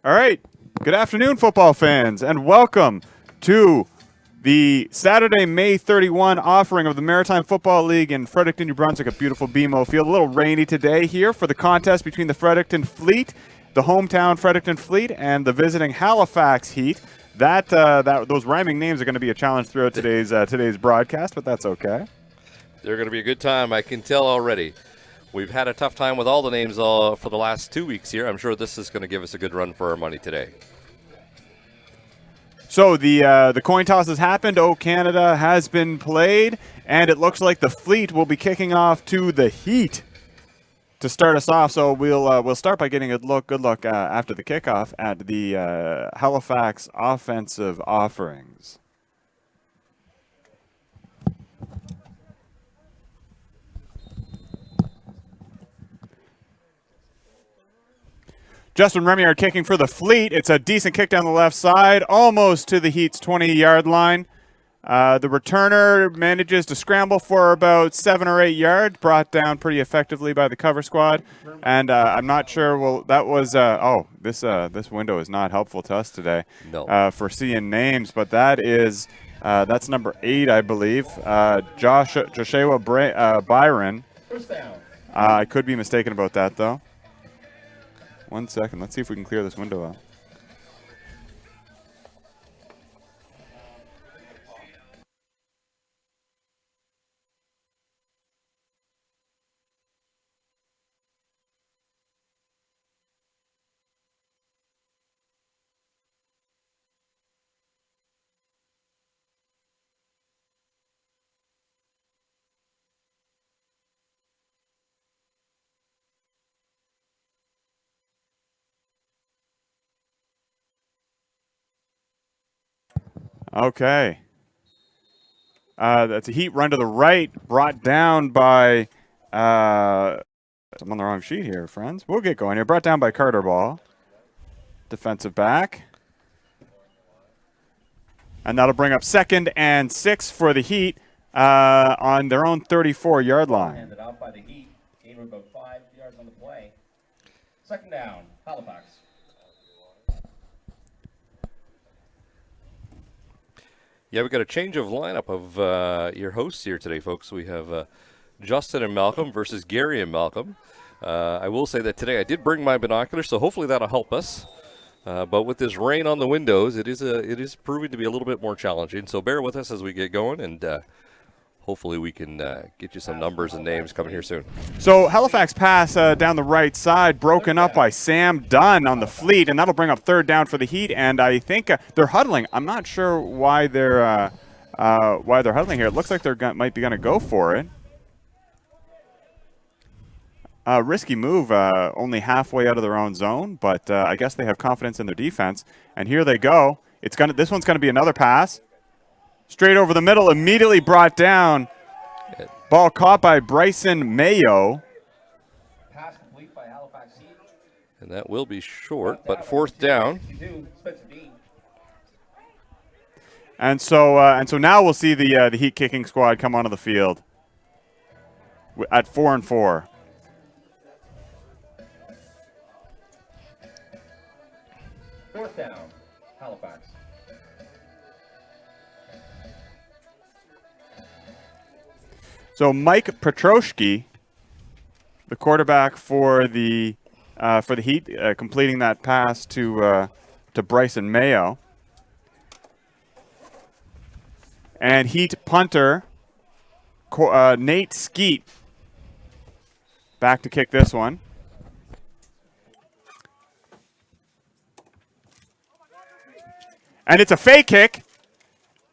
All right. Good afternoon, football fans, and welcome to the Saturday, May 31 offering of the Maritime Football League in Fredericton, New Brunswick, a beautiful BMO field. A little rainy today here for the contest between the Fredericton Fleet, the hometown Fredericton Fleet, and the visiting Halifax Heat. Those rhyming names are going to be a challenge throughout today's broadcast, but that's okay. They're going to be a good time, I can tell already. We've had a tough time with all the names for the last 2 weeks here. I'm sure this is going to give us a good run for our money today. So the coin toss has happened. Oh, Canada has been played, and it looks like the Fleet will be kicking off to the Heat to start us off. So we'll start by getting a good look after the kickoff at the Halifax offensive offerings. Justin Remillard kicking for the Fleet. It's a decent kick down the left side, almost to the Heat's 20-yard line. The returner manages to scramble for about 7 or 8 yards, brought down pretty effectively by the cover squad. And I'm not sure. Well, that was this window is not helpful to us today. No. For seeing names, but that's number 8, I believe. Joshua Byron. First down. I could be mistaken about that though. 1 second. Let's see if we can clear this window out. Okay. That's a Heat run to the right, brought down by I'm on the wrong sheet here, friends. We'll get going here. Brought down by Carter Ball. Defensive back. And that'll bring up 2nd and 6 for the Heat on their own 34-yard line. Handed off by the Heat. Gain of about 5 yards on the play. 2nd down, Halifax. Yeah, we've got a change of lineup of your hosts here today, folks. We have Justin and Malcolm versus Gary and Malcolm. I will say that today I did bring my binoculars, so hopefully that'll help us. But with this rain on the windows, it is proving to be a little bit more challenging. So bear with us as we get going, and hopefully we can get you some numbers and names coming here soon. So Halifax pass down the right side, broken up by Sam Dunn on the Fleet, and that'll bring up 3rd down for the Heat. And I think they're huddling. I'm not sure why they're huddling here. It looks like might be going to go for it. Risky move, only halfway out of their own zone, but I guess they have confidence in their defense. And here they go. This one's going to be another pass. Straight over the middle, immediately brought down. Ball caught by Bryson Mayo. Pass complete by Halifax Heat. And that will be short, but 4th down. And so now we'll see the Heat kicking squad come onto the field at 4 and 4. Fourth down, Halifax. So Mike Petroshki, the quarterback for the Heat, completing that pass to Bryson Mayo. And Heat punter Nate Skeet back to kick this one. And it's a fake kick,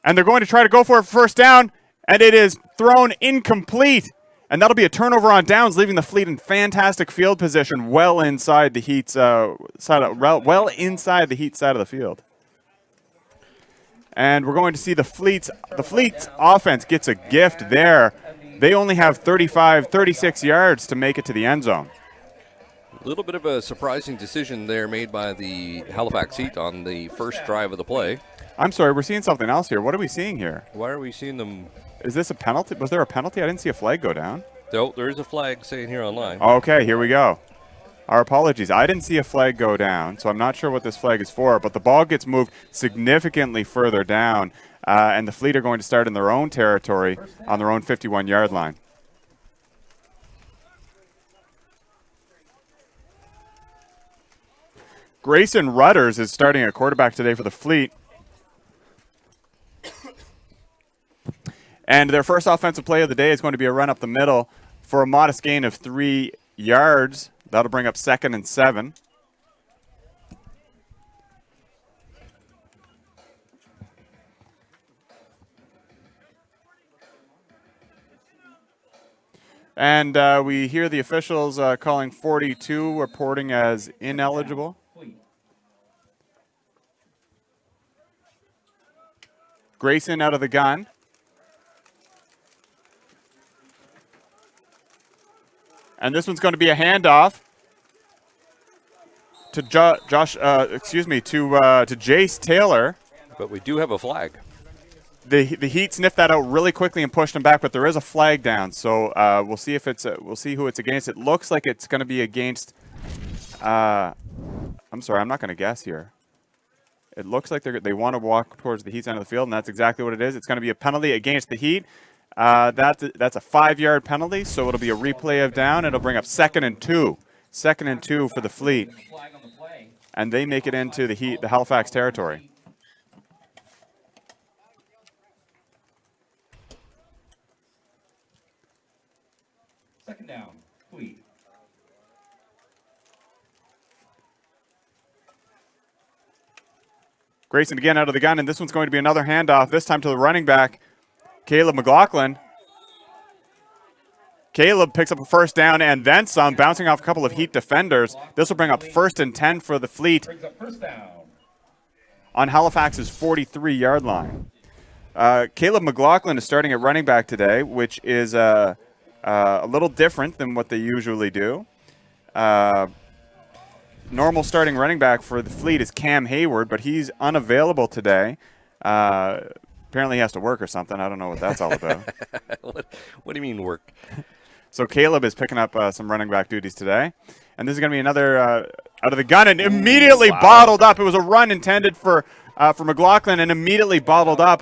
and they're going to try to go for it for 1st down, and it is thrown incomplete. And that'll be a turnover on downs, leaving the Fleet in fantastic field position, well inside the Heat's side of the field. And we're going to see the Fleet's offense gets a gift there. They only have 36 yards to make it to the end zone. A little bit of a surprising decision there made by the Halifax Heat on the first drive of the play. I'm sorry, we're seeing something else here. What are we seeing here? Why are we seeing them? Is this a penalty? Was there a penalty? I didn't see a flag go down. No, there is a flag saying here online. Okay, here we go. Our apologies. I didn't see a flag go down, so I'm not sure what this flag is for, but the ball gets moved significantly further down, and the Fleet are going to start in their own territory on their own 51-yard line. Grayson Rudders is starting at quarterback today for the Fleet. And their first offensive play of the day is going to be a run up the middle for a modest gain of 3 yards. That'll bring up 2nd and 7. And we hear the officials calling 42, reporting as ineligible. Grayson out of the gun. And this one's going to be a handoff to to Jace Taylor. But we do have a flag. The Heat sniffed that out really quickly and pushed him back, but there is a flag down. So we'll see if it's we'll see who it's against. It looks like it's going to be against. I'm sorry, I'm not going to guess here. It looks like they want to walk towards the Heat's end of the field, and that's exactly what it is. It's going to be a penalty against the Heat. That's a 5-yard penalty, so it'll be a replay of down. It'll bring up 2nd and 2. 2nd and 2 for the Fleet. And they make it into the Halifax territory. Second down, Fleet. Grayson again out of the gun, and this one's going to be another handoff, this time to the running back, Caleb McLaughlin. Caleb picks up a first down and then some, bouncing off a couple of Heat defenders. This will bring up 1st and 10 for the Fleet on Halifax's 43-yard line. Caleb McLaughlin is starting at running back today, which is a little different than what they usually do. Normal starting running back for the Fleet is Cam Hayward, but he's unavailable today. Apparently he has to work or something. I don't know what that's all about. What do you mean work? So Caleb is picking up some running back duties today. And this is going to be another out of the gun and immediately bottled up. It was a run intended for McLaughlin and immediately bottled up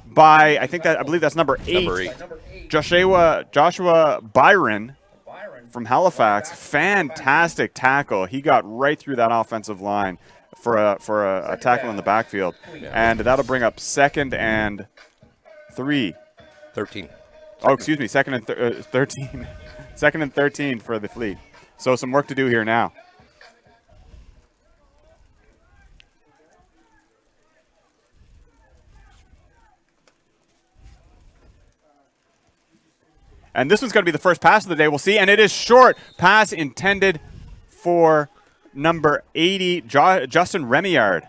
by, I believe that's number 8. Number 8. Joshua Byron from Halifax. Fantastic tackle. He got right through that offensive line for a tackle in the backfield. And that'll bring up 2nd and 3. 13. Oh, excuse me, 2nd and 13. 2nd and 13 for the Fleet. So some work to do here now. And this one's going to be the first pass of the day. We'll see. And it is short. Pass intended for number 80, Justin Remillard.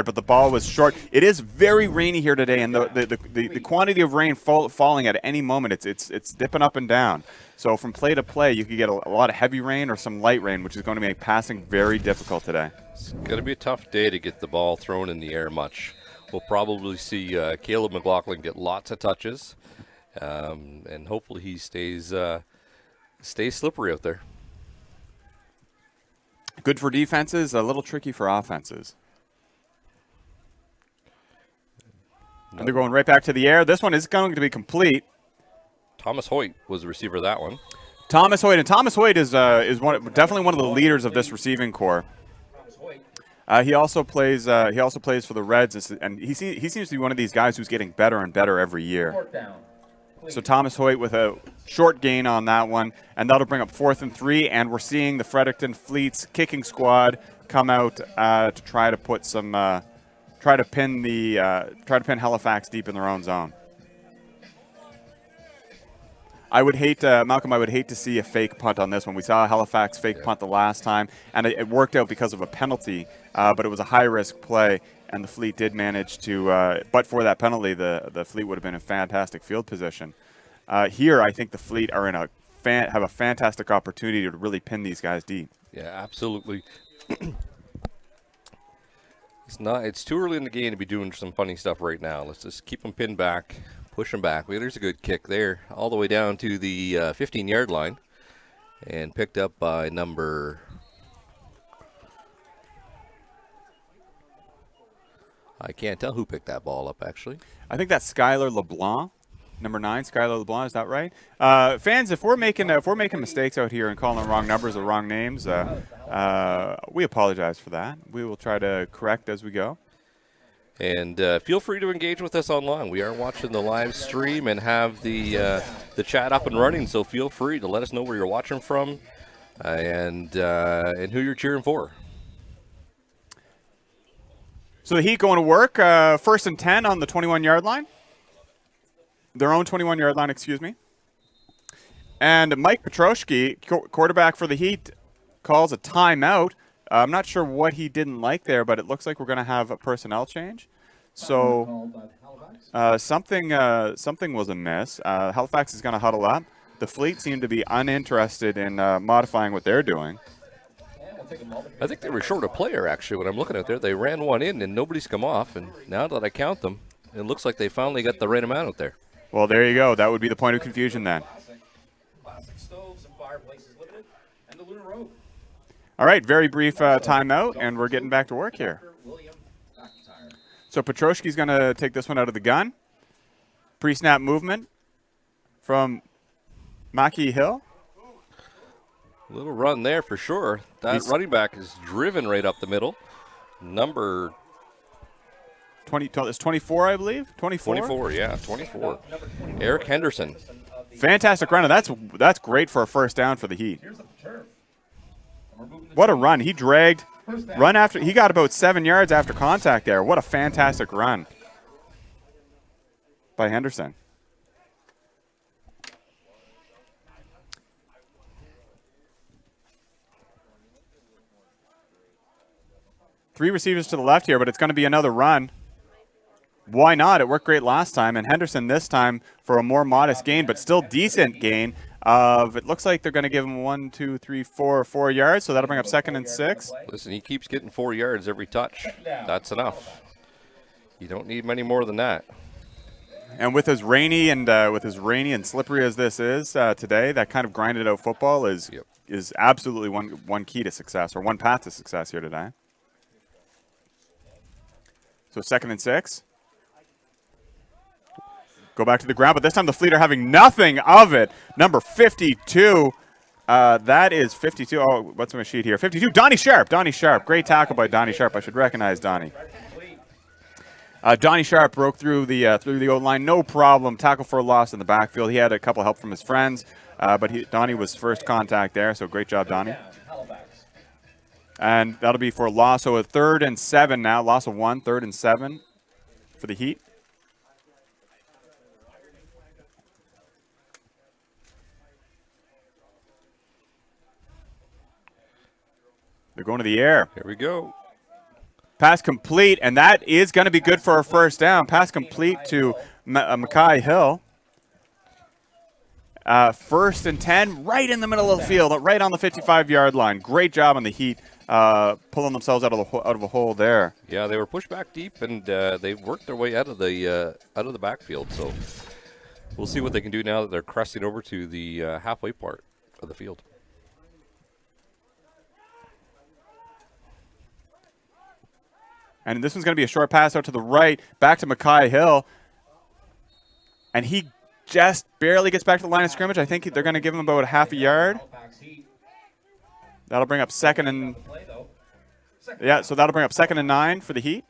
But the ball was short. It is very rainy here today, and the quantity of rain falling at any moment, it's dipping up and down. So from play to play, you could get a lot of heavy rain or some light rain, which is going to make passing very difficult today. It's going to be a tough day to get the ball thrown in the air much. We'll probably see Caleb McLaughlin get lots of touches. And hopefully he stays slippery out there. Good for defenses, a little tricky for offenses. And they're going right back to the air. This one is going to be complete. Thomas Hoyt was the receiver of that one. Thomas Hoyt is definitely one of the leaders of this receiving corps. He also plays for the Reds, and he seems to be one of these guys who's getting better and better every year. So Thomas Hoyt with a short gain on that one, and that'll bring up 4th and 3. And we're seeing the Fredericton Fleet's kicking squad come out to try to put some, try to pin Halifax deep in their own zone. Malcolm, I would hate to see a fake punt on this one. We saw a Halifax fake punt the last time, and it worked out because of a penalty, but it was a high-risk play. And the Fleet did manage to, but for that penalty, the Fleet would have been in fantastic field position. Here, I think the Fleet are have a fantastic opportunity to really pin these guys deep. Yeah, absolutely. It's too early in the game to be doing some funny stuff right now. Let's just keep them pinned back, push them back. Well, there's a good kick there, all the way down to the 15-yard line. And picked up by number... I can't tell who picked that ball up, actually. I think that's Skylar LeBlanc, number 9. Skylar LeBlanc, is that right? Fans, if we're making mistakes out here and calling the wrong numbers or wrong names, we apologize for that. We will try to correct as we go. And feel free to engage with us online. We are watching the live stream and have the chat up and running, so feel free to let us know where you're watching from and who you're cheering for. So the Heat going to work, 1st and 10 on the 21-yard line. Their own 21-yard line, excuse me. And Mike Petroshki, quarterback for the Heat, calls a timeout. I'm not sure what he didn't like there, but it looks like we're going to have a personnel change. So something was amiss. Halifax is going to huddle up. The Fleet seemed to be uninterested in modifying what they're doing. I think they were short a player, actually, when I'm looking out there. They ran one in, and nobody's come off. And now that I count them, it looks like they finally got the right amount out there. Well, there you go. That would be the point of confusion then. Classic stoves and fireplaces limited, and the Lunar Road. All right, very brief timeout, and we're getting back to work here. So Petroshki's going to take this one out of the gun. Pre-snap movement from Maki Hill. Little run there for sure. That running back is driven right up the middle. Number 20, it's 24, I believe. 24. 24, yeah, 24. Eric Henderson. Fantastic run, and that's great for a first down for the Heat. What a run! He dragged, run after. He got about 7 yards after contact there. What a fantastic run by Henderson. Three receivers to the left here, but it's going to be another run. Why not? It worked great last time. And Henderson this time for a more modest gain, but still decent gain of, it looks like they're going to give him 1, 2, 3, 4 yards. So that'll bring up 2nd and 6. Listen, he keeps getting 4 yards every touch. That's enough. You don't need many more than that. And with as rainy and slippery as this is today, that kind of grinded out football is absolutely one key to success, or one path to success here today. So 2nd and 6. Go back to the ground, but this time the Fleet are having nothing of it. Number 52. That is 52. Oh, what's my sheet here? 52. Donnie Sharp. Donnie Sharp. Great tackle by Donnie Sharp. I should recognize Donnie. Donnie Sharp broke through the O-line. No problem. Tackle for a loss in the backfield. He had a couple help from his friends, but Donnie was first contact there, so great job, Donnie. And that'll be for a loss. So a 3rd and 7 now. Loss of 1, 3rd and 7 for the Heat. They're going to the air. Here we go. Pass complete, and that is going to be good for a first down. Pass complete to Mackay Hill. 1st and 10, right in the middle of the field, right on the 55-yard line. Great job on the Heat, pulling themselves out of a hole there. Yeah, they were pushed back deep, and they worked their way out of the backfield. So we'll see what they can do now that they're cresting over to the halfway part of the field. And this one's going to be a short pass out to the right, back to Mackay Hill. And he just barely gets back to the line of scrimmage. I think they're going to give him about a half a yard. That'll bring up 2nd and... Yeah, so that'll bring up 2nd and 9 for the Heat.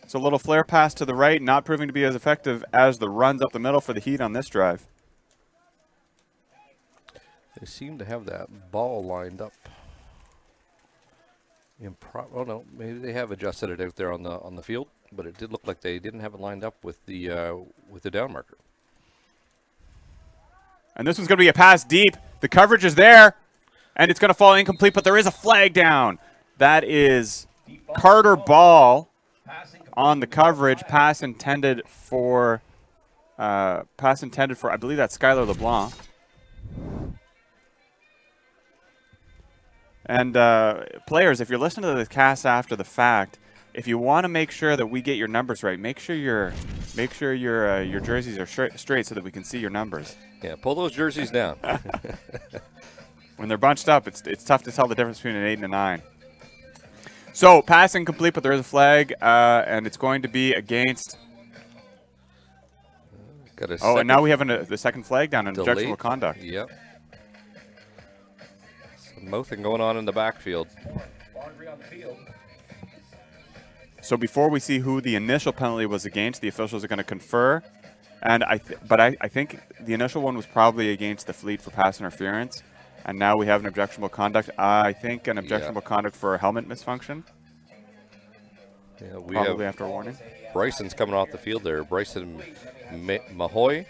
So a little flare pass to the right, not proving to be as effective as the runs up the middle for the Heat on this drive. They seem to have that ball lined up. Oh no, maybe they have adjusted it out there on the field, but it did look like they didn't have it lined up with the down marker. And this one's going to be a pass deep. The coverage is there, and it's going to fall incomplete, but there is a flag down. That is Carter Ball on the coverage. Pass intended for, I believe that's Skylar LeBlanc. And players, if you're listening to the cast after the fact, if you want to make sure that we get your numbers right, make sure you're Make sure your jerseys are straight so that we can see your numbers. Yeah, pull those jerseys down. When they're bunched up, it's tough to tell the difference between an 8 and a 9. So passing complete, but there is a flag, and it's going to be against. Got a And now we have the second flag down in objectionable conduct. Yep. Some mouthing going on in the backfield. Laundry on the field. So before we see who the initial penalty was against, the officials are going to confer. And I think the initial one was probably against the Fleet for pass interference. And now we have an objectionable conduct. I think an objectionable conduct for a helmet misfunction. Yeah, we Probably have after a warning. Bryson's coming off the field there. Bryson Mahoy.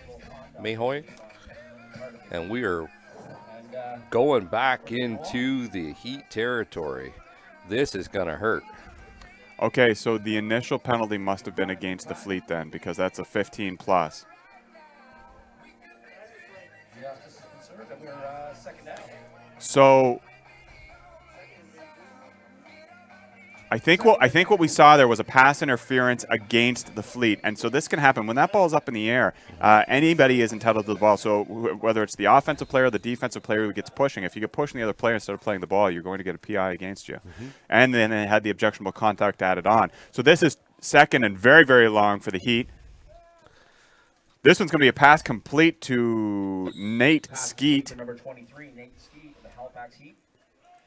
And we are going back into the Heat territory. This is going to hurt. Okay, so the initial penalty must have been against the Fleet then, because that's a 15 plus. Justice is conserved, and we're second down. So I think what we saw there was a pass interference against the Fleet, and so this can happen when that ball is up in the air. Anybody is entitled to the ball. So whether it's the offensive player or the defensive player who gets pushing, if you get pushing the other player instead of playing the ball, you're going to get a PI against you. And then it had the objectionable contact added on. So this is second and very, very long for the Heat. This one's going to be a pass complete to Nate Skeet. Number 23, Nate Skeet of the Halifax Heat.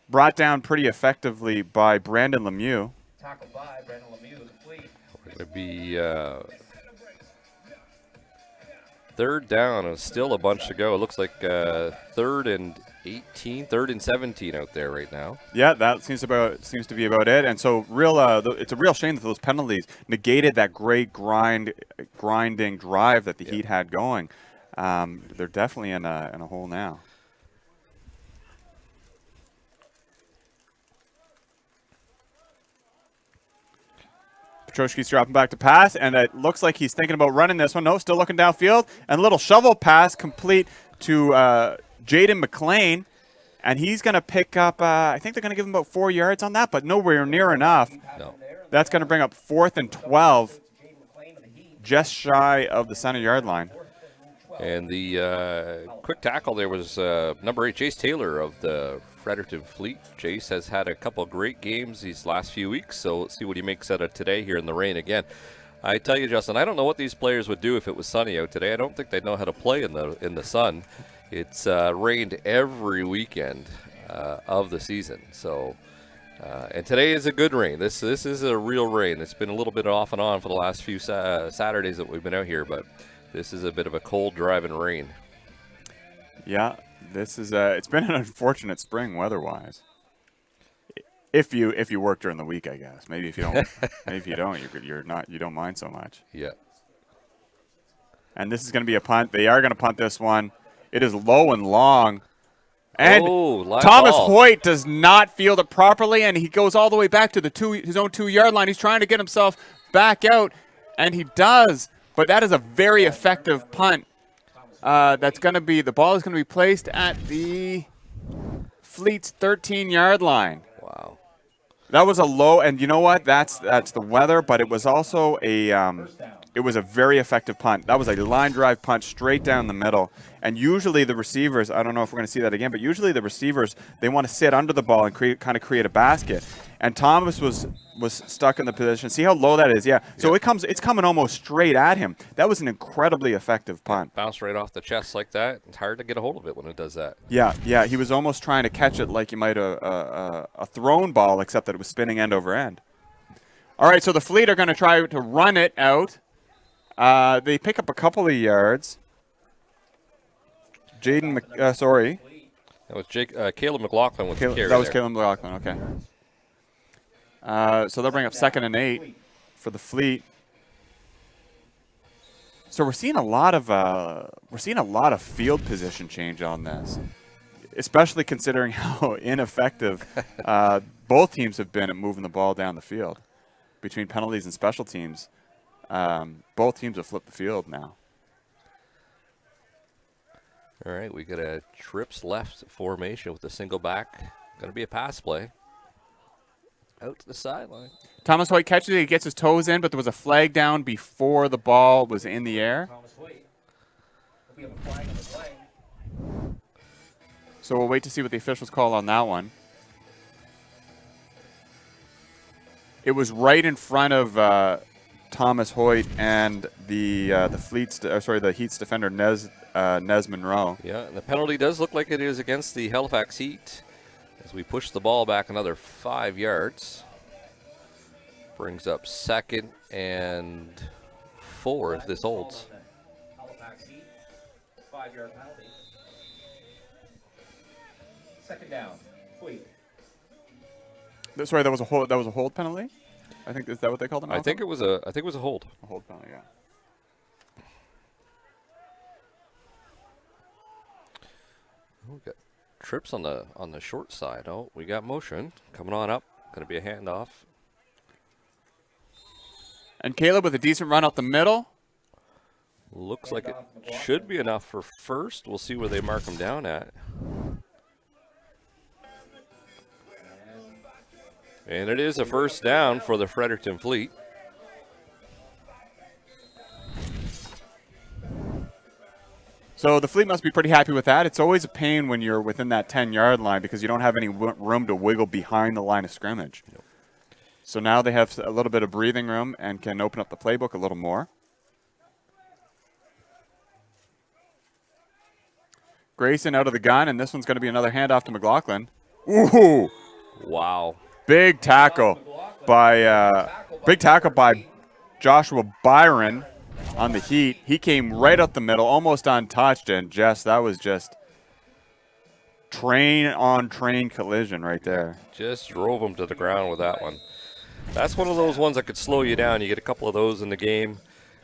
Brought down pretty effectively by Brandon Lemieux. Tackled by Brandon Lemieux of the Fleet. We're going to be third down and still a bunch to go. It looks like third and 17 out there right now. Yeah, that seems to be about it. And so it's a real shame that those penalties negated that great grinding drive that the Heat had going. They're definitely in a hole now. Petroski's dropping back to pass, and it looks like he's thinking about running this one. No, still looking downfield, and a little shovel pass complete to Jaden McLean, and he's going to pick up, I think they're going to give him about 4 yards on that, but nowhere near enough. No. That's going to bring up 4th and 12, just shy of the center yard line. And the quick tackle there was number 8, Jace Taylor of the Fredericton Fleet. Jace has had a couple great games these last few weeks, so let's see what he makes out of today here in the rain again. I tell you, Justin, I don't know what these players would do if it was sunny out today. I don't think they'd know how to play in the sun. It's rained every weekend of the season, so and today is a good rain. This is a real rain. It's been a little bit off and on for the last few Saturdays that we've been out here, but this is a bit of a cold driving rain. Yeah, this is it's been an unfortunate spring weather-wise. If you work during the week, I guess. Maybe if you don't, you don't mind so much. Yeah. And this is going to be a punt. They are going to punt this one. It is low and long. And Thomas Hoyt does not field it properly, and he goes all the way back to his own 2-yard line. He's trying to get himself back out, and he does. But that is a very effective punt. The ball is going to be placed at the Fleet's 13-yard line. Wow. That was a low, and you know what? That's the weather, but it was also it was a very effective punt. That was a line drive punt straight down the middle. And usually the receivers, I don't know if we're going to see that again, but usually the receivers, they want to sit under the ball and kind of create a basket. And Thomas was stuck in the position. See how low that is? Yeah. So it's coming almost straight at him. That was an incredibly effective punt. Bounced right off the chest like that. It's hard to get a hold of it when it does that. Yeah. He was almost trying to catch it like you might a thrown ball, except that it was spinning end over end. All right, so the Fleet are going to try to run it out. They pick up a couple of yards. That was Caleb McLaughlin with the carry That was there. Caleb McLaughlin, okay. So they'll bring up 2nd and 8 for the Fleet. So we're seeing a lot of field position change on this, especially considering how ineffective both teams have been at moving the ball down the field. Between penalties and special teams, both teams have flipped the field now. All right, we got a trips left formation with a single back. Going to be a pass play. out to the sideline. Thomas Hoyt catches it. He gets his toes in, but there was a flag down before the ball was in the air. Thomas Hoyt. We have a flag on the play. So we'll wait to see what the officials call on that one. It was right in front of Thomas Hoyt and the Heat's defender Nez Monroe. Yeah, and the penalty does look like it is against the Halifax Heat as we push the ball back another 5 yards. Brings up 2nd and 4 if this holds. Halifax Heat, 5-yard penalty. 2nd down. Fleet. Sorry, that was a hold. That was a hold penalty. I think is that what they called it? I think it was a hold. A hold penalty. Yeah. We got trips on the short side. Oh, we got motion coming on up. Going to be a handoff. And Caleb with a decent run up the middle. Looks like it should be enough for first. We'll see where they mark him down at. And it is a first down for the Fredericton Fleet. So the Fleet must be pretty happy with that. It's always a pain when you're within that 10-yard line because you don't have any room to wiggle behind the line of scrimmage. Nope. So now they have a little bit of breathing room and can open up the playbook a little more. Grayson out of the gun, and this one's going to be another handoff to McLaughlin. Ooh! Wow. Big tackle by Joshua Byron on the Heat. He came right up the middle, almost untouched, and that was just train-on-train collision right there. Just drove him to the ground with that one. That's one of those ones that could slow you down. You get a couple of those in the game,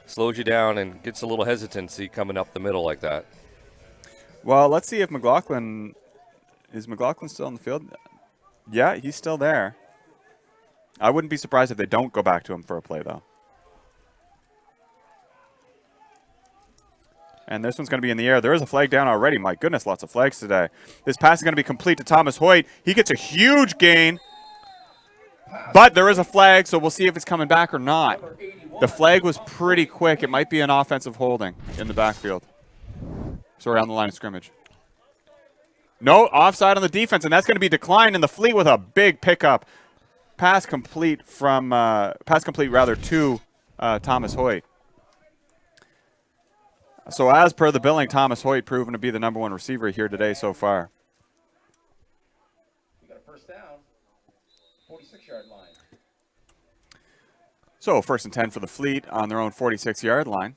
slows you down, and gets a little hesitancy coming up the middle like that. Well, let's see if McLaughlin – is McLaughlin still on the field? Yeah, he's still there. I wouldn't be surprised if they don't go back to him for a play, though. And this one's going to be in the air. There is a flag down already. My goodness, lots of flags today. This pass is going to be complete to Thomas Hoyt. He gets a huge gain. But there is a flag, so we'll see if it's coming back or not. The flag was pretty quick. It might be an offensive holding in the backfield. Sorry, on the line of scrimmage. No, offside on the defense, and that's going to be declined in the Fleet with a big pickup. Pass complete to Thomas Hoyt. So as per the billing, Thomas Hoyt proven to be the #1 receiver here today so far. We got a first down. 46-yard line. So 1st and 10 for the Fleet on their own 46-yard line.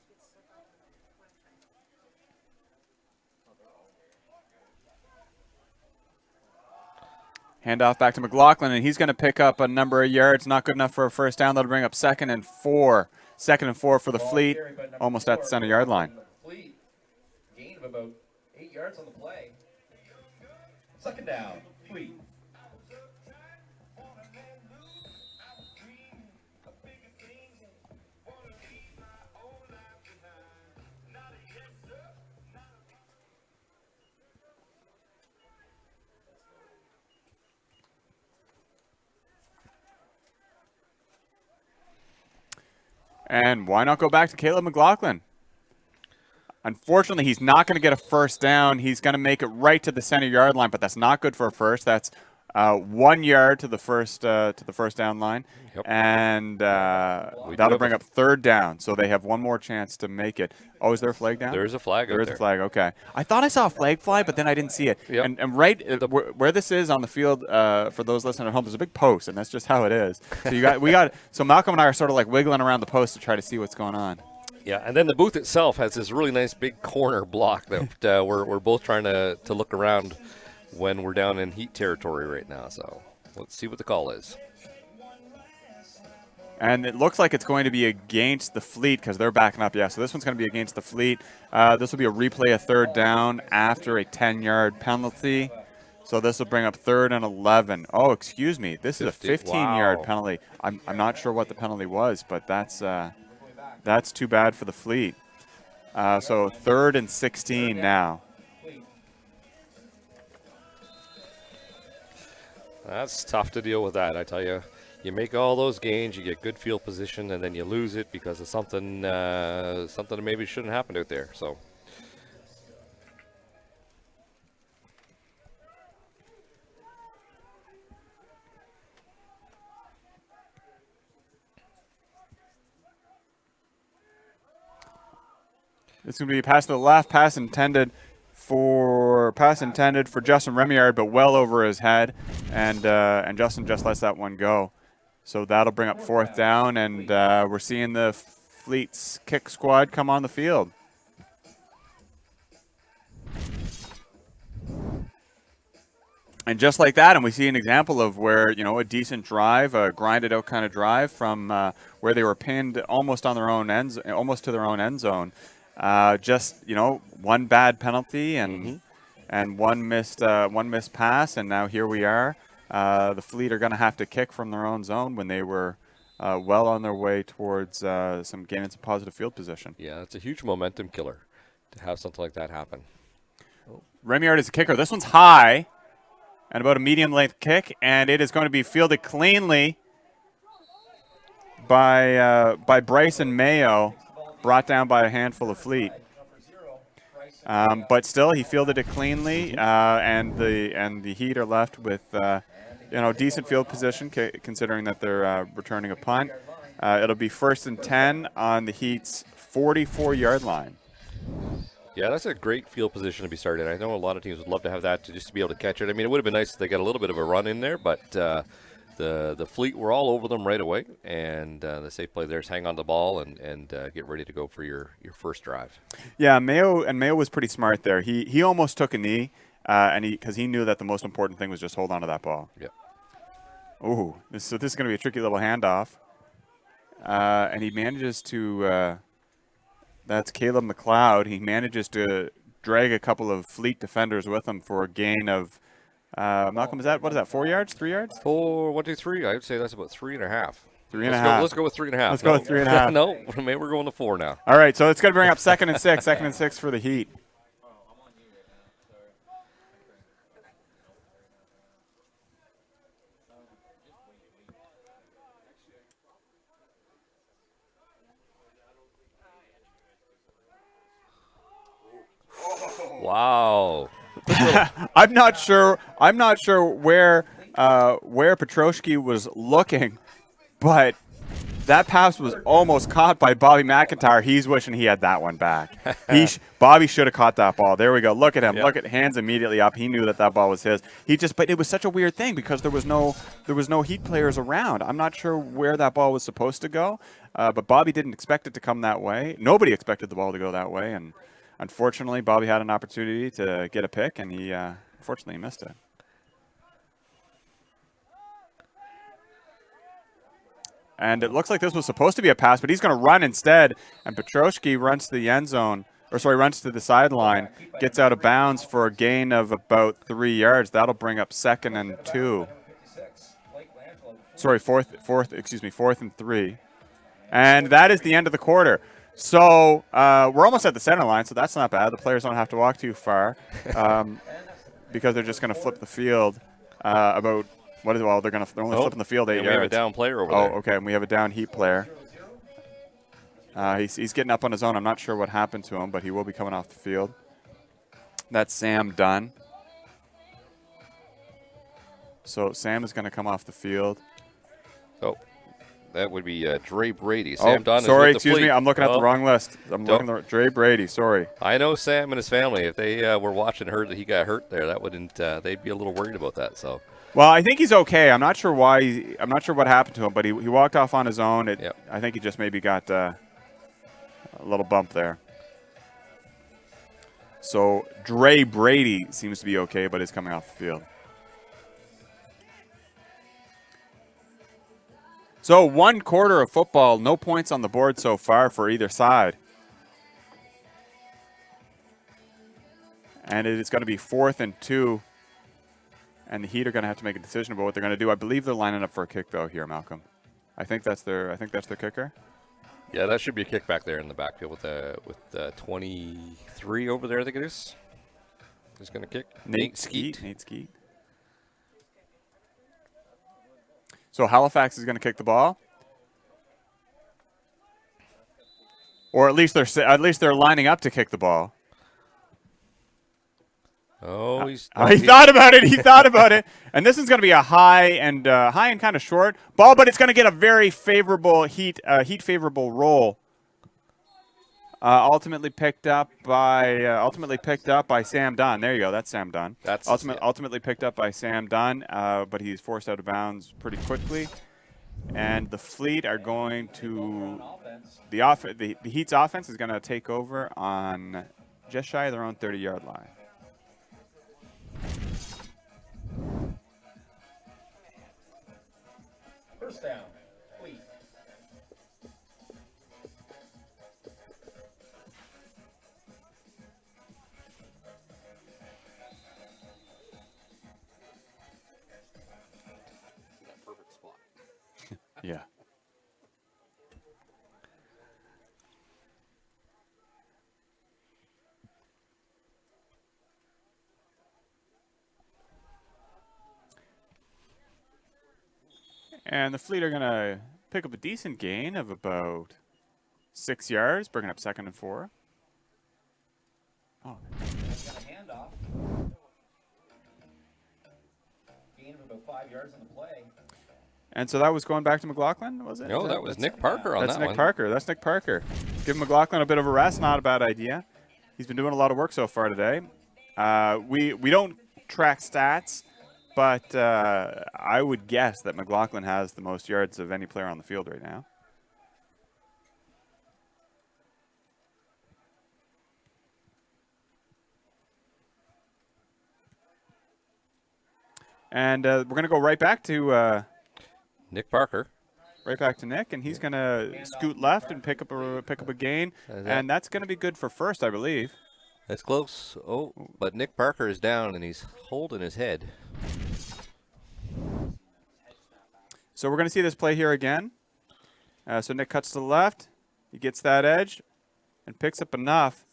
Handoff back to McLaughlin, and he's going to pick up a number of yards. Not good enough for a first down. That'll bring up 2nd and 4. 2nd and 4 for the Fleet, almost at the center-yard line. Fleet, gain of about 8 yards on the play. 2nd down, Fleet. And why not go back to Caleb McLaughlin? Unfortunately, he's not going to get a first down. He's going to make it right to the center-yard line, but that's not good for a first. That's 1 yard to the first down line, Yep. and that'll bring up 3rd down. So they have one more chance to make it. Oh, is there a flag down? There's a flag. There is a flag. Okay, I thought I saw a flag fly, but then I didn't see it. Yep. And right where this is on the field, for those listening at home, there's a big post, and that's just how it is. So so Malcolm and I are sort of like wiggling around the post to try to see what's going on. Yeah, and then the booth itself has this really nice big corner block that we're both trying to look around when we're down in Heat territory right now. So let's see what the call is. And it looks like it's going to be against the Fleet because they're backing up. Yeah, so this one's going to be against the Fleet. This will be a replay of 3rd down after a 10-yard penalty. So this will bring up 3rd and 11. Oh, excuse me. This is a 15-yard penalty. I'm not sure what the penalty was, but that's too bad for the Fleet. So 3rd and 16 now. That's tough to deal with that, I tell you. you make all those gains, you get good field position, and then you lose it because of something something that maybe shouldn't happen out there. So. It's going to be a pass to the left, pass intended for Justin Remillard, but well over his head, and Justin just lets that one go. So that'll bring up fourth down, and we're seeing the Fleet's kick squad come on the field. And just like that, and we see an example of where, a decent drive, a grinded out kind of drive from where they were pinned almost on their own almost to their own end zone. Just one bad penalty and one missed pass, and now here we are. The Fleet are going to have to kick from their own zone when they were well on their way towards gaining some positive field position. Yeah, it's a huge momentum killer to have something like that happen. Remillard is a kicker. This one's high and about a medium length kick, and it is going to be fielded cleanly by Bryson Mayo, brought down by a handful of Fleet. But still, he fielded it cleanly, and the Heat are left with decent field position, considering that they're returning a punt. It'll be 1st and 10 on the Heat's 44-yard line. Yeah, that's a great field position to be started. I know a lot of teams would love to have that just to be able to catch it. I mean, it would have been nice if they got a little bit of a run in there, but the Fleet were all over them right away, and the safe play there is hang on the ball and get ready to go for your first drive. Yeah, Mayo was pretty smart there. He almost took a knee, because he knew that the most important thing was just hold on to that ball. Yeah. Ooh, this is going to be a tricky little handoff, and he manages to. That's Caleb McLeod. He manages to drag a couple of Fleet defenders with him for a gain of. Malcolm, what is that? 4 yards? 3 yards? 4, 1, 2, 3. I would say that's about 3.5. 3.5. Let's go with 3.5. Let's go with 3.5. No, maybe we're going to 4 now. All right, so it's going to bring up 2nd and 6. 2nd and 6 for the Heat. Wow. I'm not sure where Petroski was looking, but that pass was almost caught by Bobby McIntyre. He's wishing he had that one back. Bobby should have caught that ball. There we go. Look at him. Yep. Look at hands immediately up. He knew that ball was his. But it was such a weird thing because there was no Heat players around. I'm not sure where that ball was supposed to go, but Bobby didn't expect it to come that way. Nobody expected the ball to go that way, and unfortunately, Bobby had an opportunity to get a pick, and he unfortunately missed it. And it looks like this was supposed to be a pass, but he's going to run instead. And Petroski runs to the end zone, runs to the sideline, gets out of bounds for a gain of about 3 yards. That'll bring up 2nd and 2. Fourth and 3. And that is the end of the quarter. So we're almost at the center line, so that's not bad. The players don't have to walk too far because they're just going to flip the field about. They're only flipping the field 8 yards. We have a down player over there. Oh, okay. And we have a down Heat player. He's getting up on his own. I'm not sure what happened to him, but he will be coming off the field. That's Sam Dunn. So Sam is going to come off the field. Oh, that would be Dre Brady. Sam Dunn. Sorry, is with the Fleet. me. I'm looking at the wrong list. Dre Brady. Sorry. I know Sam and his family. If they were watching, heard that he got hurt there, that wouldn't. They'd be a little worried about that. So. Well, I think he's okay. I'm not sure why. I'm not sure what happened to him, but he walked off on his own. Yep. I think he just maybe got a little bump there. So Dre Brady seems to be okay, but is coming off the field. So 1 quarter of football, no points on the board so far for either side. And it is going to be 4th and 2. And the Heat are going to have to make a decision about what they're going to do. I believe they're lining up for a kick, though, here, Malcolm. I think that's their kicker. Yeah, that should be a kick back there in the backfield with 23 over there, I think it is. Who's going to kick? Nate Skeet. So Halifax is going to kick the ball. Or at least they're lining up to kick the ball. Oh, He thought about it. He thought about it. And this is going to be a high and kind of short ball, but it's going to get a very favorable favorable roll. Ultimately picked up by Sam Dunn. There you go. That's Sam Dunn. Ultimately picked up by Sam Dunn, but he's forced out of bounds pretty quickly. And the Fleet are going to the Heat's offense is going to take over on just shy of their own 30-yard line. First down, Fleet. Perfect spot. Yeah. And the Fleet are going to pick up a decent gain of about 6 yards, bringing up 2nd and 4. Oh. Got a handoff. Gain of about 5 yards on the play. And so that was going back to McLaughlin, was it? No, that was Nick Parker on that one. That's Nick Parker. Give McLaughlin a bit of a rest, not a bad idea. He's been doing a lot of work so far today. We don't track stats, but I would guess that McLaughlin has the most yards of any player on the field right now. And we're going to go right back to Nick Parker. Right back to Nick, and he's going to scoot left and pick up a gain, and that's going to be good for first, I believe. That's close. Oh, but Nick Parker is down, and he's holding his head. So we're going to see this play here again. So Nick cuts to the left. He gets that edge and picks up enough,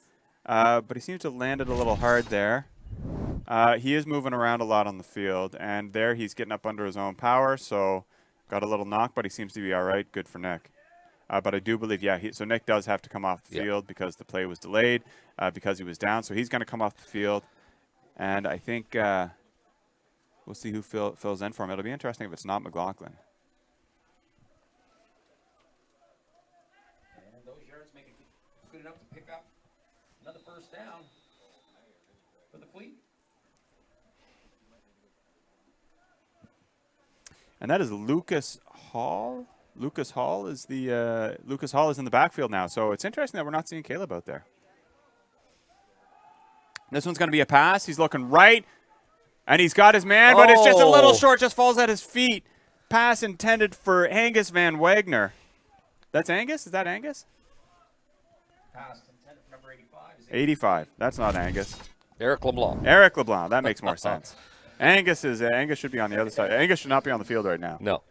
but he seems to land it a little hard there. He is moving around a lot on the field, and there he's getting up under his own power, so got a little knock, but he seems to be all right. Good for Nick. But I do believe, so Nick does have to come off the field because the play was delayed because he was down. So he's going to come off the field, and I think we'll see who fills in for him. It'll be interesting if it's not McLaughlin. And those yards make it good enough to pick up another first down for the Fleet. And that is Lucas Hall. Lucas Hall is in the backfield now. So it's interesting that we're not seeing Caleb out there. This one's going to be a pass. He's looking right, and he's got his man, but it's just a little short. Just falls at his feet. Pass intended for Angus Van Wagner. That's Angus. Is that Angus? Pass intended for number 85. 85. That's not Angus. Eric LeBlanc. Eric LeBlanc. That makes more sense. Angus should be on the other side. Angus should not be on the field right now. No.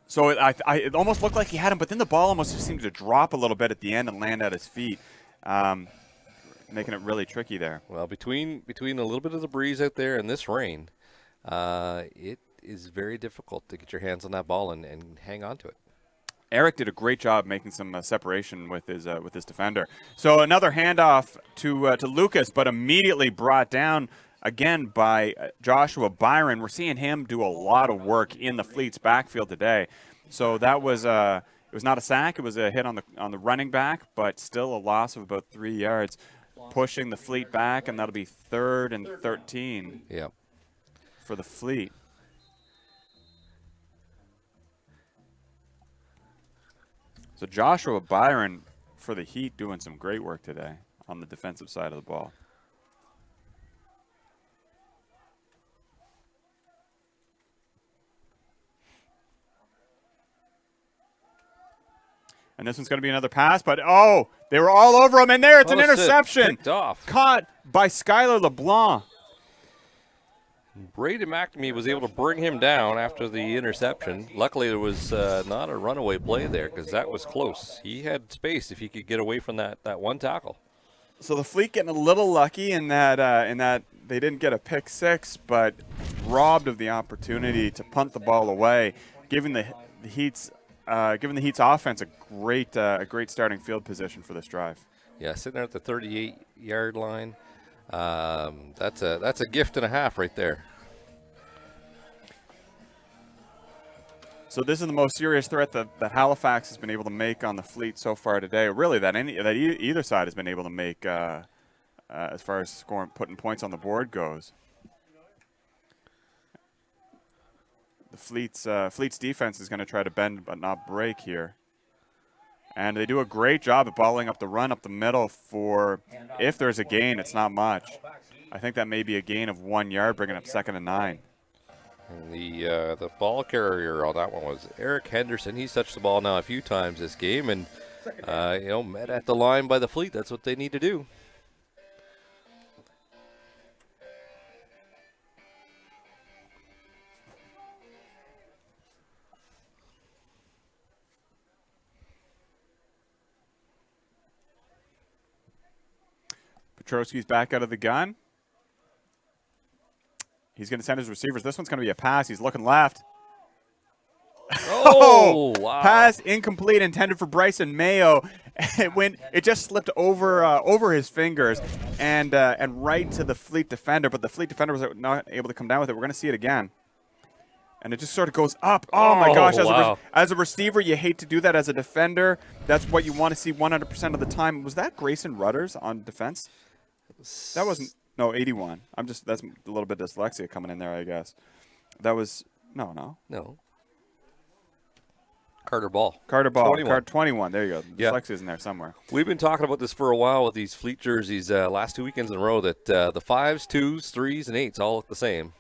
So it almost looked like he had him, but then the ball almost seemed to drop a little bit at the end and land at his feet, making it really tricky there. Well, between a little bit of the breeze out there and this rain, it is very difficult to get your hands on that ball and hang on to it. Eric did a great job making some separation with his defender. So another handoff to Lucas, but immediately brought down again by Joshua Byron. We're seeing him do a lot of work in the Fleet's backfield today. So that was it was not a sack. It was a hit on the running back, but still a loss of about 3 yards, pushing the Fleet back, and that'll be 3rd and 13 for the Fleet. So Joshua Byron for the Heat doing some great work today on the defensive side of the ball. And this one's going to be another pass, but they were all over him, and there it's an interception. Picked off. Caught by Skylar LeBlanc. Brady McNamee was able to bring him down after the interception. Luckily, there was not a runaway play there because that was close. He had space if he could get away from that one tackle. So the Fleet getting a little lucky in that they didn't get a pick six, but robbed of the opportunity to punt the ball away, giving the Heat's offense a great starting field position for this drive. Yeah, sitting there at the 38-yard line. That's a gift and a half right there. So this is the most serious threat that Halifax has been able to make on the Fleet so far today. Really, that either side has been able to make as far as putting points on the board goes. The Fleet's defense is going to try to bend but not break here. And they do a great job of balling up the run up the middle for, if there's a gain, it's not much. I think that may be a gain of 1 yard, bringing up 2nd and 9. And the ball carrier on that one was Eric Henderson. He's touched the ball now a few times this game, and met at the line by the Fleet. That's what they need to do. Petrosky's back out of the gun. He's going to send his receivers. This one's going to be a pass. He's looking left. Oh, wow. Pass incomplete, intended for Bryson Mayo. It just slipped over his fingers and right to the Fleet defender, but the Fleet defender was not able to come down with it. We're going to see it again. And it just sort of goes up. Oh my gosh, as a receiver, you hate to do that. As a defender, that's what you want to see 100% of the time. Was that Grayson Rudders on defense? That wasn't. No, 81. That's a little bit dyslexia coming in there, I guess. That was no. Carter Ball. 21. There you go. Yeah. Dyslexia's in there somewhere. We've been talking about this for a while with these Fleet jerseys last 2 weekends in a row that the 5s, 2s, 3s, and 8s all look the same.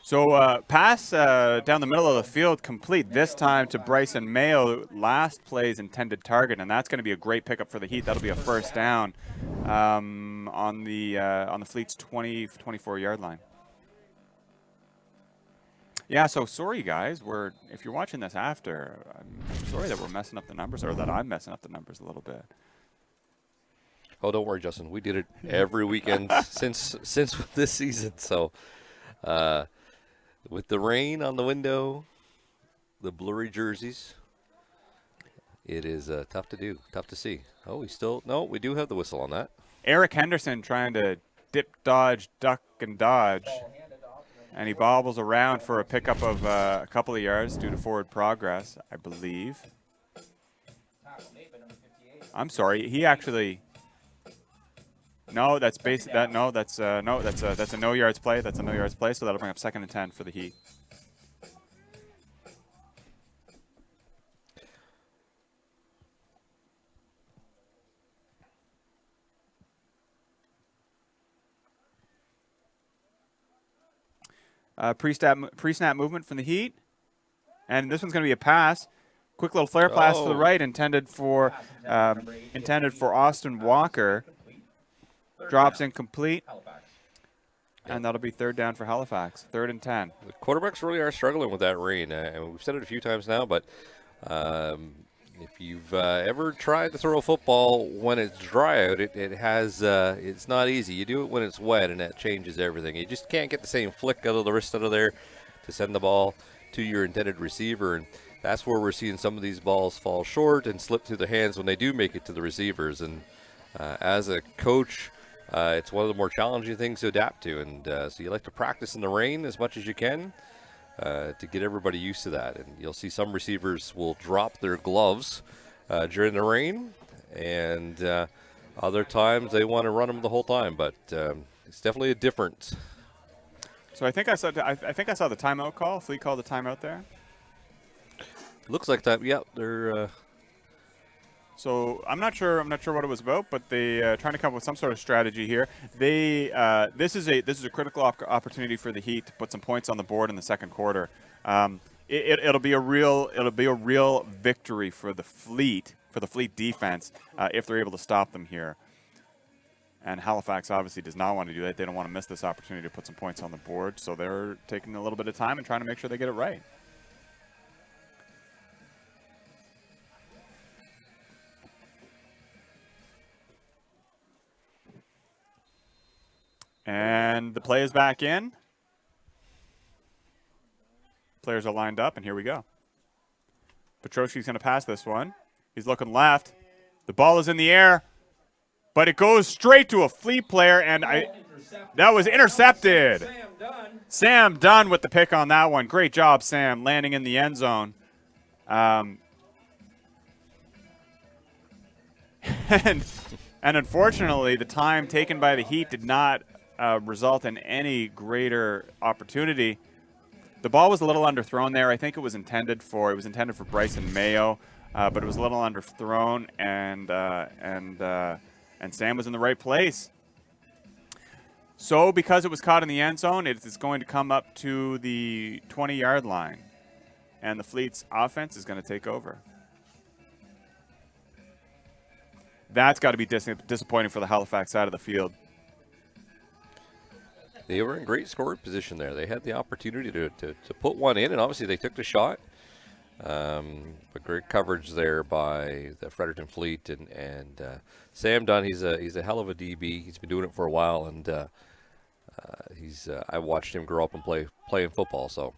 So pass down the middle of the field complete, this time to Bryson Mayo, last play's intended target, and that's going to be a great pickup for the Heat. That'll be a first down on the Fleet's 24-yard line. Yeah, so sorry, guys. If you're watching this after, I'm sorry that we're messing up the numbers, or that I'm messing up the numbers a little bit. Oh, don't worry, Justin. We did it every weekend since this season. So with the rain on the window, the blurry jerseys, it is tough to do, tough to see. Oh, we do have the whistle on that. Eric Henderson trying to dip, dodge, duck, and dodge. And he bobbles around for a pickup of a couple of yards due to forward progress, I believe. I'm sorry. He actually. No, that's basic. That's a no yards play. That's a no yards play. So that'll bring up 2nd and 10 for the Heat. Pre-snap movement from the Heat. And this one's going to be a pass. Quick little flare pass to the right, intended for Austin Walker. Drops incomplete. And that'll be 3rd down for Halifax. 3rd and 10. The quarterbacks really are struggling with that rain. And we've said it a few times now, but if you've ever tried to throw a football when it's dry out, it's not easy. You do it when it's wet, and that changes everything. You just can't get the same flick out of the wrist out of there to send the ball to your intended receiver. And that's where we're seeing some of these balls fall short and slip through the hands when they do make it to the receivers. And as a coach, it's one of the more challenging things to adapt to. And so you like to practice in the rain as much as you can to get everybody used to that. And you'll see some receivers will drop their gloves during the rain, and other times they want to run them the whole time. But it's definitely a difference. So I think I saw the timeout call. Fleet called the timeout there. Looks like that. Yep, they're. So I'm not sure what it was about, but they trying to come up with some sort of strategy here. This is a critical opportunity for the Heat to put some points on the board in the second quarter. It'll be a real victory for the Fleet defense if they're able to stop them here. And Halifax obviously does not want to do that. They don't want to miss this opportunity to put some points on the board, so they're taking a little bit of time and trying to make sure they get it right. And the play is back in. Players are lined up, and here we go. Petrosky's going to pass this one. He's looking left. The ball is in the air, but it goes straight to a Fleet player, and that was intercepted. Sam Dunn with the pick on that one. Great job, Sam, landing in the end zone. And unfortunately, the time taken by the Heat did not result in any greater opportunity. The ball was a little underthrown there. I think it was intended for Bryson Mayo, but it was a little underthrown, and Sam was in the right place. So because it was caught in the end zone, it is going to come up to the 20-yard line, and the Fleet's offense is going to take over. That's got to be disappointing for the Halifax side of the field. They were in great scoring position there. They had the opportunity to put one in, and obviously they took the shot. But great coverage there by the Fredericton Fleet and Sam Dunn. He's a hell of a DB. He's been doing it for a while, and I watched him grow up and playing football. So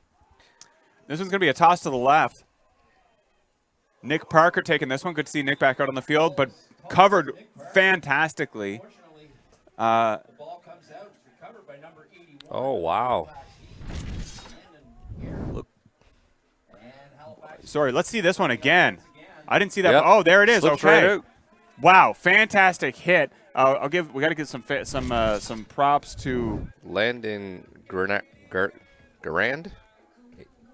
this one's going to be a toss to the left. Nick Parker taking this one. Good to see Nick back out on the field, but covered fantastically. Oh, wow. Look. Sorry, let's see this one again. I didn't see that. Yep. Oh, there it is. Slips okay. Right out. Wow, fantastic hit. We got to give some props to Landon Garand,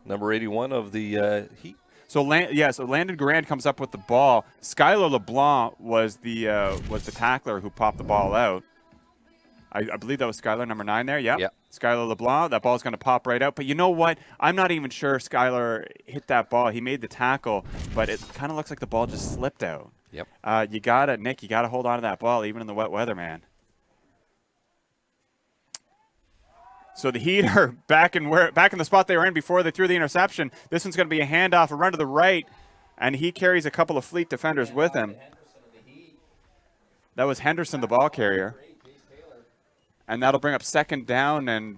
number 81 of the Heat. So Landon Garand comes up with the ball. Skylar LeBlanc was the tackler who popped the ball out. I believe that was Skylar, number 9 there. Yep. Skylar LeBlanc. That ball's going to pop right out. But you know what? I'm not even sure Skylar hit that ball. He made the tackle, but it kind of looks like the ball just slipped out. Yep. Nick, you got to hold on to that ball even in the wet weather, man. So the Heat are back in the spot they were in before they threw the interception. This one's going to be a handoff, a run to the right, and he carries a couple of Fleet defenders with him. That was Henderson, the ball carrier. And that'll bring up second down and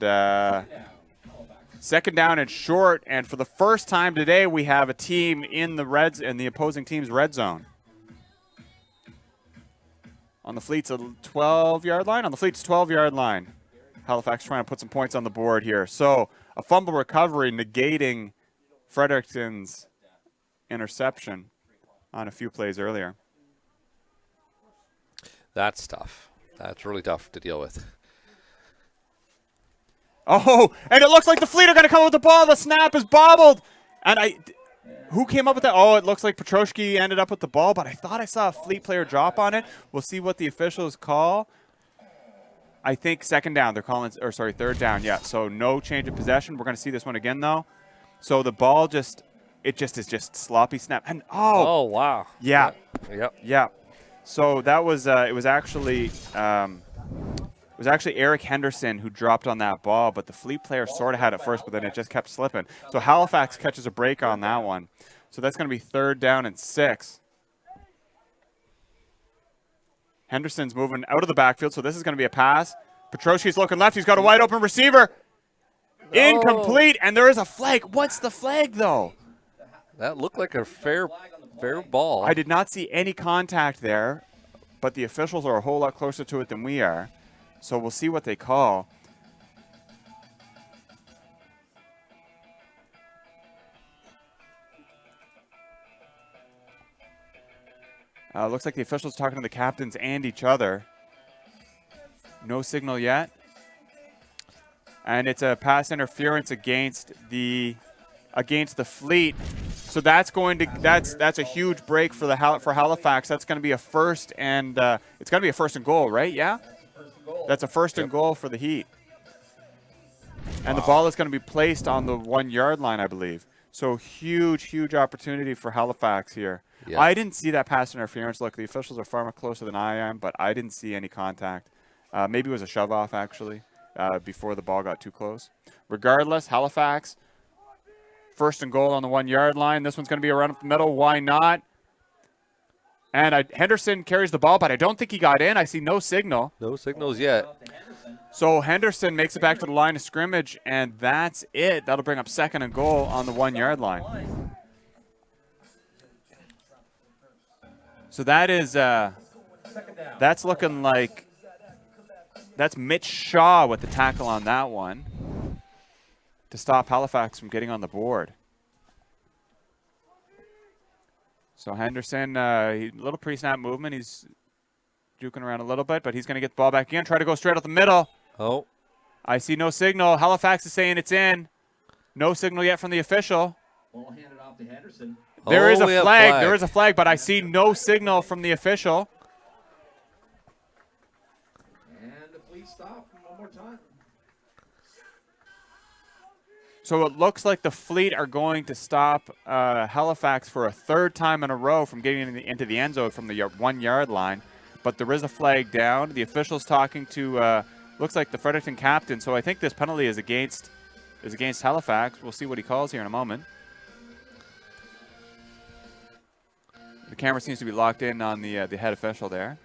short. And for the first time today, we have a team in the opposing team's red zone. On the Fleet's 12-yard line. On the Fleet's 12-yard line. Halifax trying to put some points on the board here. So a fumble recovery negating Fredericton's interception on a few plays earlier. That's tough. That's really tough to deal with. Oh, and it looks like the Fleet are going to come with the ball. The snap is bobbled. And who came up with that? Oh, it looks like Petrosky ended up with the ball, but I thought I saw a Fleet player drop on it. We'll see what the officials call. I think second down. They're calling, third down. Yeah, so no change of possession. We're going to see this one again, though. So the ball is just sloppy snap. And oh wow. Yeah. Yep. Yeah. So that was it was actually Eric Henderson who dropped on that ball, but the Fleet player sort of had it first, but then it just kept slipping. So Halifax catches a break on that one. So that's going to be third down and 6. Henderson's moving out of the backfield, so this is going to be a pass. Petrosky's looking left. He's got a wide open receiver. Incomplete, and there is a flag. What's the flag, though? That looked like a fair ball. I did not see any contact there, but the officials are a whole lot closer to it than we are. So we'll see what they call. Looks like the officials talking to the captains and each other. No signal yet. And it's a pass interference against the Fleet. So that's a huge break for Halifax. That's going to be a first and it's going to be a first and goal, right? Yeah. That's a first and goal for the Heat. And the ball is going to be placed on the 1-yard line, I believe. So huge opportunity for Halifax here. Yeah. I didn't see that pass interference. Look, the officials are far more closer than I am, but I didn't see any contact. Maybe it was a shove-off, actually, before the ball got too close. Regardless, Halifax, first and goal on the 1-yard line. This one's going to be a run up the middle. Why not? And Henderson carries the ball, but I don't think he got in. I see no signal. No signals yet. So Henderson makes it back to the line of scrimmage, and that's it. That'll bring up 2nd and goal on the 1-yard line. So that is, that's looking like, that's Mitch Shaw with the tackle on that one to stop Halifax from getting on the board. So Henderson, a little pre-snap movement. He's juking around a little bit, but he's going to get the ball back in. Try to go straight up the middle. Oh. I see no signal. Halifax is saying it's in. No signal yet from the official. Ball handed off to Henderson. There is a we have flag. There is a flag, but I see no signal from the official. And the Fleet stop one more time. So it looks like the Fleet are going to stop Halifax for a 3rd time in a row from getting into the end zone from the 1-yard line. But there is a flag down. The official's talking to, looks like the Fredericton captain. So I think this penalty is against Halifax. We'll see what he calls here in a moment. The camera seems to be locked in on the head official there.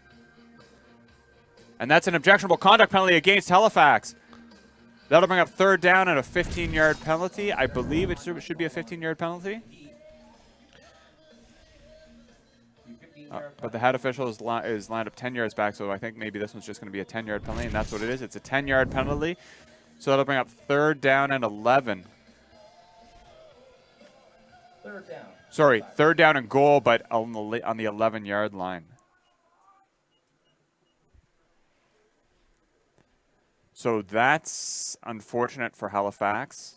And that's an objectionable conduct penalty against Halifax. That'll bring up 3rd down and a 15-yard penalty. I believe it should be a 15-yard penalty. But the head official is lined up 10 yards back, so I think maybe this one's just going to be a 10-yard penalty, and that's what it is. It's a 10-yard penalty. So that'll bring up 3rd down and 11. 3rd down. Sorry, 3rd down and goal, but on the 11-yard line. So that's unfortunate for Halifax.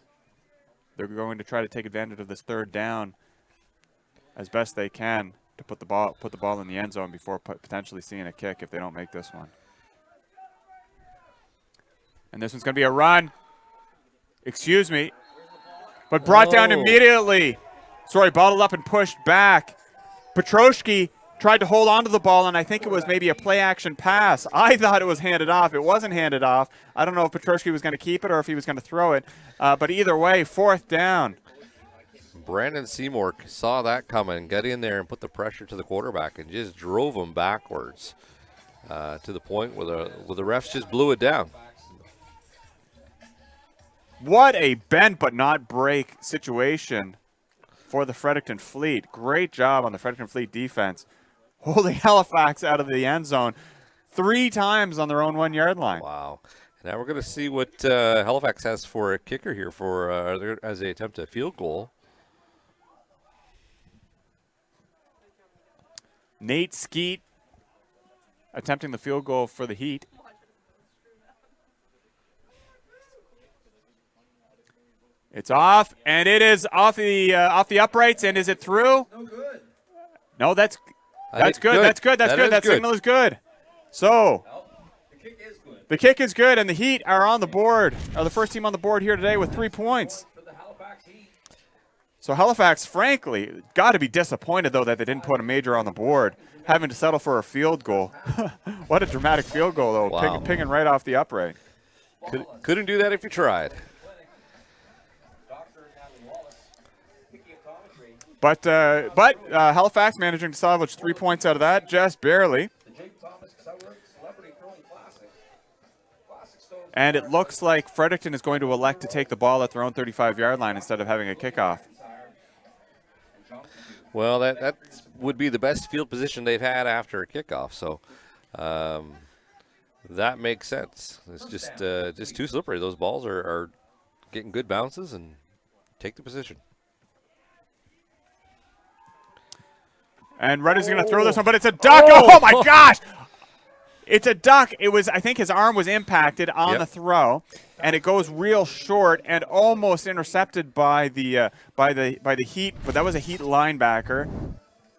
They're going to try to take advantage of this 3rd down as best they can to put the ball in the end zone before potentially seeing a kick if they don't make this one. And this one's going to be a run. Excuse me. But brought down immediately. Sorry, bottled up and pushed back. Petroshki tried to hold on to the ball, and I think it was maybe a play-action pass. I thought it was handed off. It wasn't handed off. I don't know if Petroshki was going to keep it or if he was going to throw it. But either way, 4th down. Brandon Seymour saw that coming, got in there and put the pressure to the quarterback and just drove him backwards to the point where the refs just blew it down. What a bend but not break situation for the Fredericton Fleet. Great job on the Fredericton Fleet defense, holding Halifax out of the end zone 3 times on their own 1-yard line. Wow. Now we're going to see what Halifax has for a kicker here as they attempt a field goal. Nate Skeet attempting the field goal for the Heat. It's off, and it is off the uprights. And is it through? No good. No, that's good. That's good. That's good. That signal is good. So The kick is good. the kick is good, and the Heat are on the board. Are the first team on the board here today with 3 points. For the Halifax Heat. So Halifax, frankly, got to be disappointed though that they didn't put a major on the board, having to settle for a field goal. What a dramatic field goal though, Wow. pinging right off the upright. Couldn't do that if you tried. But Halifax managing to salvage 3 points out of that, just barely. And it looks like Fredericton is going to elect to take the ball at their own 35-yard line instead of having a kickoff. Well, that would be the best field position they've had after a kickoff. So that makes sense. It's just too slippery. Those balls are getting good bounces and take the position. And Reddy's going to throw this one, but it's a duck. Oh, my gosh! It's a duck. It was, I think his arm was impacted on the throw, and it goes real short and almost intercepted by the Heat, but that was a Heat linebacker.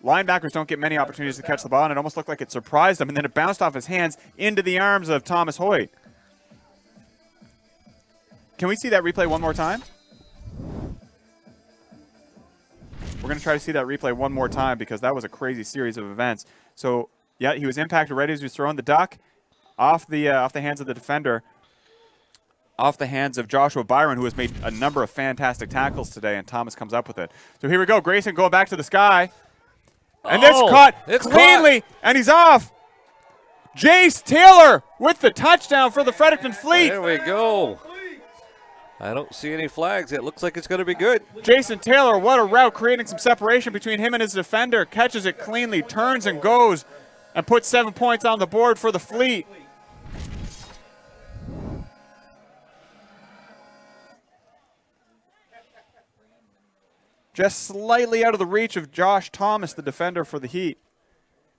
Linebackers don't get many opportunities to catch the ball, and it almost looked like it surprised him, and then it bounced off his hands into the arms of Thomas Hoyt. Can we see that replay one more time? We're going to try to see that replay one more time because that was a crazy series of events. So, yeah, he was impacted right as he was throwing the duck off the hands of the defender, off the hands of Joshua Byron, who has made a number of fantastic tackles today, and Thomas comes up with it. So here we go. Grayson going back to the sky. And it's caught cleanly, and he's off. Jace Taylor with the touchdown for the Fredericton Fleet. There we go. I don't see any flags. It looks like it's going to be good. Jason Taylor, what a route, creating some separation between him and his defender. Catches it cleanly, turns and goes, and puts 7 points on the board for the Fleet. Just slightly out of the reach of Josh Thomas, the defender for the Heat.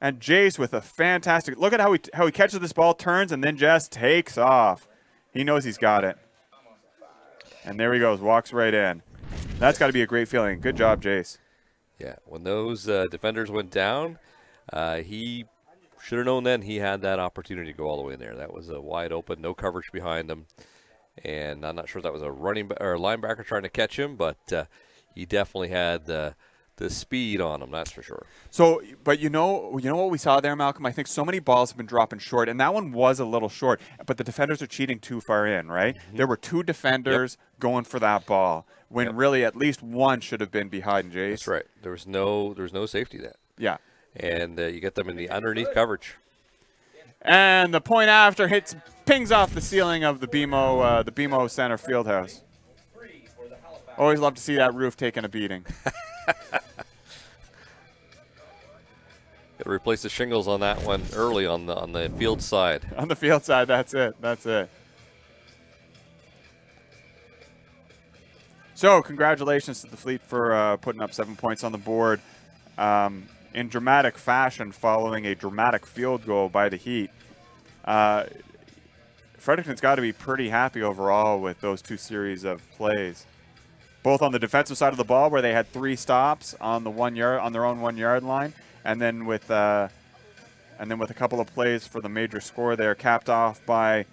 And Jace with a fantastic, look at how he catches this ball, turns, and then just takes off. He knows he's got it. And there he goes, walks right in. That's got to be a great feeling. Good job, Jace. Yeah, when those defenders went down, he should have known then he had that opportunity to go all the way in there. That was a wide open, no coverage behind him. And I'm not sure if that was a linebacker trying to catch him, but he definitely had the speed on him, that's for sure. So, but you know what we saw there, Malcolm? I think so many balls have been dropping short, and that one was a little short, but the defenders are cheating too far in, right? Mm-hmm. There were two defenders going for that ball when really at least one should have been behind Jace. That's right. There was no safety there. Yeah. And you get them in the underneath coverage. And the point after pings off the ceiling of the BMO Center Fieldhouse. Always love to see that roof taking a beating. Got to replace the shingles on that one early on the field side. On the field side, that's it. That's it. So, congratulations to the Fleet for putting up 7 points on the board in dramatic fashion following a dramatic field goal by the Heat. Fredericton's got to be pretty happy overall with those two series of plays. Both on the defensive side of the ball, where they had 3 stops on the on their own 1 yard line, and then with a couple of plays for the major score there, capped off by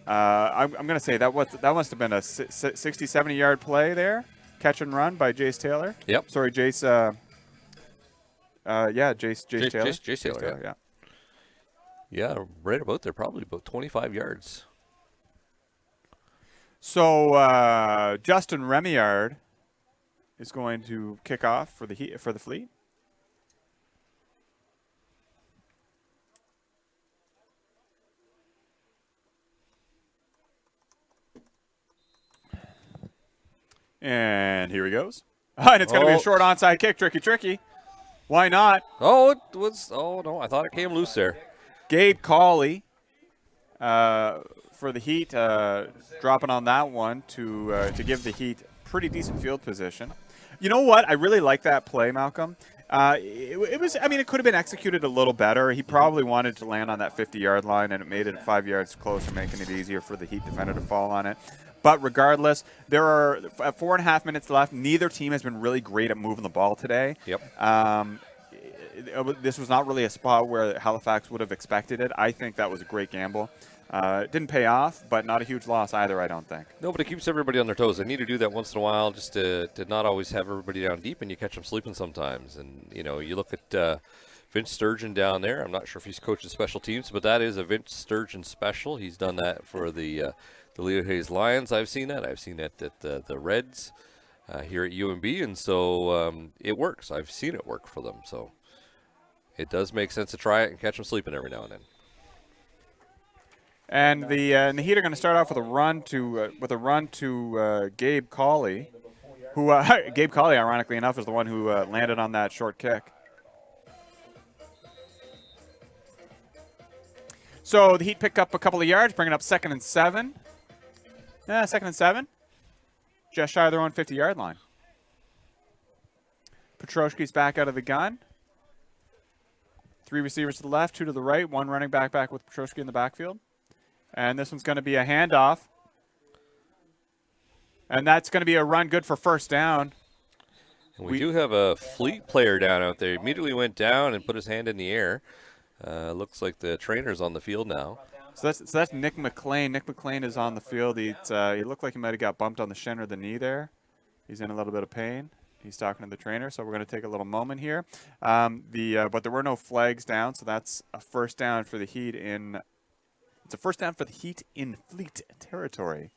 I'm going to say that must have been a 60, 70 yard play there, catch and run by Jace Taylor. Yep. Sorry, Jace. Jace Taylor. Jace Taylor. Yeah. Yeah, right about there, probably about 25 yards. So Justin Remillard is going to kick off for the Fleet. And here he goes. And it's going to be a short onside kick. Tricky. Why not? Oh, it was. Oh, no. I thought it came loose there. Gabe Cawley for the Heat dropping on that one to give the Heat pretty decent field position. You know what? I really like that play, Malcolm. It was. I mean, it could have been executed a little better. He probably wanted to land on that 50-yard line, and it made it 5 yards closer, making it easier for the Heat defender to fall on it. But regardless, there are 4.5 minutes left. Neither team has been really great at moving the ball today. Yep. This was not really a spot where Halifax would have expected it. I think that was a great gamble. It didn't pay off, but not a huge loss either, I don't think. No, but it keeps everybody on their toes. They need to do that once in a while just to not always have everybody down deep, and you catch them sleeping sometimes. And, you look at Vince Sturgeon down there. I'm not sure if he's coaching special teams, but that is a Vince Sturgeon special. He's done that for the Leo Hayes Lions. I've seen that. I've seen it at the Reds here at UMB, and so it works. I've seen it work for them. So it does make sense to try it and catch them sleeping every now and then. And the Heat are going to start off with a run to Gabe Cawley, who Gabe Cawley, ironically enough, is the one who landed on that short kick. So the Heat pick up a couple of yards, bringing up 2nd and 7. Yeah, 2nd and 7. Just shy of their own 50-yard line. Petroshki's back out of the gun. 3 receivers to the left, 2 to the right, 1 running back with Petroshki in the backfield. And this one's going to be a handoff. And that's going to be a run good for first down. And we do have a Fleet player down out there. He immediately went down and put his hand in the air. Looks like the trainer's on the field now. So that's Nick McLean. Nick McLean is on the field. He looked like he might have got bumped on the shin or the knee there. He's in a little bit of pain. He's talking to the trainer, so we're going to take a little moment here. But there were no flags down, so that's a first down for the Heat in. It's a first down for the Heat in Fleet territory.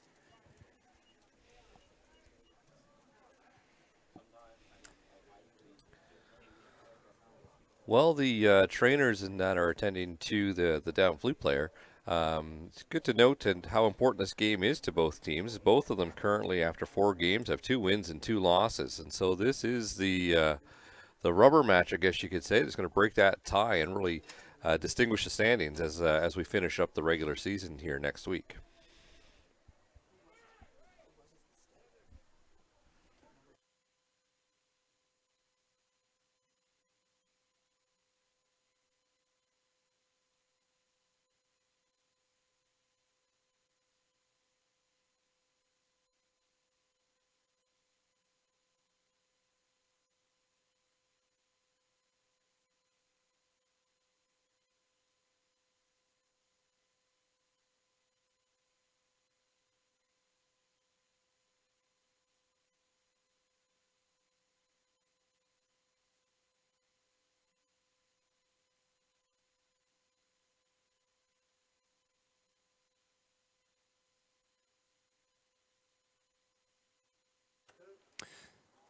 Well, the trainers and that are attending to the down flute player. It's good to note and how important this game is to both teams. Both of them currently, after 4 games, have 2 wins and 2 losses, and so this is the rubber match, I guess you could say, that's going to break that tie and really distinguish the standings as we finish up the regular season here next week.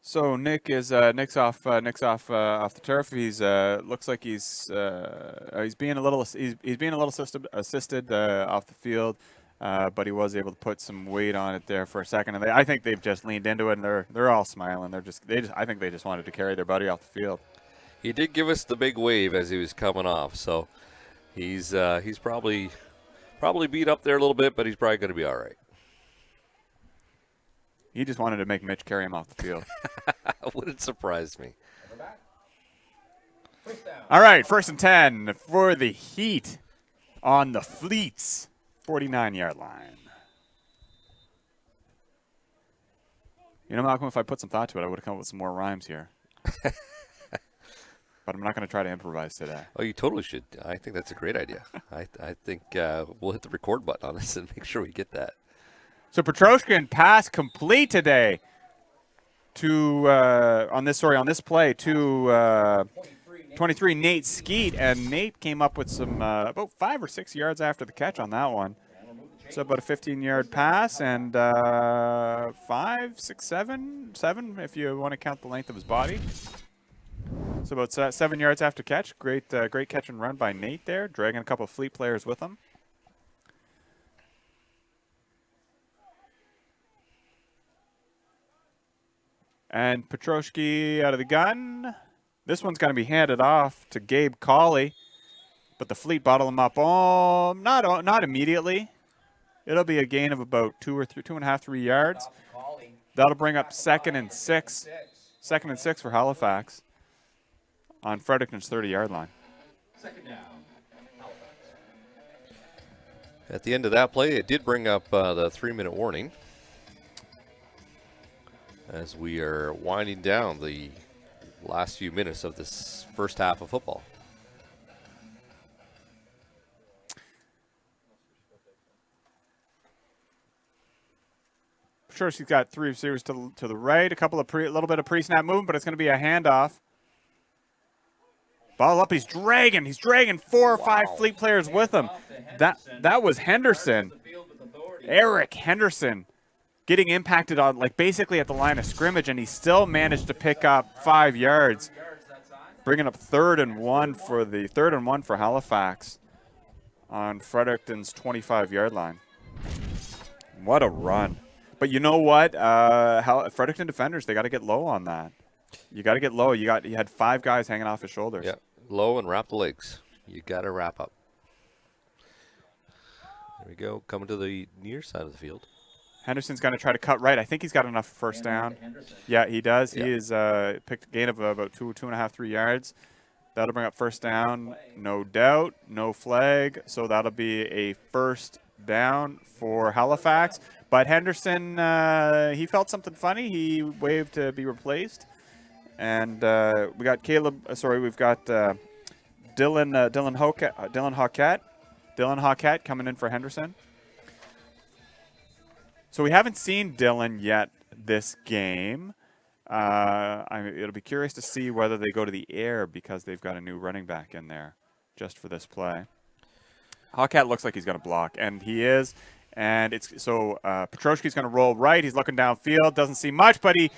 So Nick's off off the turf. He's looks like he's being a little assisted off the field, but he was able to put some weight on it there for a second. And I think they've just leaned into it, and they're all smiling. I think they just wanted to carry their buddy off the field. He did give us the big wave as he was coming off, so he's probably beat up there a little bit, but he's probably going to be all right. He just wanted to make Mitch carry him off the field. Wouldn't surprise me. All right, 1st and 10 for the Heat on the Fleets 49-yard line. You know, Malcolm, if I put some thought to it, I would have come up with some more rhymes here. But I'm not going to try to improvise today. Oh, you totally should. I think that's a great idea. I think we'll hit the record button on this and make sure we get that. So Petroshkin pass complete today to on this play to 23 Nate Skeet, and Nate came up with some about 5 or 6 yards after the catch on that one. So about a 15-yard pass and 5, 6, 7 if you want to count the length of his body. So about 7 yards after catch. Great catch and run by Nate there, dragging a couple of Fleet players with him. And Petroshki out of the gun. This one's going to be handed off to Gabe Colley, but the Fleet bottle him up. Oh, not immediately. It'll be a gain of about 2.5, 3 yards. That'll bring up 2nd and 6. 2nd and 6 for Halifax on Fredericton's 30-yard line. 2nd down. At the end of that play, it did bring up the 3-minute warning, as we are winding down the last few minutes of this first half of football. Sure, she's got 3 receivers to the right, a little bit of pre-snap movement, but it's going to be a handoff. Ball up, he's dragging 4 or 5 Fleet players with him. That was Henderson, Eric Henderson, getting impacted on basically at the line of scrimmage, and he still managed to pick up 5 yards, bringing up 3rd and 1 for Halifax on Fredericton's 25-yard line. What a run! But you know what? Fredericton defenders, they got to get low on that. You got to get low. You had 5 guys hanging off his shoulders. Yeah, low and wrap the legs. You got to wrap up. There we go, coming to the near side of the field. Henderson's going to try to cut right. I think he's got enough first down. Yeah, he does. Yeah. He is picked a gain of about 2.5, 3 yards. That'll bring up first down, no doubt, no flag. So that'll be a first down for Halifax. But Henderson, he felt something funny. He waved to be replaced. And we got we've got Dylan Hawkett coming in for Henderson. So we haven't seen Dylan yet this game. It'll be curious to see whether they go to the air because they've got a new running back in there just for this play. Hawkett looks like he's going to block, and he is. And Petroshki's going to roll right. He's looking downfield, doesn't see much, but he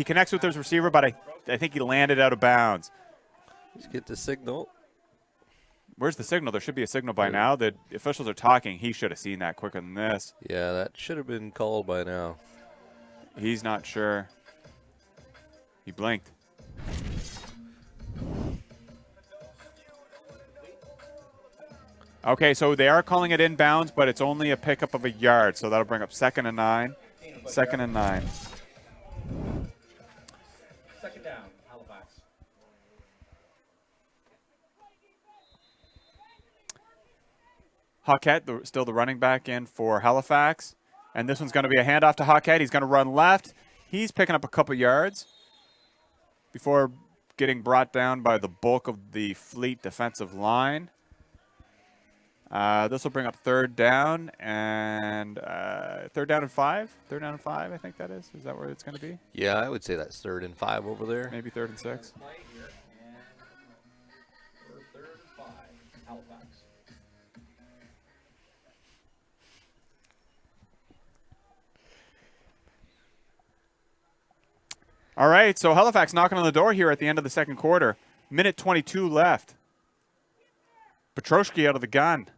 connects with his receiver, but I think he landed out of bounds. Let's get the signal. Where's the signal? There should be a signal by now. The officials are talking. He should have seen that quicker than this. Yeah, that should have been called by now. He's not sure. He blinked. Okay, so they are calling it inbounds, but it's only a pickup of a yard, so that'll bring up 2nd and 9. 2nd and 9. Second down, Halifax. Hawkette, still the running back in for Halifax. And this one's going to be a handoff to Hawkette. He's going to run left. He's picking up a couple yards before getting brought down by the bulk of the Fleet defensive line. This will bring up 3rd down and 3rd down and 5. 3rd down and 5, I think that is. Is that where it's going to be? Yeah, I would say that's 3rd and 5 over there. Maybe 3rd and 6. Play here, and we're 3rd and 5, Halifax. All right, so Halifax knocking on the door here at the end of the second quarter. Minute 22 left. Petroshki out of the gun.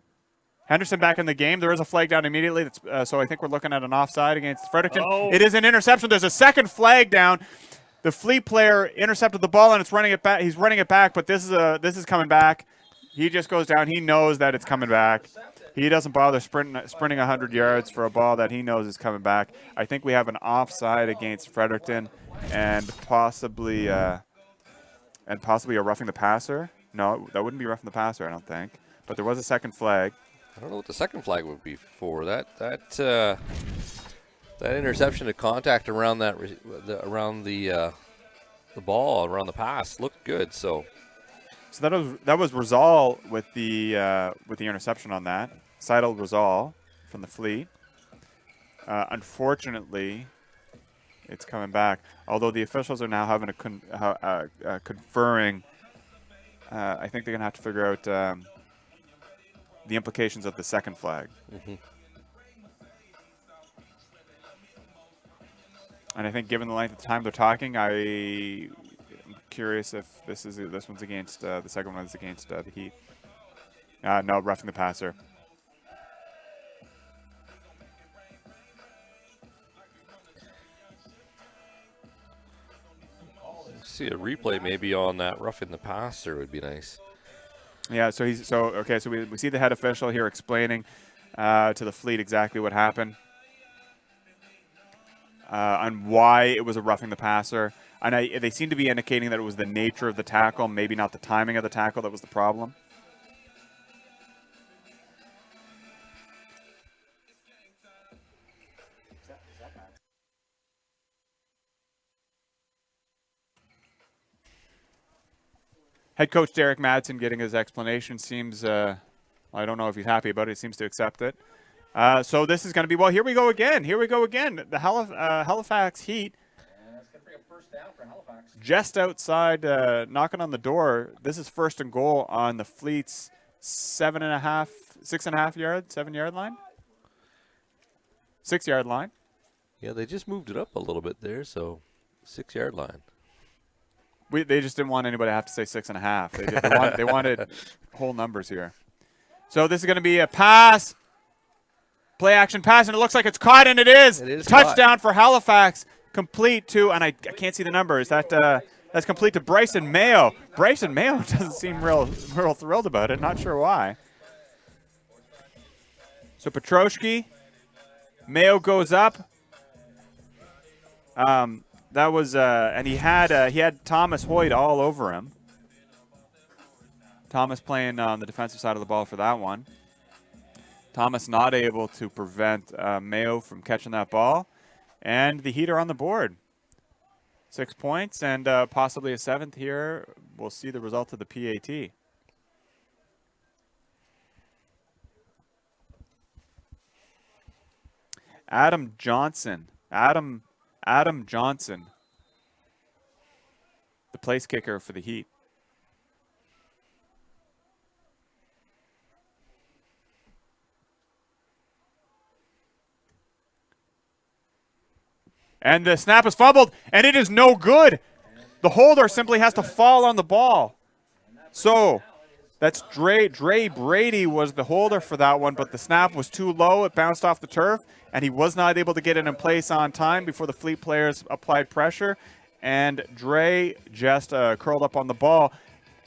Henderson back in the game. There is a flag down immediately, so I think we're looking at an offside against Fredericton. Oh. It is an interception. There's a second flag down. The Fleet player intercepted the ball and it's running it back. He's running it back, but this is coming back. He just goes down. He knows that it's coming back. He doesn't bother sprinting 100 yards for a ball that he knows is coming back. I think we have an offside against Fredericton and possibly a roughing the passer. No, that wouldn't be roughing the passer, I don't think. But there was a second flag. I don't know what the second flag would be for. That interception of contact around the ball, around the pass looked good. So that was Rizal with the interception on that. Seidel Rizal from the Fleet. Unfortunately, it's coming back. Although the officials are now having a conferring. I think they're going to have to figure out the implications of the second flag. Mm-hmm. And I think given the length of time they're talking, I'm curious if this one's against the second one is against the Heat. No, roughing the passer. See a replay maybe on that roughing the passer would be nice. Yeah, so we see the head official here explaining to the Fleet exactly what happened on why it was a roughing the passer. And they seem to be indicating that it was the nature of the tackle, maybe not the timing of the tackle that was the problem. Head coach Derek Madsen getting his explanation seems, I don't know if he's happy about it. He seems to accept it. So this is going to be, well, here we go again. The Halifax Heat. And that's going to bring up first down for Halifax. Just outside, knocking on the door. This is 1st and goal on the Fleet's 7 yard line? 6 yard line. Yeah, they just moved it up a little bit there, so 6 yard line. They just didn't want anybody to have to say 6.5. They wanted whole numbers here. So this is going to be a pass, play action pass, and it looks like it's caught, and it is. It is touchdown for Halifax, complete to, and I can't see the numbers. That's complete to Bryson Mayo. Bryson Mayo doesn't seem real thrilled about it. Not sure why. So Petroshki, Mayo goes up. That was and he had Thomas Hoyt all over him. Thomas playing on the defensive side of the ball for that one. Thomas not able to prevent Mayo from catching that ball, and the Heat are on the board. 6 points and possibly a 7th here. We'll see the result of the PAT. Adam Johnson, the place kicker for the Heat. And the snap is fumbled, and it is no good. The holder simply has to fall on the ball. And So that's Dre Brady was the holder for that one, but the snap was too low. It bounced off the turf, and he was not able to get it in place on time before the Fleet players applied pressure. And Dre just curled up on the ball,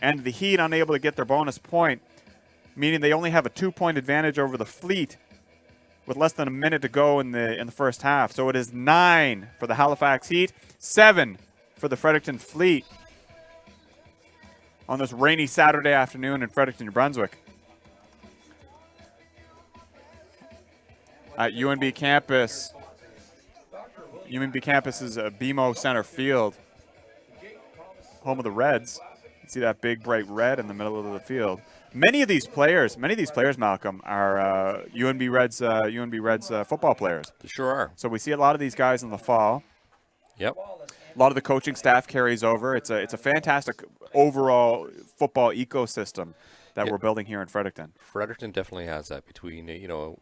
and the Heat unable to get their bonus point, meaning they only have a 2-point advantage over the Fleet with less than a minute to go in the first half. So it is 9 for the Halifax Heat, 7 for the Fredericton Fleet on this rainy Saturday afternoon in Fredericton, New Brunswick. At UNB campus, is a BMO Center Field, home of the Reds. You see that big bright red in the middle of the field. Many of these players, Malcolm, are UNB Reds football players. They sure are. So we see a lot of these guys in the fall. Yep. A lot of the coaching staff carries over. It's a fantastic overall football ecosystem that we're building here in Fredericton. Fredericton definitely has that. Between you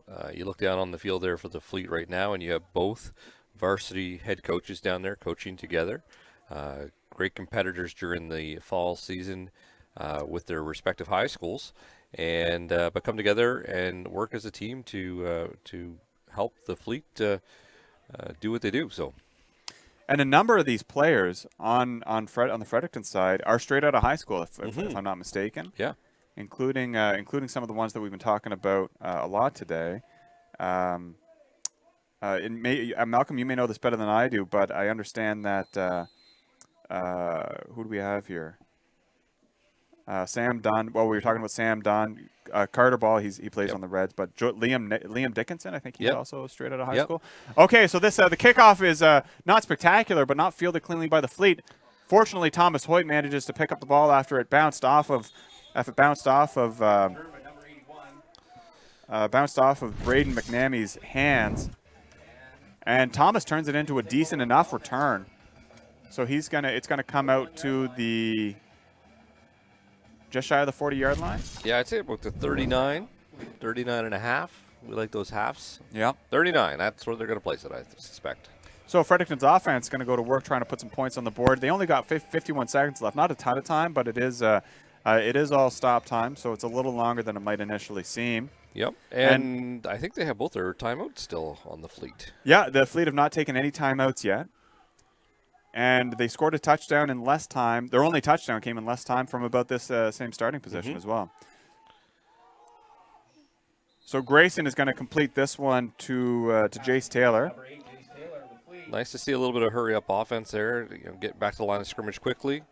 look down on the field there for the Fleet right now, and you have both varsity head coaches down there coaching together. Great competitors during the fall season with their respective high schools, and but come together and work as a team to help the Fleet do what they do. So. And a number of these players on the Fredericton side are straight out of high school, if I'm not mistaken. Yeah. Including some of the ones that we've been talking about a lot today. Malcolm, you may know this better than I do, but I understand that who do we have here? Sam Dunn. Well, we were talking about Sam Dunn. Carter Ball, he plays on the Reds, but Liam Dickinson, I think he's also straight out of high school. Okay, so this the kickoff is not spectacular, but not fielded cleanly by the Fleet. Fortunately, Thomas Hoyt manages to pick up the ball after it bounced off of Braden McNamee's hands, and Thomas turns it into a decent enough return. So it's gonna come out to the just shy of the 40-yard line. Yeah, I'd say about the 39 and a half. We like those halves. Yeah. 39, that's where they're going to place it, I suspect. So Fredericton's offense is going to go to work trying to put some points on the board. They only got 51 seconds left. Not a ton of time, but it is all stop time, so it's a little longer than it might initially seem. Yep, and I think they have both their timeouts still on the Fleet. Yeah, the Fleet have not taken any timeouts yet. And they scored a touchdown in less time. Their only touchdown came in less time from about this same starting position as well. So Grayson is going to complete this one to Jace Taylor. Nice to see a little bit of hurry-up offense there. Get back to the line of scrimmage quickly.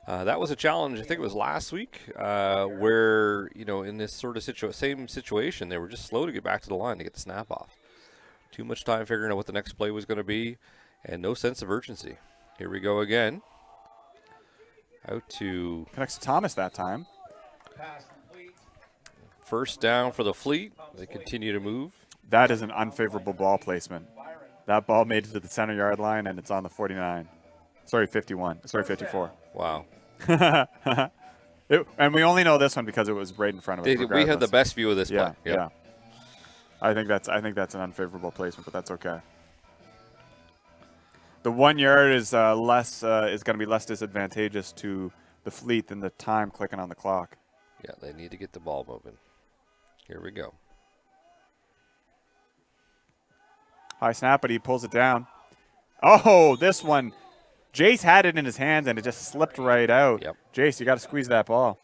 That was a challenge. I think it was last week where in this sort of same situation, they were just slow to get back to the line to get the snap off. Too much time figuring out what the next play was going to be, and no sense of urgency. Here we go again. Out to... Connects to Thomas that time. First down for the Fleet. They continue to move. That is an unfavorable ball placement. That ball made it to the center yard line, and it's on the 49. Sorry, 51. Sorry, 54. Wow. And we only know this one because it was right in front of us. We had the best view of this play. Yeah. I think that's an unfavorable placement, but that's okay. The 1 yard is going to be less disadvantageous to the Fleet than the time clicking on the clock. Yeah, they need to get the ball moving. Here we go. High snap, but he pulls it down. Oh, this one. Jace had it in his hands, and it just slipped right out. Yep. Jace, you got to squeeze that ball.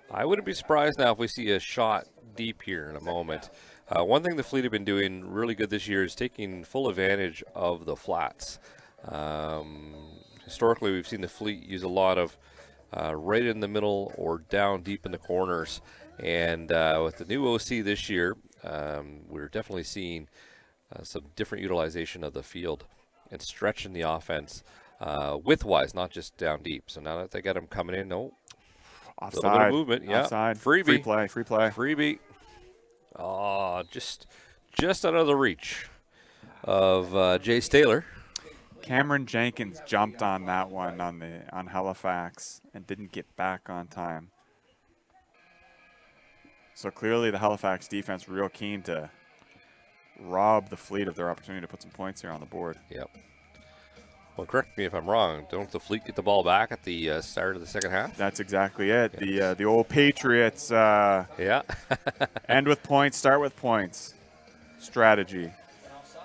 I wouldn't be surprised now if we see a shot deep here in a moment. One thing the Fleet have been doing really good this year is taking full advantage of the flats. Historically, we've seen the Fleet use a lot of right in the middle or down deep in the corners. And with the new OC this year, we're definitely seeing some different utilization of the field and stretching the offense width-wise, not just down deep. So now that they got him coming in, Offside. A little bit of movement, yeah. Offside. Freebie. Free play. Freebie. Oh, just out of the reach of Jace Taylor. Cameron Jenkins jumped on that one on Halifax and didn't get back on time. So clearly the Halifax defense real keen to rob the Fleet of their opportunity to put some points here on the board. Yep. Well, correct me if I'm wrong. Don't the Fleet get the ball back at the start of the second half? That's exactly it. The old Patriots Yeah. end with points, start with points strategy. Offside,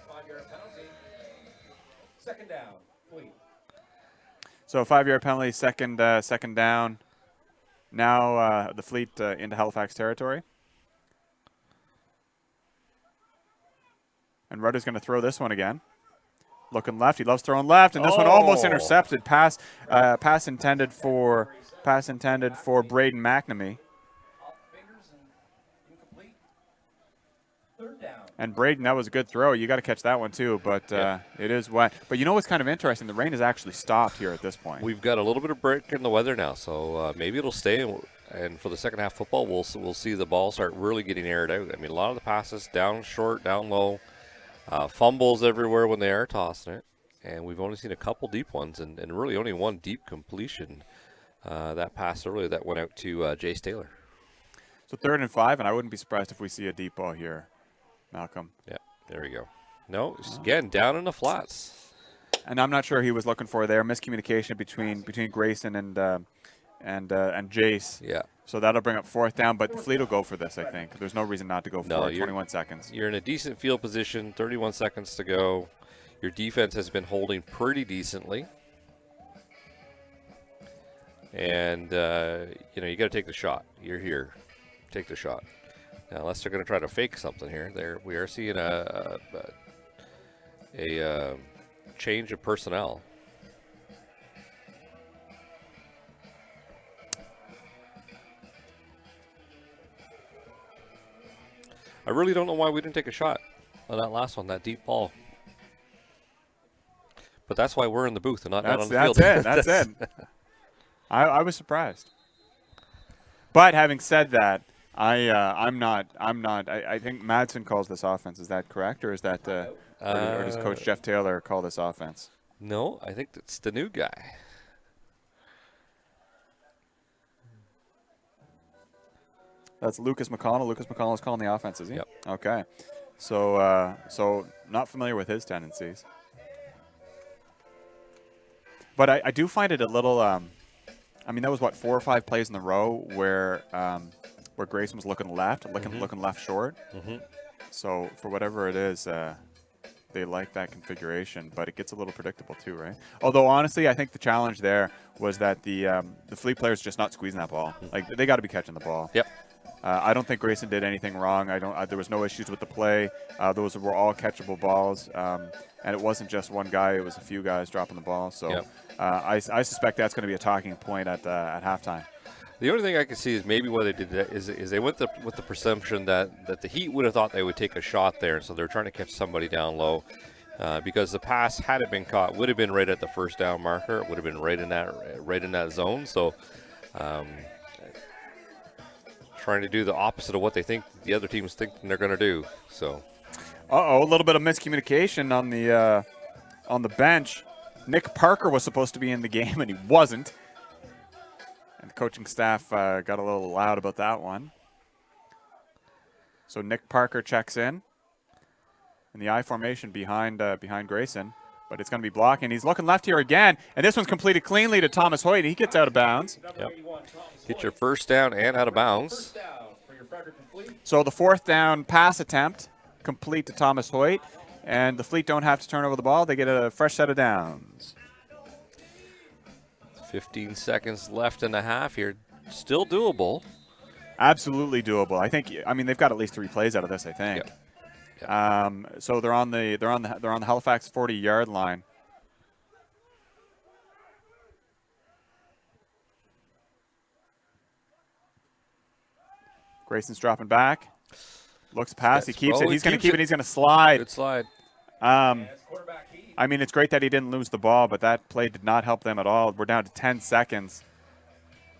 5-yard penalty. Second down, Fleet. So 5-yard penalty, second down. Now the Fleet into Halifax territory. And Rudder's going to throw this one again. Looking left, he loves throwing left, and this one almost intercepted. Pass intended for Braden McNamee. Off fingers and incomplete. Third down. And Braden, that was a good throw. You got to catch that one too, but it is wet. But you know what's kind of interesting? The rain has actually stopped here at this point. We've got a little bit of break in the weather now, so maybe it'll stay. And for the second half football, we'll see the ball start really getting aired out. I mean, a lot of the passes down short, down low, fumbles everywhere when they are tossing it. And we've only seen a couple deep ones, and really only one deep completion. That pass earlier that went out to Jace Taylor. So 3rd and 5, and I wouldn't be surprised if we see a deep ball here, Malcolm. Yeah, there we go. No, again, down in the flats. And I'm not sure he was looking for there. Miscommunication between Grayson and Jace. Yeah. So that'll bring up 4th down, but Fleet will go for this, I think. There's no reason not to go for it. 21 seconds. You're in a decent field position, 31 seconds to go. Your defense has been holding pretty decently. And, you got to take the shot. You're here. Take the shot. Now, unless they're going to try to fake something here, we are seeing a change of personnel. I really don't know why we didn't take a shot on that last one, that deep ball. But that's why we're in the booth and not on the field. That's it. I was surprised. But having said that, I'm not. I think Madsen calls this offense. Is that correct, or is that, or does Coach Jeff Taylor call this offense? No, I think it's the new guy. That's Lucas McConnell. Lucas McConnell is calling the offense, is he? Yep. Okay. So not familiar with his tendencies. But I do find it a little. I mean, that was 4 or 5 plays in a row where Grayson was looking left, looking left short. Mm-hmm. So for whatever it is, they like that configuration, but it gets a little predictable too, right? Although honestly, I think the challenge there was that the Fleet players just not squeezing that ball. Like they got to be catching the ball. Yep. I don't think Grayson did anything wrong. There was no issues with the play. Those were all catchable balls, and it wasn't just one guy. It was a few guys dropping the ball. So yep. I suspect that's going to be a talking point at halftime. The only thing I can see is maybe why they did that is they went with the presumption that the Heat would have thought they would take a shot there, so they're trying to catch somebody down low. Because the pass, had it been caught, would have been right at the first down marker. It would have been right in that zone. So, trying to do the opposite of what they think the other team's thinking they're going to do. So, a little bit of miscommunication on the bench. Nick Parker was supposed to be in the game, and he wasn't. And the coaching staff got a little loud about that one. So Nick Parker checks in the I formation behind Grayson, but it's going to be blocking. He's looking left here again, and this one's completed cleanly to Thomas Hoyt, and he gets out of bounds. Yep. Get your first down and out of bounds. So the 4th down pass attempt complete to Thomas Hoyt, and the Fleet don't have to turn over the ball. They get a fresh set of downs. 15 seconds left in the half here. Still doable. Absolutely doable. I mean, they've got at least 3 plays out of this, I think. Yep. So they're on the Halifax 40-yard line. Grayson's dropping back. Looks past. He keeps it. He's going to keep it. He's going to slide. Good slide. I mean, it's great that he didn't lose the ball, but that play did not help them at all. We're down to 10 seconds.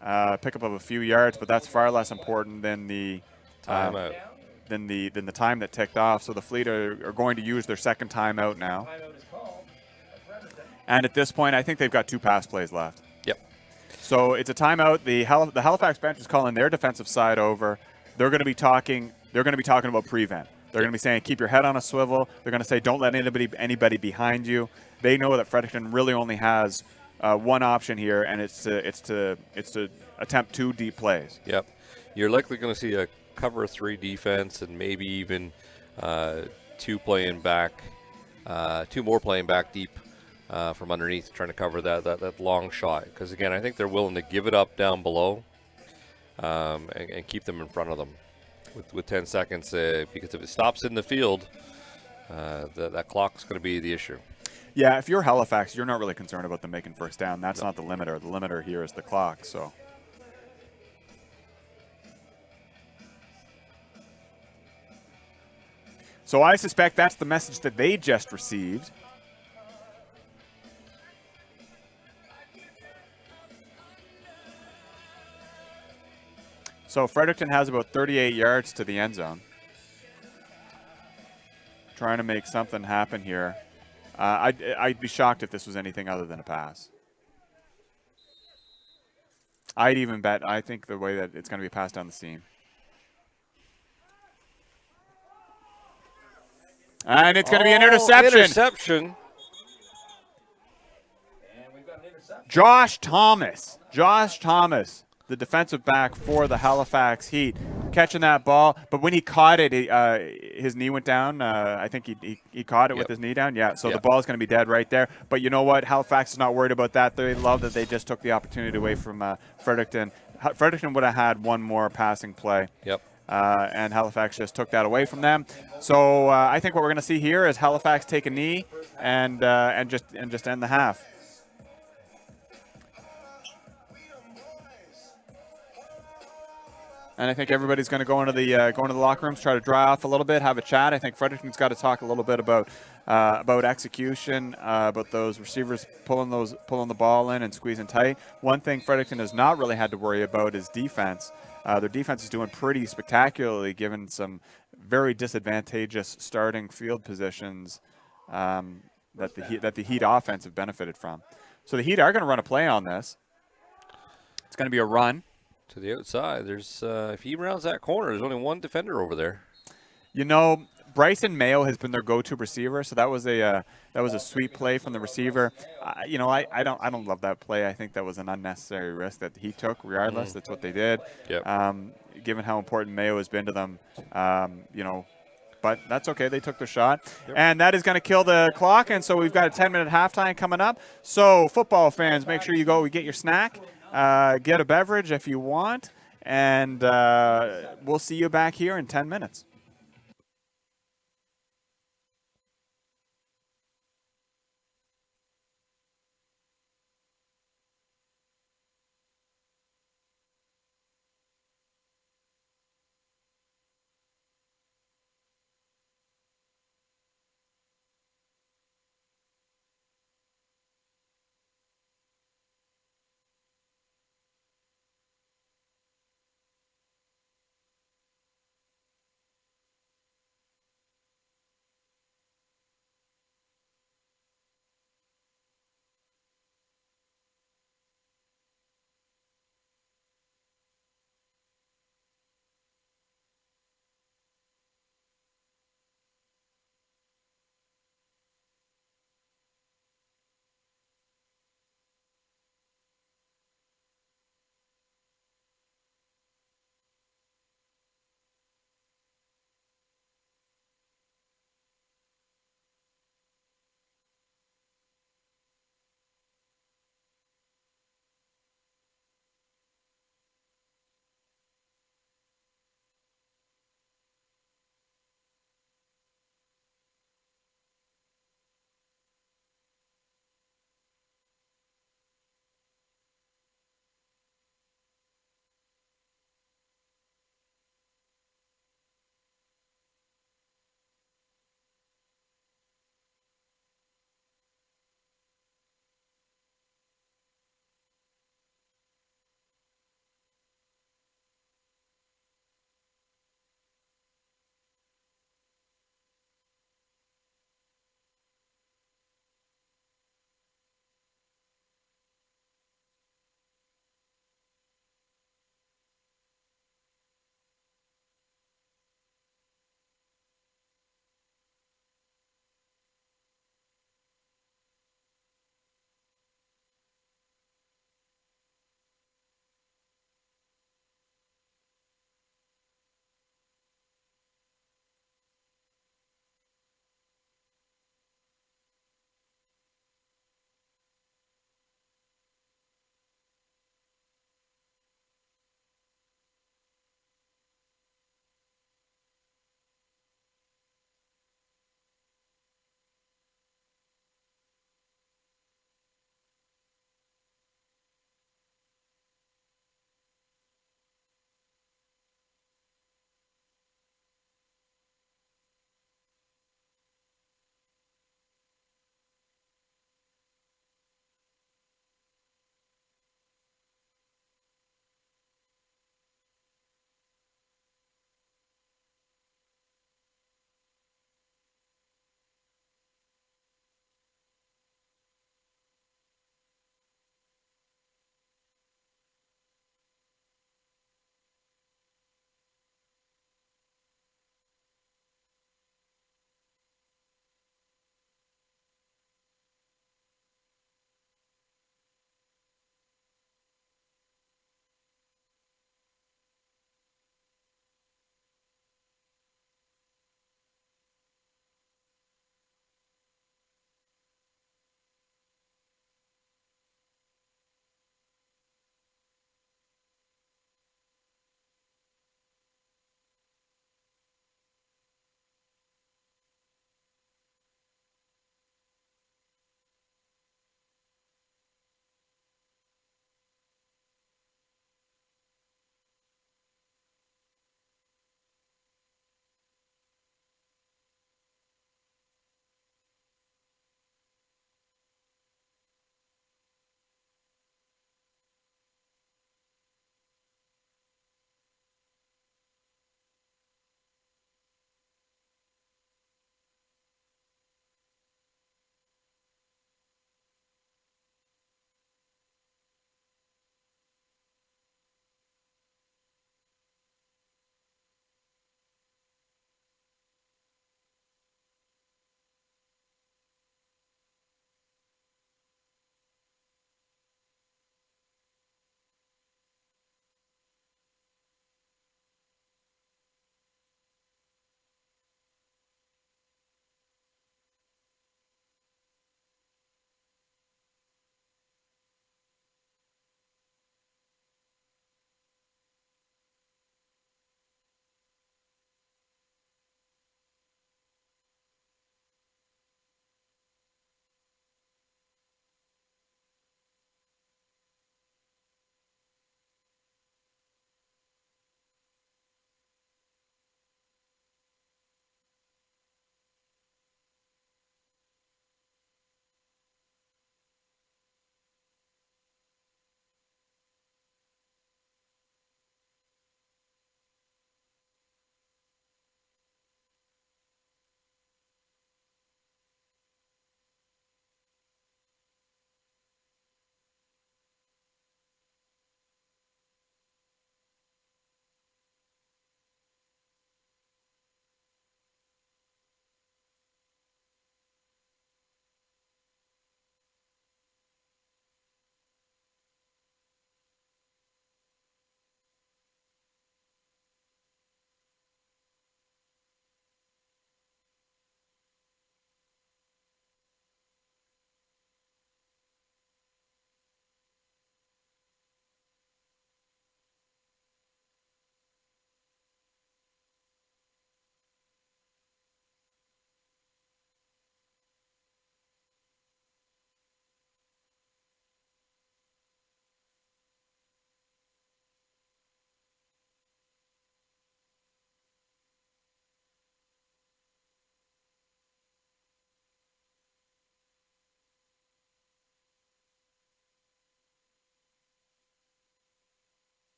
Pickup of a few yards, but that's far less important than the timeout. Than the time that ticked off. So the Fleet are going to use their second timeout now. And at this point, I think they've got 2 pass plays left. Yep. So it's a timeout. The Halifax bench is calling their defensive side over. They're going to be talking. They're going to be talking about prevent. They're going to be saying, keep your head on a swivel. They're going to say, don't let anybody behind you. They know that Fredericton really only has one option here, and it's to attempt 2 deep plays. Yep. You're likely going to see a cover 3 defense and maybe even 2 playing back, 2 more playing back deep from underneath, trying to cover that long shot. Because, again, I think they're willing to give it up down below and keep them in front of them with 10 seconds. Because if it stops in the field, that clock's going to be the issue. Yeah, if you're Halifax, you're not really concerned about them making first down. That's not the limiter. The limiter here is the clock. So I suspect that's the message that they just received. So Fredericton has about 38 yards to the end zone. Trying to make something happen here. I'd be shocked if this was anything other than a pass. I'd even bet, I think the way that it's going to be passed down the seam. And it's going to be an interception. Interception. And we've got an interception. Josh Thomas, the defensive back for the Halifax Heat, catching that ball. But when he caught it, his knee went down. I think he caught it with his knee down. Yeah, so the ball is going to be dead right there. But you know what? Halifax is not worried about that. They love that they just took the opportunity away from Fredericton. Fredericton would have had one more passing play. Yep. And Halifax just took that away from them. So I think what we're going to see here is Halifax take a knee and just end the half. And I think everybody's going to go into the locker rooms, try to dry off a little bit, have a chat. I think Fredericton's got to talk a little bit about execution, about those receivers pulling the ball in and squeezing tight. One thing Fredericton has not really had to worry about is defense. Their defense is doing pretty spectacularly, given some very disadvantageous starting field positions that the Heat offense have benefited from. So the Heat are going to run a play on this. It's going to be a run. To the outside. There's if he rounds that corner, there's only one defender over there. You know, Bryson Mayo has been their go-to receiver, so that was a sweet play from the receiver. I don't love that play. I think that was an unnecessary risk that he took. Regardless, that's what they did. Yep. Given how important Mayo has been to them, but that's okay. They took the shot, and that is going to kill the clock. And so we've got a 10-minute halftime coming up. So football fans, make sure you go get your snack. Get a beverage if you want, and we'll see you back here in 10 minutes.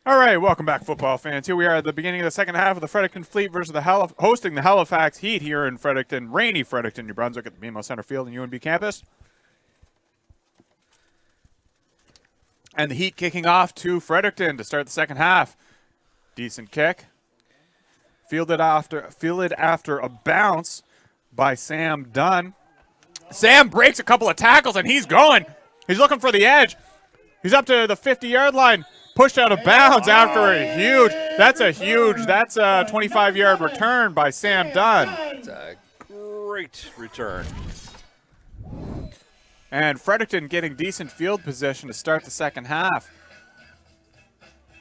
All right, welcome back, football fans. Here we are at the beginning of the second half of the Fredericton Fleet versus the hosting the Halifax Heat here in Fredericton, rainy Fredericton, New Brunswick at the BMO Center Field and UNB campus. And the Heat kicking off to Fredericton to start the second half. Decent kick. Fielded after a bounce by Sam Dunn. Sam breaks a couple of tackles and he's going. He's looking for the edge. He's up to the 50-yard line. Pushed out of bounds after a huge, that's a 25-yard return by Sam Dunn. It's a great return. And Fredericton getting decent field position to start the second half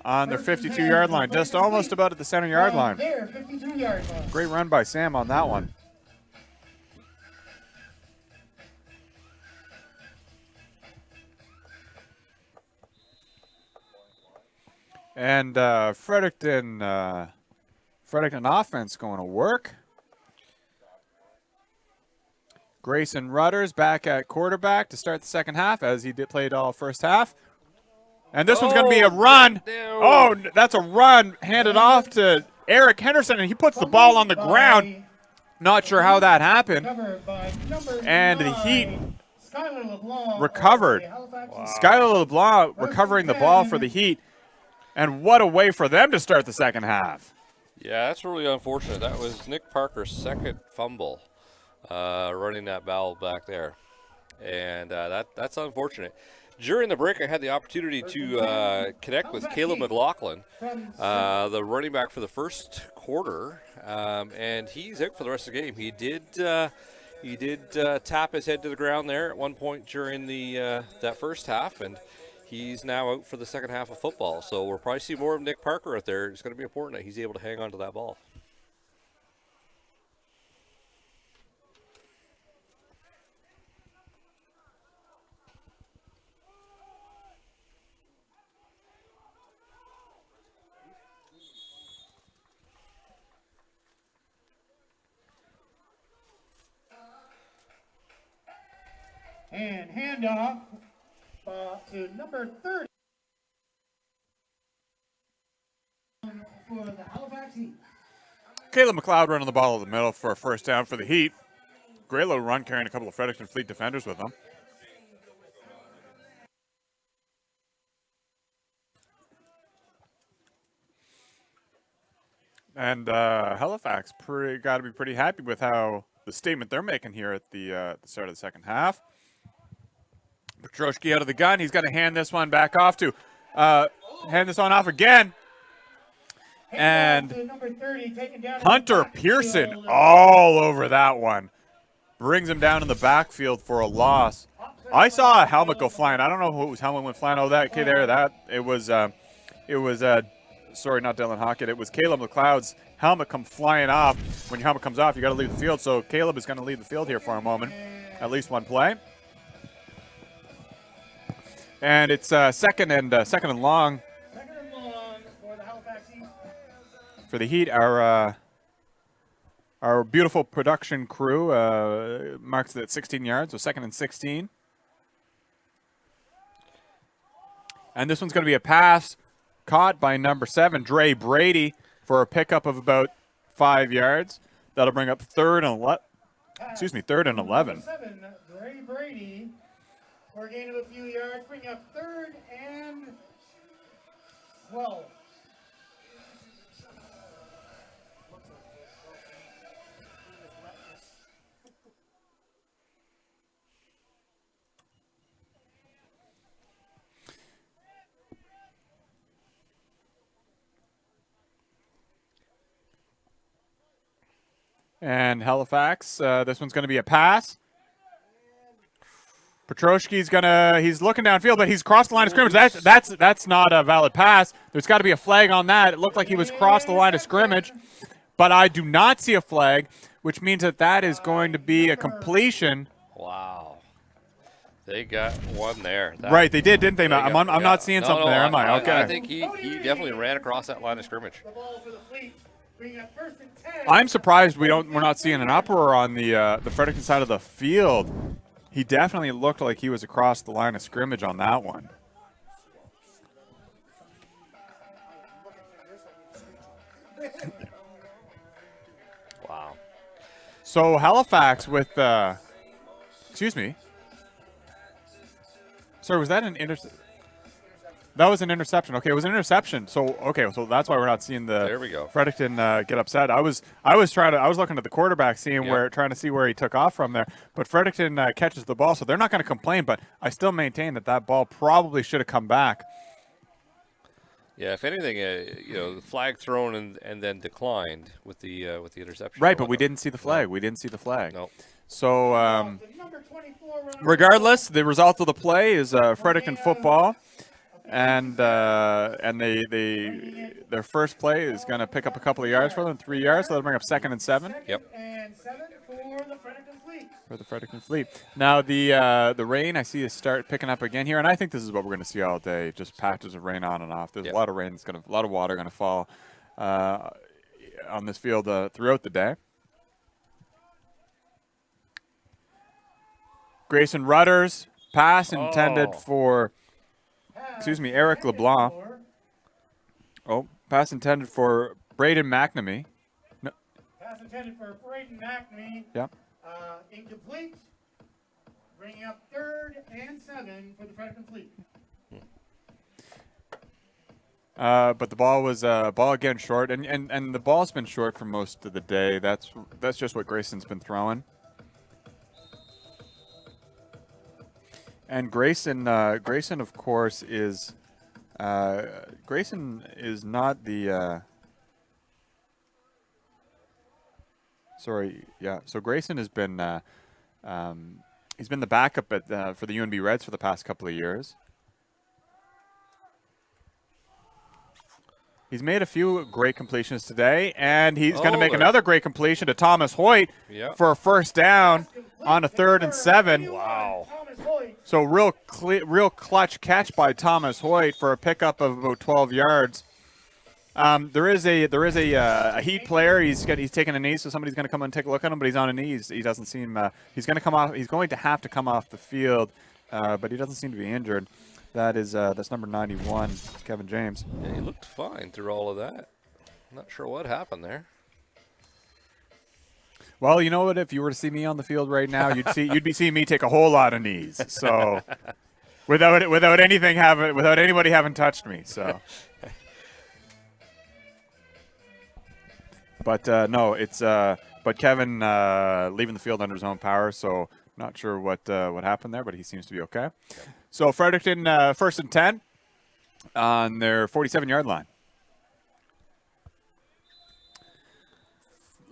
on their 52-yard line, just almost about at the center-yard line. Great run by Sam on that one. And Fredericton offense going to work. Grayson Rudders back at quarterback to start the second half, as he played all first half. And this one's going to be a run. Oh, that's a run handed off to Eric Henderson, and he puts the ball on the ground. Not sure how that happened. And the Heat recovered. Wow. Skylar LeBlanc recovering the ball for the Heat. And what a way for them to start the second half. Yeah, that's really unfortunate. That was Nick Parker's second fumble running that ball back there. And that's unfortunate. During the break, I had the opportunity to connect with Caleb McLaughlin, the running back for the first quarter, and he's out for the rest of the game. He did tap his head to the ground there at one point during that first half, and he's now out for the second half of football. So we'll probably see more of Nick Parker out there. It's going to be important that he's able to hang on to that ball. And handoff to number 30 for the Halifax Heat. Caleb McLeod running the ball in the middle for a first down for the Heat. Great little run carrying a couple of Fredericton Fleet defenders with him. And Halifax got to be pretty happy with how the statement they're making here at the start of the second half. Petroshki out of the gun. He's going to hand this one back off to hand this one off again. And Hunter Pearson all over that one. Brings him down in the backfield for a loss. I saw a helmet go flying. I don't know whose helmet went flying. Oh, that kid there. It was sorry, not Dylan Hockett. It was Caleb McLeod's helmet come flying off. When your helmet comes off, you got to leave the field. So Caleb is going to leave the field here for a moment. At least one play. And it's second and long. Second and long for the Halifax Heat. For the Heat, our beautiful production crew marks it at 16 yards, so second and 16. And this one's going to be a pass caught by number 7, Dre Brady, for a pickup of about 5 yards. That'll bring up third and 11. Number 7, Dre Brady. For a gain of a few yards, bring up third and 12. And Halifax, this one's going to be a pass. Petroshki's he's looking downfield, but he's crossed the line of scrimmage. That's not a valid pass. There's got to be a flag on that. It looked like he was crossed the line of scrimmage, but I do not see a flag, which means that is going to be a completion. Wow. They got one there. Right, they did, didn't they? I'm not seeing something there, am I? Okay. I think he definitely ran across that line of scrimmage. The ball for the Fleet. Bring up first and 10. I'm surprised we're not seeing an uproar on the Fredericton side of the field. He definitely looked like he was across the line of scrimmage on that one. Wow. So Halifax with, excuse me. Sorry, was that an That was an interception. Okay, it was an interception. So so that's why we're not seeing the There we go. Fredericton get upset. I was looking at the quarterback, seeing Yep. trying to see where he took off from there. But Fredericton catches the ball, so they're not going to complain. But I still maintain that ball probably should have come back. Yeah, if anything, the flag thrown and then declined with the interception. Right, but we didn't see the flag. We didn't see the flag. No. So The number 24 runner- regardless, the result of the play is Fredericton football. And their first play is going to pick up a couple of yards for them, 3 yards, so they'll bring up 2nd and 7. Yep. And 7 for the Fredericton Fleet. For the Fredericton Fleet. Now the rain I see is start picking up again here, and I think this is what we're going to see all day. Just patches of rain on and off. There's Yep. a lot of rain. A lot of water going to fall on this field throughout the day. Grayson Rudders pass intended for. Excuse me, Eric LeBlanc. Pass intended for Braden McNamee. No. Pass intended for Braden McNamee. Yep. Incomplete. Bringing up 3rd and 7 for the Fredericton Fleet. But the ball was ball again short, and the ball's been short for most of the day. That's just what Grayson's been throwing. And Grayson, of course, is Grayson is not the. Sorry, yeah. So Grayson has been he's been the backup for the UNB Reds for the past couple of years. He's made a few great completions today, and he's going to make another great completion to Thomas Hoyt for a first down on a 3rd and 7. Wow. So real clutch catch by Thomas Hoyt for a pickup of about 12 yards. There is a Heat player. He's taking a knee, so somebody's going to come and take a look at him. But he's on a knee. He doesn't seem. He's going to come off. He's going to have to come off the field, but he doesn't seem to be injured. That's number 91, Kevin James. Yeah, he looked fine through all of that. I'm not sure what happened there. Well, you know what? If you were to see me on the field right now, you'd be seeing me take a whole lot of knees. So, without anybody having touched me. So, but no, it's but Kevin leaving the field under his own power. So, not sure what happened there, but he seems to be okay. So Fredericton 1st and 10 on their 47-yard line.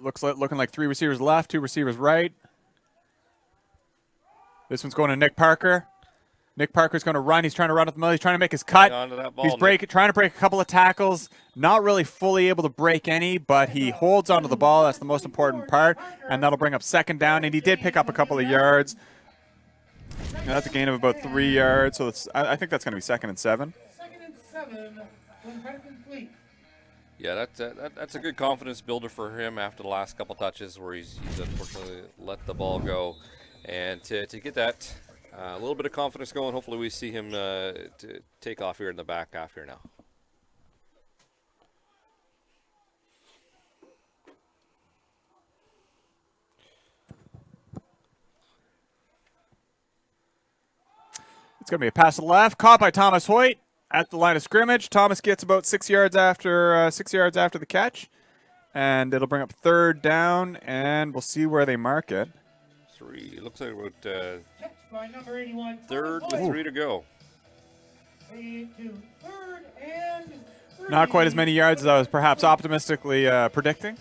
Looking like 3 receivers left, 2 receivers right. This one's going to Nick Parker. Nick Parker's going to run. He's trying to run up the middle. He's trying to make his cut. Hang on to that ball, He's trying to break a couple of tackles. Not really fully able to break any, but he holds onto the ball. That's the most important part, and that'll bring up 2nd down. And he did pick up a couple of yards. And that's a gain of about 3 yards. So I think that's going to be 2nd and 7. 2nd and 7 for the Fredericton Fleet. Yeah, that's a good confidence builder for him after the last couple touches where he's unfortunately let the ball go. And to get that a little bit of confidence going, hopefully we see him to take off here in the back half here now. It's going to be a pass to the left, caught by Thomas Hoyt at the line of scrimmage. Thomas gets about 6 yards after the catch, and it'll bring up 3rd down, and we'll see where they mark it. 3. It looks like about Catch by number 81. 3rd with 3 to go. 3 to 3rd and 3. Not quite as many yards as I was perhaps optimistically predicting.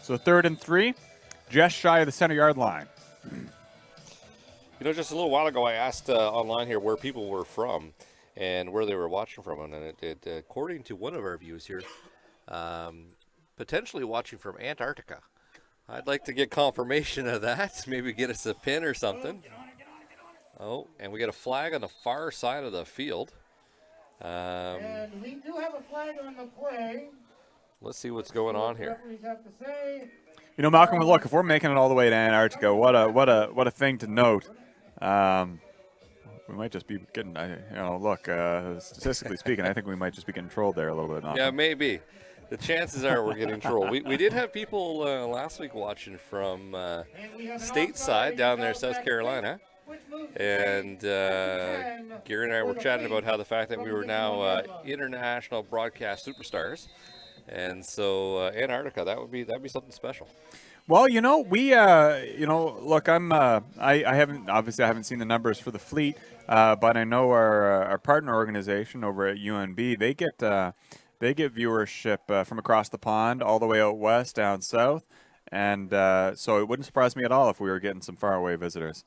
So 3rd and 3, just shy of the center yard line. You know, just a little while ago, I asked online here where people were from and where they were watching from, and it according to one of our viewers here, potentially watching from Antarctica. I'd like to get confirmation of that. Maybe get us a pin or something. Oh, and we got a flag on the far side of the field. And we do have a flag on the play. Let's see what's going on here. Referees have to say. You know, Malcolm, look, if we're making it all the way to Antarctica, what a thing to note. We might just be getting, statistically speaking, I think we might just be getting trolled there a little bit. Yeah, maybe. The chances are we're getting trolled. We did have people last week watching from stateside down there, South Carolina. And Gary and I were chatting about how the fact that we were now international broadcast superstars. And so Antarctica, that'd be something special. Well, we, look, I haven't seen the numbers for the fleet, but I know our partner organization over at UNB, they get viewership from across the pond, all the way out west, down south, and so it wouldn't surprise me at all if we were getting some faraway visitors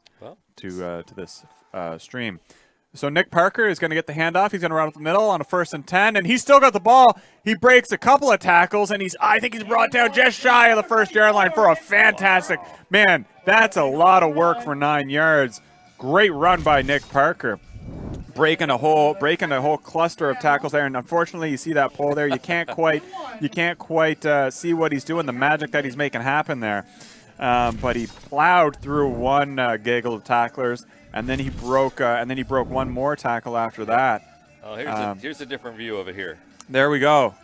to this stream. So Nick Parker is going to get the handoff. He's going to run up the middle on a 1st and 10, and he's still got the ball. He breaks a couple of tackles, and I think he's brought down just shy of the 1st-yard line for a fantastic, man, that's a lot of work for 9 yards. Great run by Nick Parker. Breaking a whole cluster of tackles there, and unfortunately, you see that pole there. You can't quite see what he's doing, the magic that he's making happen there. But he plowed through one gaggle of tacklers, and then he broke one more tackle after that. Oh, here's a different view of it here. There we go.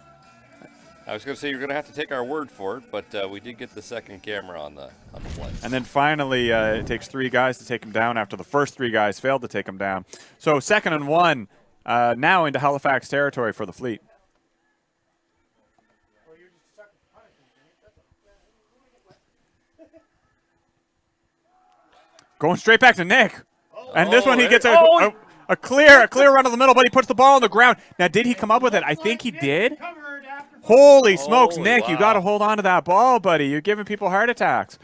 I was going to say you're going to have to take our word for it, but we did get the second camera on the play. And then finally, it takes 3 guys to take him down after the first 3 guys failed to take him down. So 2nd and 1, now into Halifax territory for the Fleet. Going straight back to Nick. And this one he gets a clear run to the middle, but he puts the ball on the ground. Now, did he come up with it? I think he did. Holy smokes, Nick, you got to hold on to that ball, buddy. You're giving people heart attacks.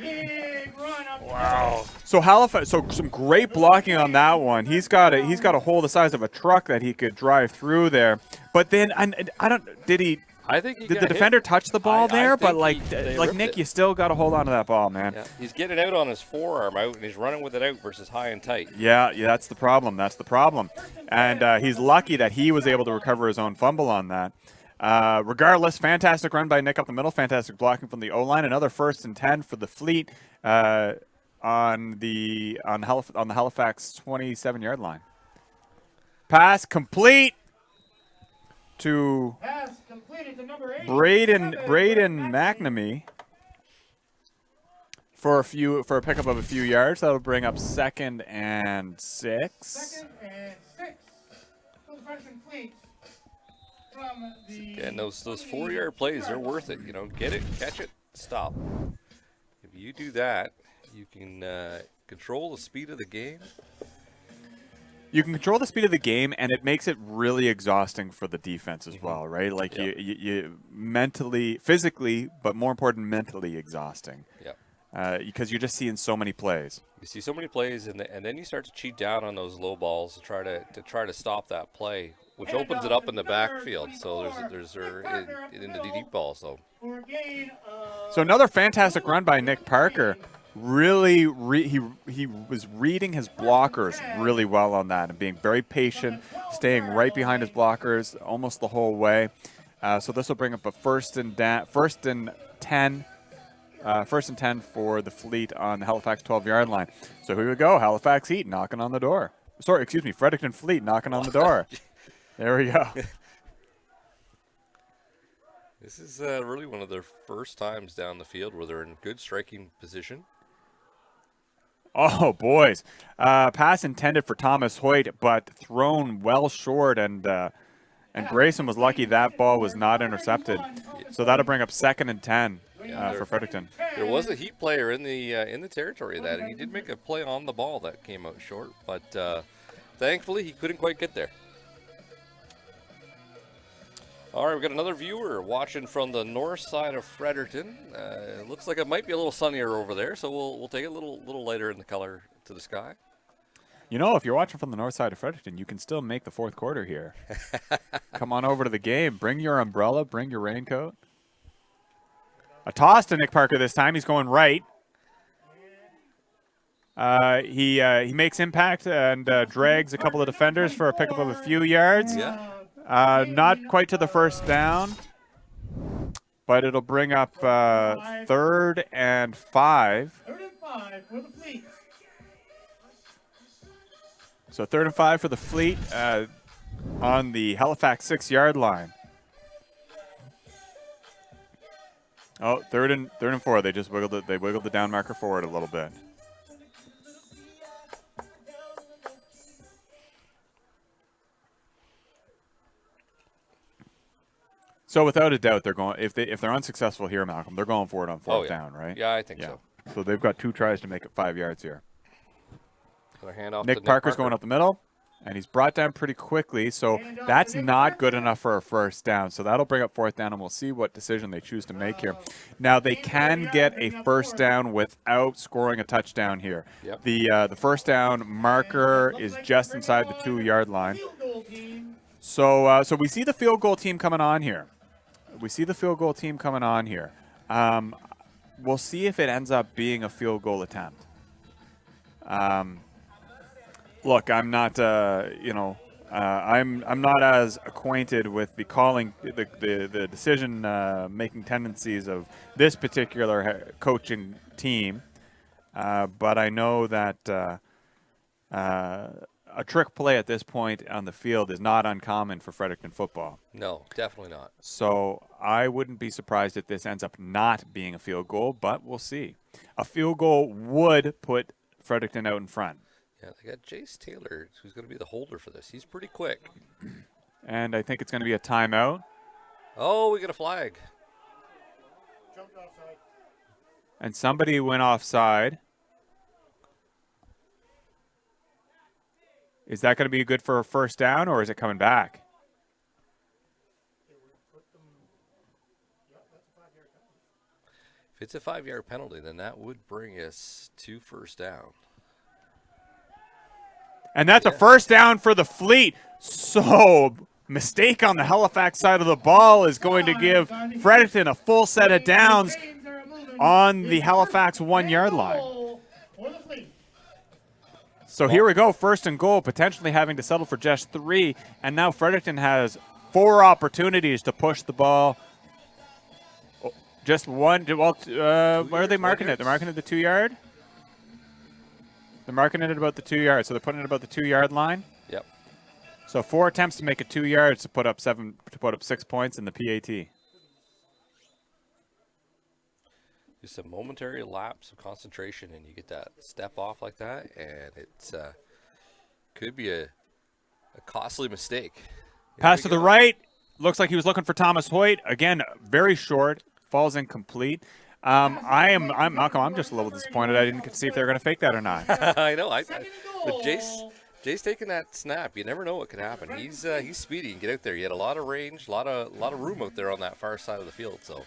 Wow. So Halifax, some great blocking on that one. He's got a hole the size of a truck that he could drive through there. But then I think did the defender touch the ball there? But like Nick, it. you still got to hold on to that ball, man. Yeah. He's getting out on his forearm out, and he's running with it out versus high and tight. Yeah, that's the problem. And he's lucky that he was able to recover his own fumble on that. Regardless, fantastic run by Nick up the middle. Fantastic blocking from the O-line. Another 1st and 10 for the Fleet on the Halifax 27-yard line. Pass complete to Braden McNamee for a pickup of a few yards. That'll bring up 2nd and 6. 2nd and 6 for the Fredericton Fleet. And those 4-yard plays are worth it. Get it, catch it, stop. If you do that, you can control the speed of the game. You can control the speed of the game, and it makes it really exhausting for the defense as well, right? Like you mentally, physically, but more important, mentally exhausting. Yeah. Because you're just seeing so many plays. You see so many plays, and then you start to cheat down on those low balls to try to stop that play, which opens it up in the backfield. So there's into the deep balls though. So another fantastic run by Nick Parker. Really, he was reading his blockers really well on that and being very patient, staying right behind his blockers almost the whole way. So this will bring up a 1st and 10 for the Fleet on the Halifax 12-yard line. So here we go, Halifax Heat knocking on the door. Sorry, excuse me, Fredericton Fleet knocking on the door. There we go. This is really one of their first times down the field where they're in good striking position. Oh, boys. Pass intended for Thomas Hoyt, but thrown well short, and Grayson was lucky that ball was not intercepted. So that'll bring up 2nd and 10 for Fredericton. There was a Heat player in the territory that he did make a play on the ball that came out short, but thankfully he couldn't quite get there. All right, we've got another viewer watching from the north side of Fredericton. It looks like it might be a little sunnier over there, so we'll take it a little lighter in the color to the sky. If you're watching from the north side of Fredericton, you can still make the 4th quarter here. Come on over to the game. Bring your umbrella. Bring your raincoat. A toss to Nick Parker this time. He's going right. He makes impact and drags a couple of defenders for a pickup of a few yards. Yeah. Not quite to the 1st down, but it'll bring up 3rd and 5. 3rd and 5 for the Fleet. So 3rd and 5 for the Fleet on the Halifax 6-yard line. Oh, third and 4. They just wiggled it. They wiggled the down marker forward a little bit. So without a doubt, they're going. If they're unsuccessful here, Malcolm, they're going for it on fourth down, right? Yeah, I think so. So they've got 2 tries to make it 5 yards here. So hand off Nick to Parker's going up the middle, and he's brought down pretty quickly. So that's not good enough for a first down. So that'll bring up fourth down, and we'll see what decision they choose to make here. Now they can get a first down without scoring a touchdown here. Yep. The first down marker is just inside the 2-yard line. So we see the field goal team coming on here. We'll see if it ends up being a field goal attempt. Look, I'm not, I'm not as acquainted with the calling, the decision making tendencies of this particular coaching team, but I know that a trick play at this point on the field is not uncommon for Fredericton football. No, definitely not. So I wouldn't be surprised if this ends up not being a field goal, but we'll see. A field goal would put Fredericton out in front. Yeah, they got Jace Taylor, who's going to be the holder for this. He's pretty quick. And I think it's going to be a timeout. Oh, we got a flag. Jumped offside. And somebody went offside. Is that going to be good for a first down, or is it coming back? If it's a 5-yard penalty, then that would bring us to first down. And that's a first down for the Fleet. So, mistake on the Halifax side of the ball is going to give Fredericton a full set of downs on the Halifax 1-yard line. So here we go, first and goal, potentially having to settle for just 3. And now Fredericton has 4 opportunities to push the ball. Just one. Well, where are they marking it? They're marking it the 2-yard? They're marking it at about the 2 yards, so they're putting it about the 2-yard line. Yep. So 4 attempts to make it 2 yards to put up 6 points in the PAT. Just a momentary lapse of concentration, and you get that step off like that, and it's could be a costly mistake. Pass to the right. Looks like he was looking for Thomas Hoyt. Again, very short. Falls incomplete. I'm Malcolm. I'm just a little disappointed. I didn't get to see if they were going to fake that or not. I know. But Jace taking that snap. You never know what could happen. He's speedy and get out there. He had a lot of range, a lot of room out there on that far side of the field. So,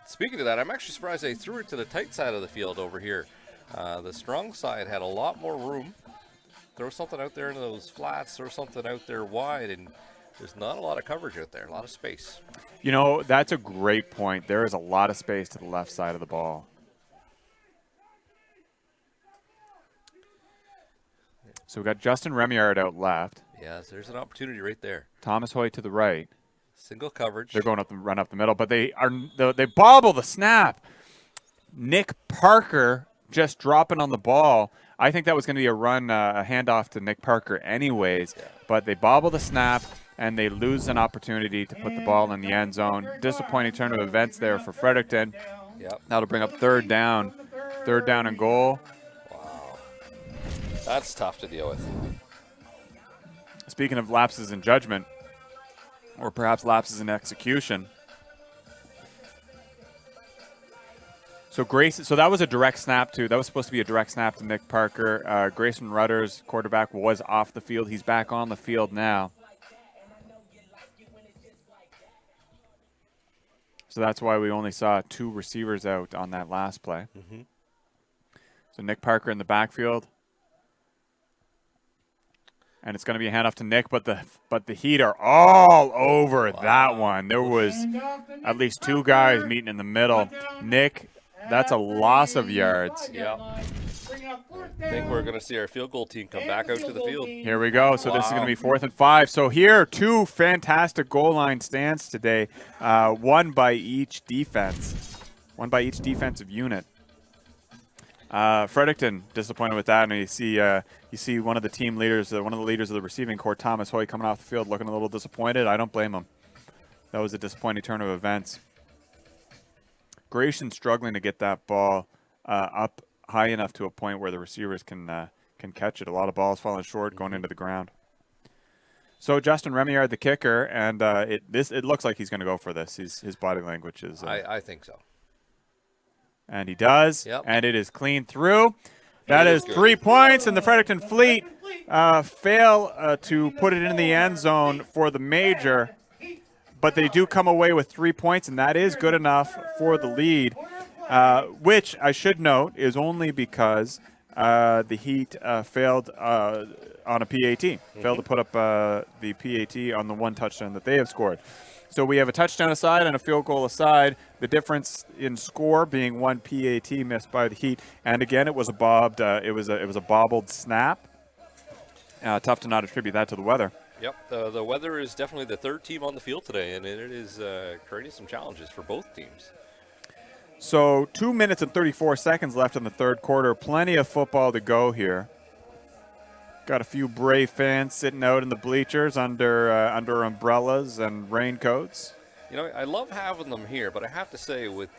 speaking of that, I'm actually surprised they threw it to the tight side of the field over here. The strong side had a lot more room. Throw something out there into those flats. Throw something out there wide, and there's not a lot of coverage out there. A lot of space. You know, that's a great point. There is a lot of space to the left side of the ball. So we've got Justin Remiard out left. Yes, there's an opportunity right there. Thomas Hoyt to the right. Single coverage. They're going run up the middle, but they bobble the snap. Nick Parker just dropping on the ball. I think that was going to be a run, a handoff to Nick Parker anyways, but they bobble the snap, and they lose an opportunity to put the ball in the end zone. Disappointing turn of events there for Fredericton. Yep. That'll bring up third down and goal. Wow. That's tough to deal with. Speaking of lapses in judgment, or perhaps lapses in execution. So that was a direct snap that was supposed to be a direct snap to Nick Parker. Grayson Rudders, quarterback, was off the field. He's back on the field now. So that's why we only saw 2 receivers out on that last play. Mm-hmm. So Nick Parker in the backfield. And it's going to be a handoff to Nick, but the Heat are all over that one. There was at least 2 guys meeting in the middle. Nick, that's a loss of yards. Yeah. I think we're going to see our field goal team come back out to the field. Here we go. So this is going to be 4th and 5. So here, 2 fantastic goal line stands today, one by each defense, one by each defensive unit. Fredericton disappointed with that, and you see one of the team leaders, one of the leaders of the receiving corps, Thomas Hoyt, coming off the field looking a little disappointed. I don't blame him. That was a disappointing turn of events. Gratian struggling to get that ball up high enough to a point where the receivers can catch it. A lot of balls falling short, going into the ground. So Justin Remillard, the kicker, and it looks like he's going to go for this. His body language is. I think so. And he does, Yep. and it is clean through. That is 3 points, and the Fredericton Fleet fail to put it in the end zone for the major, but they do come away with 3 points, and that is good enough for the lead, which I should note is only because the Heat failed on a PAT, failed to put up the PAT on the one touchdown that they have scored. So we have a touchdown aside and a field goal aside. The difference in score being one PAT missed by the Heat, and again it was a bobbed. It was a bobbled snap. Tough to not attribute that to the weather. Yep, the weather is definitely the third team on the field today, and it is creating some challenges for both teams. So 2 minutes and 34 seconds left in the third quarter. Plenty of football to go here. Got a few Brave fans sitting out in the bleachers under umbrellas and raincoats. You know, I love having them here, but I have to say, with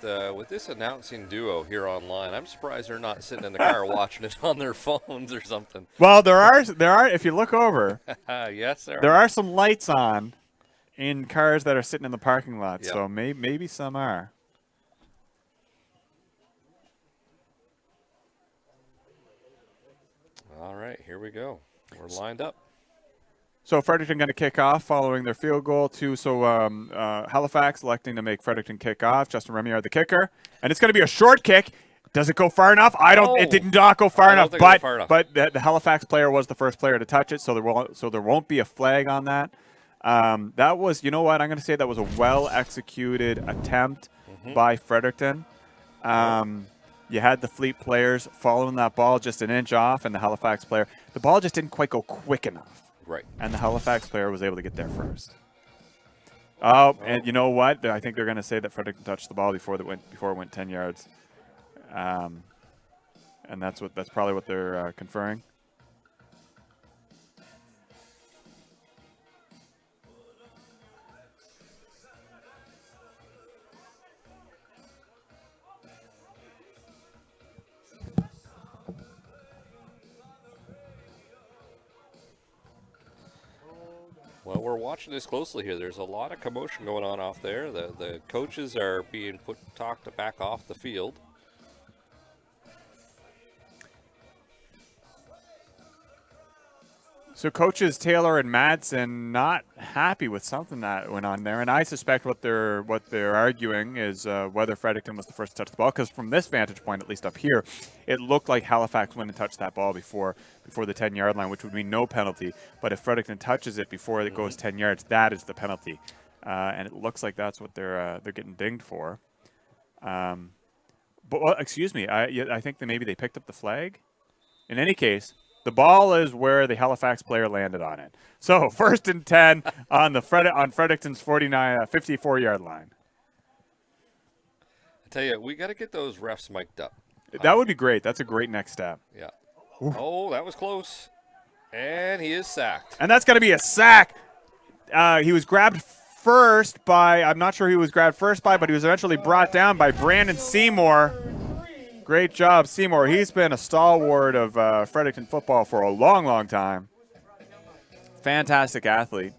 this announcing duo here online, I'm surprised they're not sitting in the car watching it on their phones or something. Well, there are. If you look over, yes, there are some lights on in cars that are sitting in the parking lot. Yep. So maybe some are. All right, here we go. We're lined up. So Fredericton going to kick off following their field goal too. So Halifax electing to make Fredericton kick off. Justin Remillard, the kicker, and it's going to be a short kick. Does it go far enough? I don't. No. It did not go far enough. But the Halifax player was the first player to touch it, so there won't be a flag on that. That was, you know what? I'm going to say that was a well executed attempt by Fredericton. You had the Fleet players following that ball just an inch off, and the Halifax player, the ball just didn't quite go quick enough. Right. And the Halifax player was able to get there first. Oh, and you know what? I think they're going to say that Fredericton touched the ball before it went 10 yards. And that's probably what they're conferring. Well, we're watching this closely here. There's a lot of commotion going on off there. The coaches are being talked to back off the field. So coaches Taylor and Madsen not happy with something that went on there, and I suspect what they're arguing is whether Fredericton was the first to touch the ball. Because from this vantage point, at least up here, it looked like Halifax went and touched that ball before the 10-yard line, which would mean no penalty. But if Fredericton touches it before it goes 10 yards, that is the penalty, and it looks like that's what they're getting dinged for. But well, excuse me, I think that maybe they picked up the flag. In any case, the ball is where the Halifax player landed on it. So 1st and 10 on Fredericton's 54-yard line. I tell you, we got to get those refs mic'd up. That would be great. That's a great next step. Yeah. Oof. Oh, that was close. And he is sacked. And that's going to be a sack. He was grabbed first by, I'm not sure who he was grabbed first by, but he was eventually brought down by Brandon Seymour. Great job, Seymour. He's been a stalwart of Fredericton football for a long, long time. Fantastic athlete.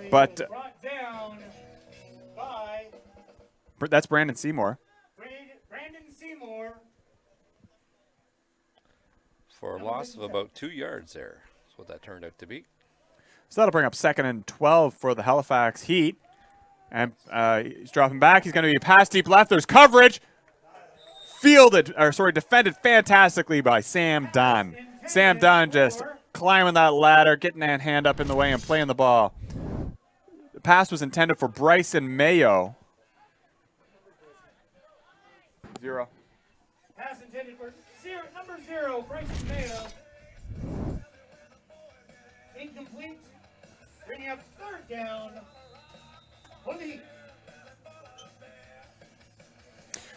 But brought down by that's Brandon Seymour. Brandon Seymour. For a loss of about 2 yards there. That's what that turned out to be. So that'll bring up 2nd and 12 for the Halifax Heat. And he's dropping back. He's going to be a pass deep left. There's coverage. Defended fantastically by Sam Dunn. Sam Dunn just climbing that ladder, getting that hand up in the way and playing the ball. The pass was intended for Bryson Mayo. 0. Pass intended for number 0, Bryson Mayo. Incomplete. Bringing up 3rd down.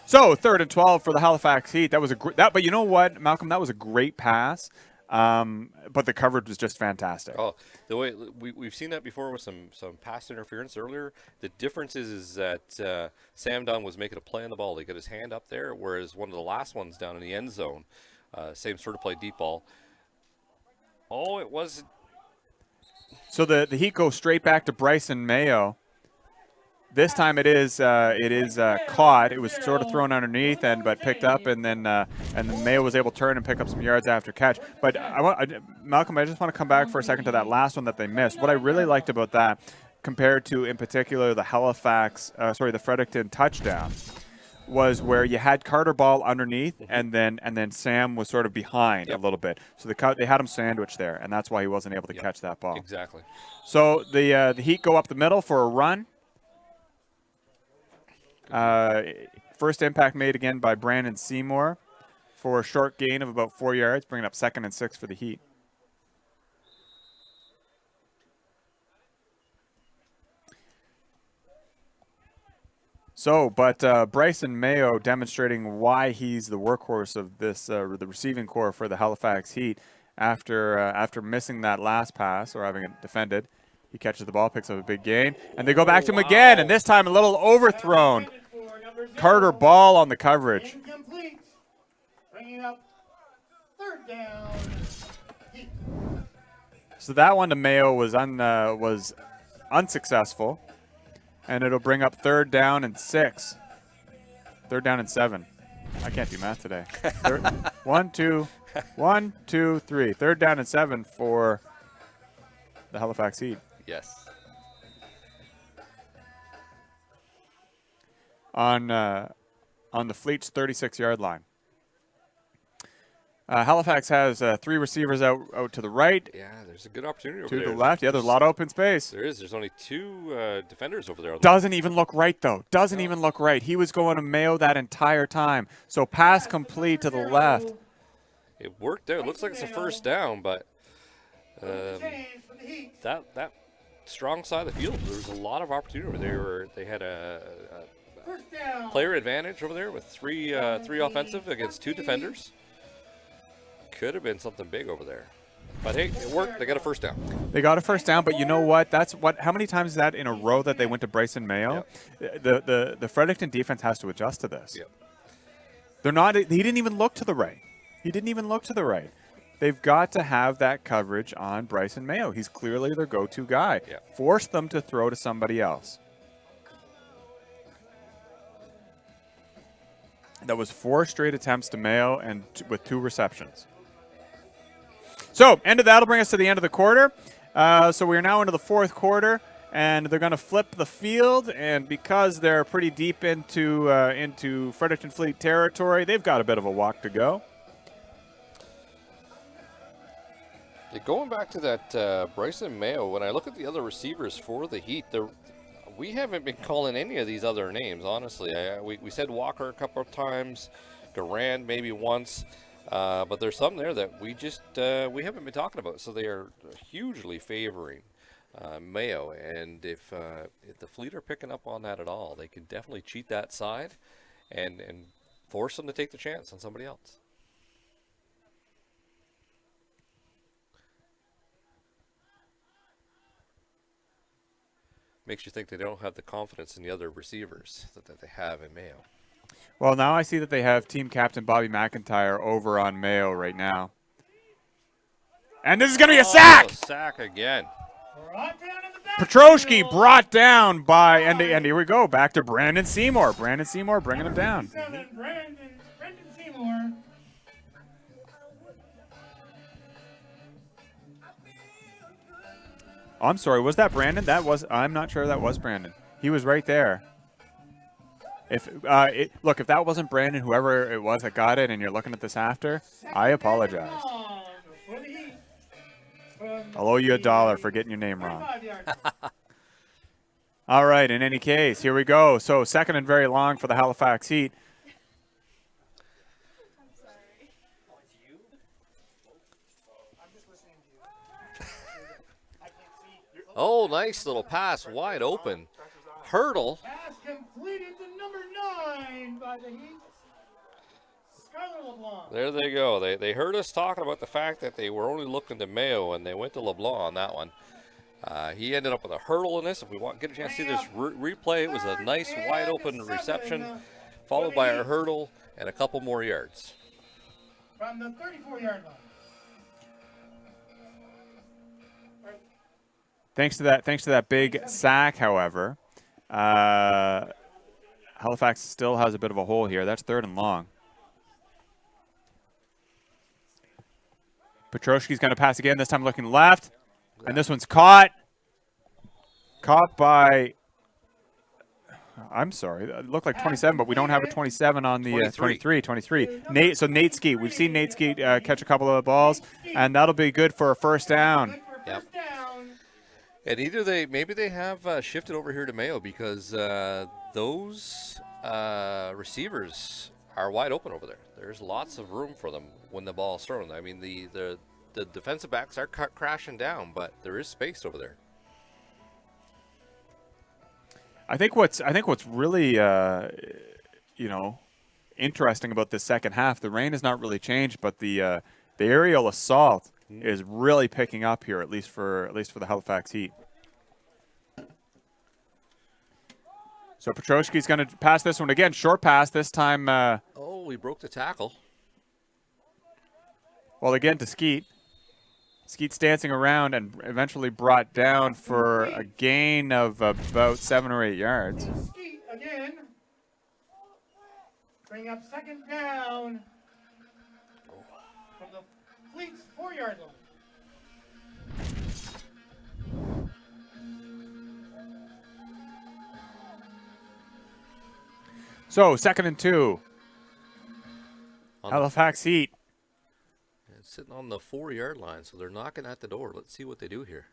So 3rd and 12 for the Halifax Heat. That was but you know what, Malcolm? That was a great pass. But the coverage was just fantastic. Oh, the way we've seen that before with some pass interference earlier. The difference is that Sam Dunn was making a play on the ball. He got his hand up there, whereas one of the last ones down in the end zone, same sort of play, deep ball. Oh, it was. So the Heat go straight back to Bryson Mayo. This time it is caught. It was sort of thrown underneath but picked up, and then Mayo was able to turn and pick up some yards after catch. But Malcolm, I just want to come back for a second to that last one that they missed. What I really liked about that, compared to in particular the the Fredericton touchdown, was where you had Carter Ball underneath, and then Sam was sort of behind a little bit. So they had him sandwiched there, and that's why he wasn't able to catch that ball. Exactly. So the Heat go up the middle for a run. First impact made again by Brandon Seymour for a short gain of about 4 yards, bringing up 2nd and 6 for the Heat. So, but Bryson Mayo demonstrating why he's the workhorse of this the receiving core for the Halifax Heat after missing that last pass or having it defended. He catches the ball, picks up a big gain, and they go back to him again, and this time a little overthrown. Carter Ball on the coverage. Incomplete. Bringing up 3rd down. So that one to Mayo was unsuccessful, and it'll bring up 3rd down and 6. 3rd down and 7. I can't do math today. 1, 2, 3. 3rd down and 7 for the Halifax Heat. Yes. On the Fleet's 36-yard line. Halifax has 3 receivers out to the right. Yeah, there's a good opportunity over to there. To the left. Yeah, there's a lot of open space. There is. There's only 2 defenders over there. Doesn't even look right, though. Doesn't even look right. He was going to Mayo that entire time. So pass complete to the left. It worked there. It looks like it's a 1st down, but that strong side of the field, there was a lot of opportunity over there. They had a player advantage over there with three offensive against 2 defenders. Could have been something big over there. But hey, it worked. They got a 1st down. They got a 1st down, but you know what? How many times is that in a row that they went to Bryson Mayo? Yep. The Fredericton defense has to adjust to this. Yep. He didn't even look to the right. They've got to have that coverage on Bryson Mayo. He's clearly their go-to guy. Yep. Force them to throw to somebody else. That was 4 straight attempts to Mayo and with 2 receptions. So, that'll bring us to the end of the quarter. So we are now into the 4th quarter, and they're going to flip the field. And because they're pretty deep into Fredericton Fleet territory, they've got a bit of a walk to go. Yeah, going back to that Bryson Mayo, when I look at the other receivers for the Heat, we haven't been calling any of these other names, honestly. We said Walker a couple of times, Garand maybe once. But there's some there that we haven't been talking about. So they are hugely favoring Mayo. And if the Fleet are picking up on that at all, they can definitely cheat that side and force them to take the chance on somebody else. Makes you think they don't have the confidence in the other receivers that they have in Mayo. Well, now I see that they have team captain Bobby McIntyre over on Mayo right now. And this is going to be a sack! Sack again. Petroski brought down by, and here we go, back to Brandon Seymour. Brandon Seymour bringing him down. Brandon Seymour. Oh, I'm sorry, was that Brandon? I'm not sure that was Brandon. He was right there. If that wasn't Brandon, whoever it was that got it, and you're looking at this after, I apologize. I'll owe you $1 for getting your name wrong. All right, in any case, here we go. So 2nd and very long for the Halifax Heat. Oh, nice little pass, wide open. Hurdle. Pass completed to number 9 by the Heat. Skylar LeBlanc. There they go. They heard us talking about the fact that they were only looking to Mayo, and they went to LeBlanc on that one. He ended up with a hurdle in this. If we get a chance to see this replay, it was a nice wide open reception, followed by a hurdle and a couple more yards. From the 34-yard line. Thanks to that big sack, however, Halifax still has a bit of a hole here. That's 3rd and long. Petroski's going to pass again, this time looking left. And this one's caught. Caught by, I'm sorry, it looked like 27, but we don't have a 27 on the 23. Nate Skeet. We've seen Nate Skeet catch a couple of balls, and that'll be good for a first down. Yep. And maybe they have shifted over here to Mayo because those receivers are wide open over there. There's lots of room for them when the ball's thrown. I mean, the defensive backs are crashing down, but there is space over there. I think what's really interesting about this second half, the rain has not really changed, but the aerial assault is really picking up here, at least for the Halifax Heat. So Petroski's going to pass this one again, short pass this time. We broke the tackle. Well, again to Skeet. Skeet's dancing around and eventually brought down for a gain of about 7 or 8 yards. Skeet again. Bring up 2nd down from the Fleet's 4-yard line. So 2nd and 2. Halifax Heat. Sitting on the 4-yard line, so they're knocking at the door. Let's see what they do here.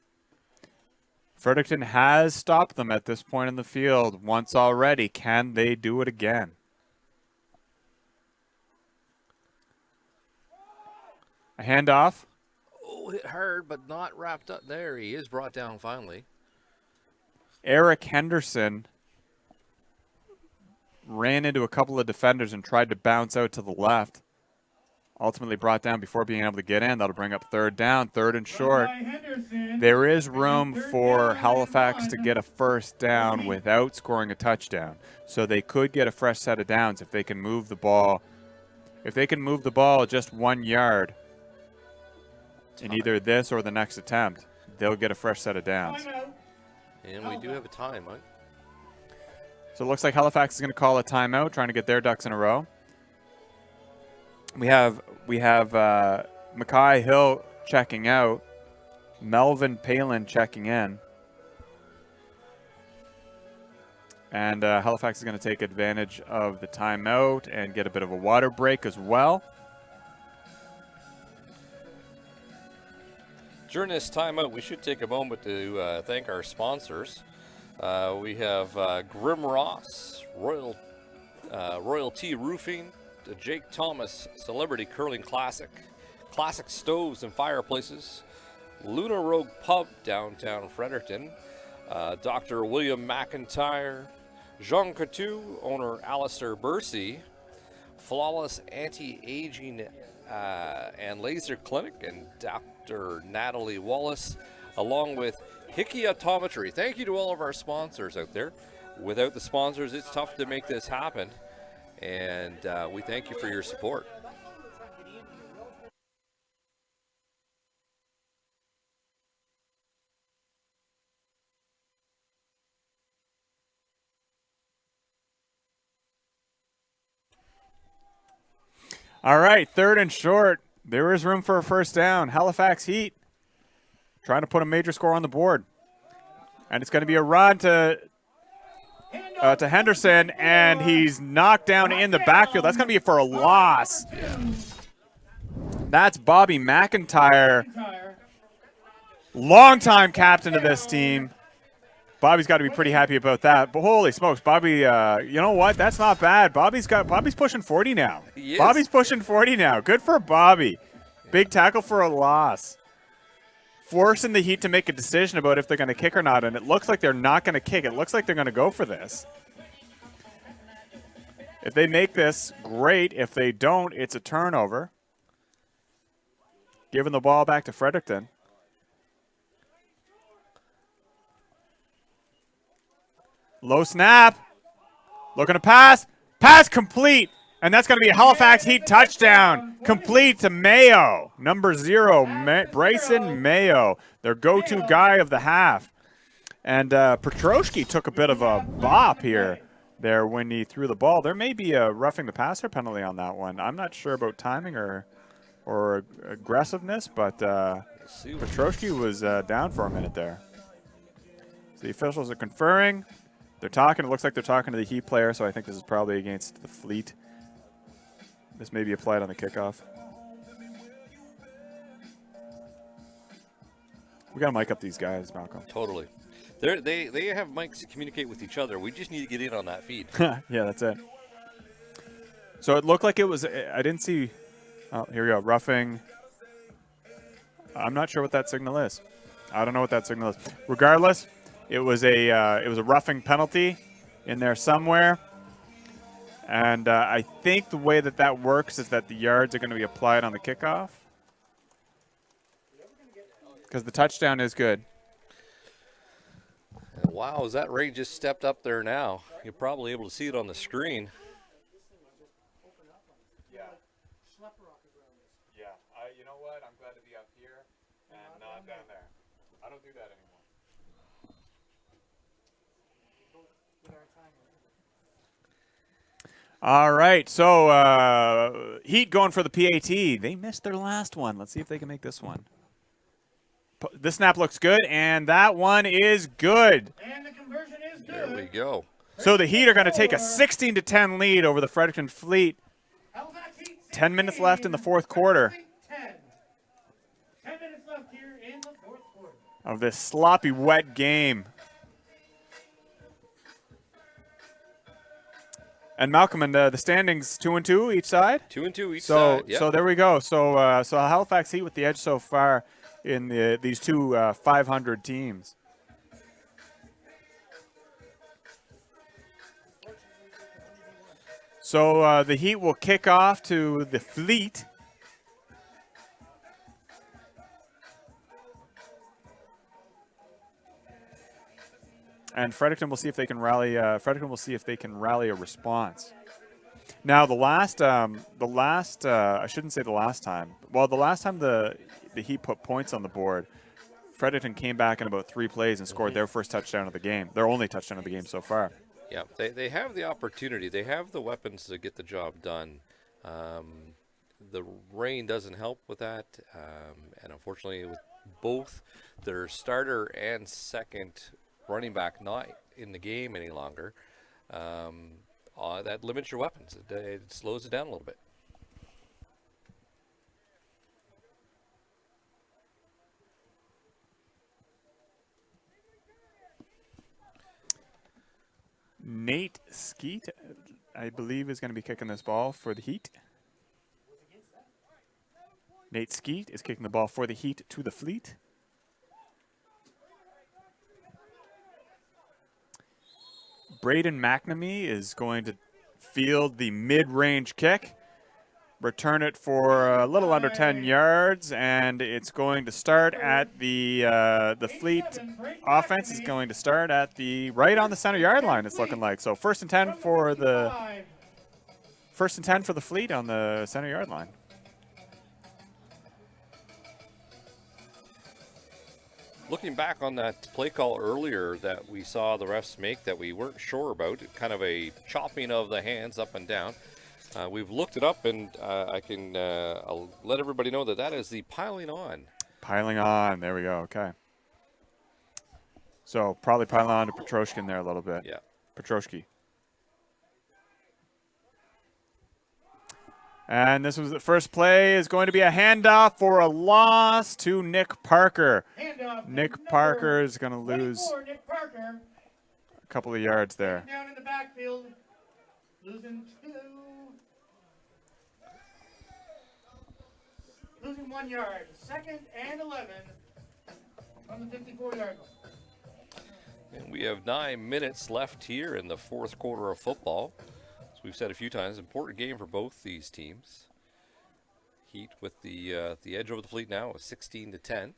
Fredericton has stopped them at this point in the field once already. Can they do it again? A handoff. Oh, hit hard, but not wrapped up. There, he is brought down finally. Eric Henderson ran into a couple of defenders and tried to bounce out to the left. Ultimately brought down before being able to get in. That'll bring up 3rd down, 3rd and short. There is room for Halifax to get a first down without scoring a touchdown. So they could get a fresh set of downs if they can move the ball. If they can move the ball just 1 yard in either this or the next attempt, they'll get a fresh set of downs. And we do have a time, Mike. So it looks like Halifax is going to call a timeout, trying to get their ducks in a row. We have Mackay Hill checking out, Melvin Palin checking in, and Halifax is going to take advantage of the timeout and get a bit of a water break as well. During this timeout, we should take a moment to thank our sponsors. We have Grim Ross, Royalty Roofing, the Jake Thomas Celebrity Curling Classic, Classic Stoves and Fireplaces, Luna Rogue Pub, downtown Fredericton, Dr. William McIntyre, Jean Coutu, owner Alistair Bursey, Flawless Anti-Aging and Laser Clinic, and Dr. Natalie Wallace, along with Hickey Optometry. Thank you to all of our sponsors out there. Without the sponsors, it's tough to make this happen. And we thank you for your support. All right, 3rd and short. There is room for a first down. Halifax Heat trying to put a major score on the board. And it's going to be a run to Henderson, and he's knocked down in the backfield. That's going to be for a loss. That's Bobby McIntyre, longtime captain of this team. Bobby's got to be pretty happy about that. But holy smokes, Bobby, you know what? That's not bad. Bobby's pushing 40 now. Bobby's pushing 40 now. Good for Bobby. Big tackle for a loss. Forcing the Heat to make a decision about if they're going to kick or not, and it looks like they're not going to kick. It looks like they're going to go for this. If they make this, great. If they don't, it's a turnover. Giving the ball back to Fredericton. Low snap. Looking to pass. Pass complete. And that's going to be a Halifax Heat touchdown. Complete to Mayo. Number 0, Bryson Mayo. Their go-to guy of the half. And Petroshki took a bit of a bop here there when he threw the ball. There may be a roughing the passer penalty on that one. I'm not sure about timing or aggressiveness, but Petroshki was down for a minute there. So the officials are conferring. They're talking. It looks like they're talking to the Heat player, so I think this is probably against the Fleet. This may be applied on the kickoff. We got to mic up these guys, Malcolm. Totally. They have mics to communicate with each other. We just need to get in on that feed. Yeah, that's it. So it looked like it was. I didn't see. Oh, here we go. Roughing. I'm not sure what that signal is. I don't know what that signal is. Regardless, it was a roughing penalty in there somewhere. And I think the way that works is that the yards are going to be applied on the kickoff. Because the touchdown is good. And wow, as that rain just stepped up there now. You're probably able to see it on the screen. Yeah. You know what? I'm glad to be up here and not down there. I don't do that anymore. All right, so Heat going for the PAT. They missed their last one. Let's see if they can make this one. This snap looks good, and that one is good. And the conversion is good. There we go. So the Heat are going to take a 16-10 lead over the Fredericton Fleet. 10 minutes left in the fourth quarter. 10 minutes left here in the fourth quarter Of this sloppy, wet game. And Malcolm, and the standings 2-2 each side. 2-2 each side. Yep. So there we go. So Halifax Heat with the edge so far in these two 500 teams. So the Heat will kick off to the Fleet. And Fredericton will see if they can rally. Fredericton will see if they can rally a response. Now, I shouldn't say the last time. Well, the last time the Heat put points on the board, Fredericton came back in about 3 plays and scored their first touchdown of the game. Their only touchdown of the game so far. Yeah, they have the opportunity. They have the weapons to get the job done. The rain doesn't help with that. And unfortunately, with both their starter and second running back not in the game any longer, that limits your weapons. It slows it down a little bit. Nate Skeet, I believe, is going to be kicking this ball for the Heat. Nate Skeet is kicking the ball for the Heat to the Fleet. Braden McNamee is going to field the mid-range kick, return it for a little under 10 yards, and it's going to start at the Fleet offense is going to start at the right on the center yard line. It's looking like so. First and 10 for the Fleet on the center yard line. Looking back on that play call earlier that we saw the refs make that we weren't sure about, kind of a chopping of the hands up and down. We've looked it up, and I'll let everybody know that is the piling on. Piling on. There we go. Okay. So probably piling on to Petroshkin there a little bit. Yeah. Petroshki. And this was the first play is going to be a handoff for a loss to Nick Parker. Nick Parker is going to lose a couple of yards there. Down in the backfield, losing 1 yard. 2nd and 11 on the 54-yard line. And we have 9 minutes left here in the fourth quarter of football. So we've said a few times, important game for both these teams. Heat with the edge over the Fleet now is 16-10.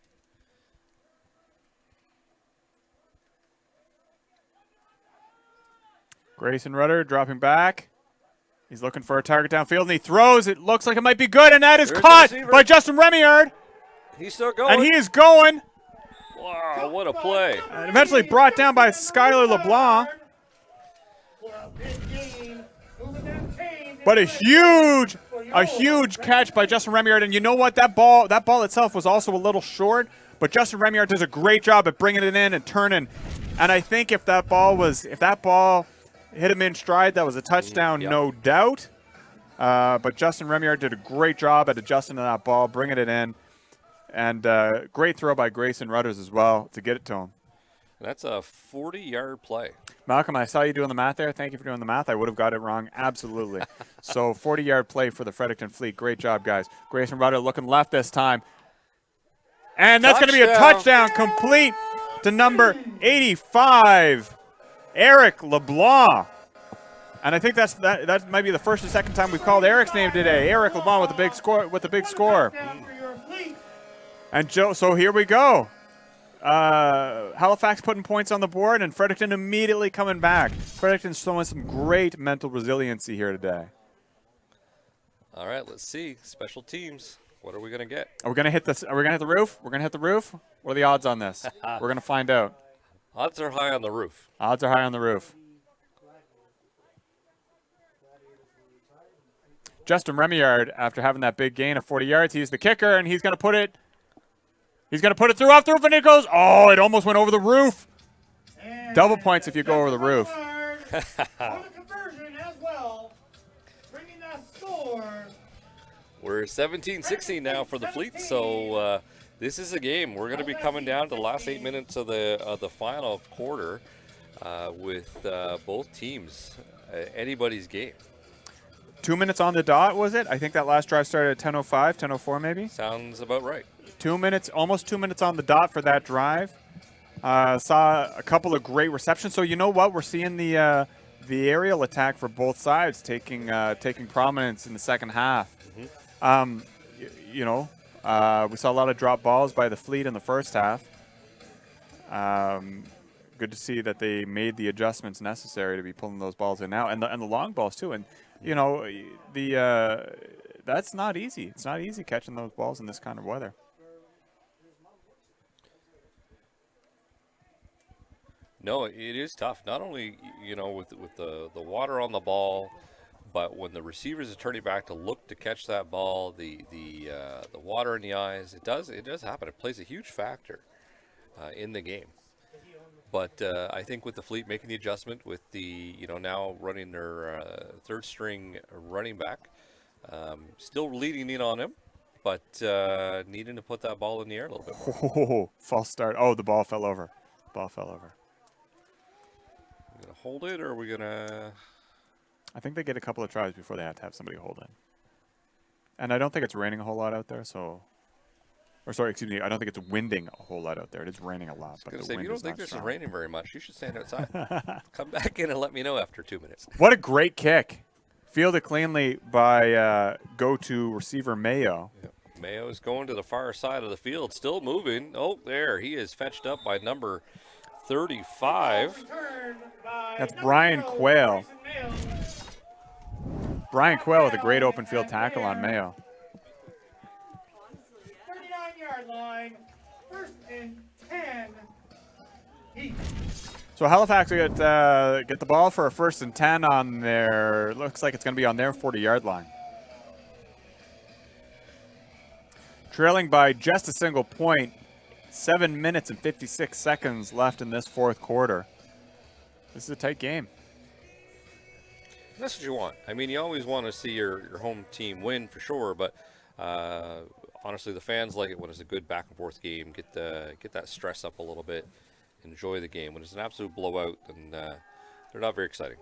Grayson Rudder dropping back. He's looking for a target downfield, and he throws. It looks like it might be good, and that is There's caught by Justin Remillard. He's still going. And he is going. Wow, what a play. And eventually brought down by Skylar LeBlanc. But a huge catch by Justin Remillard. And you know what? That ball itself was also a little short. But Justin Remillard does a great job at bringing it in and turning. And I think if that ball hit him in stride, that was a touchdown, no doubt. But Justin Remillard did a great job at adjusting to that ball, bringing it in. And great throw by Grayson Rudders as well to get it to him. That's a 40-yard play. Malcolm, I saw you doing the math there. Thank you for doing the math. I would have got it wrong. Absolutely. So 40-yard play for the Fredericton Fleet. Great job, guys. Grayson Rudder looking left this time. And that's going to be a touchdown complete to number 85, Eric LeBlanc. And I think that might be the first or second time we've called Eric's name today. Eric LeBlanc with the big score. And Joe, so here we go. Halifax putting points on the board, and Fredericton immediately coming back. Fredericton's showing some great mental resiliency here today. All right, let's see. Special teams. What are we going to get? Are we going to hit this? Are we going to hit the roof? We're going to hit the roof? What are the odds on this? We're going to find out. Odds are high on the roof. Odds are high on the roof. Justin Remillard, after having that big gain of 40 yards, he's the kicker, and he's going to put it. He's going to put it through off the roof, and it goes. Oh, it almost went over the roof. And double points if you go over the roof. On the conversion as well, bringing that score. We're 17-16 now for the Fleet, so this is a game. We're going to be coming down to the last 8 minutes of the final quarter with both teams. Anybody's game. 2 minutes on the dot, was it? I think that last drive started at 10:05, 10:04 maybe. Sounds about right. 2 minutes, almost 2 minutes on the dot for that drive. Saw a couple of great receptions. So you know what? We're seeing the aerial attack for both sides taking prominence in the second half. Mm-hmm. We saw a lot of drop balls by the Fleet in the first half. Good to see that they made the adjustments necessary to be pulling those balls in now, and the long balls too. And you know, that's not easy. It's not easy catching those balls in this kind of weather. No, it is tough. Not only with the water on the ball, but when the receivers are turning back to look to catch that ball, the water in the eyes, it does happen. It plays a huge factor in the game. But I think with the Fleet making the adjustment with the now running their third string running back, still leading in on him, but needing to put that ball in the air a little bit more. Oh, false start. Oh, the ball fell over. Gonna hold it, or are we gonna? I think they get a couple of tries before they have to have somebody hold it. And I don't think it's raining a whole lot out there, so. Or sorry, excuse me. I don't think it's winding a whole lot out there. It is raining a lot, but the wind if you don't is think not this strong. is raining very much, you should stand outside. Come back in and let me know after 2 minutes. What a great kick! Fielded cleanly by go-to receiver Mayo. Yep. Mayo's going to the far side of the field, still moving. Oh, there he is, fetched up by number 35. That's Brian Quayle. Brian Quayle with a great open field tackle on Mayo. 39-yard line, 1st and 10. Heat. So Halifax will get the ball for a 1st and 10 on their. Looks like it's going to be on their 40-yard line. Trailing by just a single point. 7 minutes and 56 seconds left in this fourth quarter. This is a tight game. That's what you want. I mean, you always want to see your home team win for sure, but honestly, the fans like it when it's a good back and forth game. Get that stress up a little bit. Enjoy the game. When it's an absolute blowout, then they're not very exciting.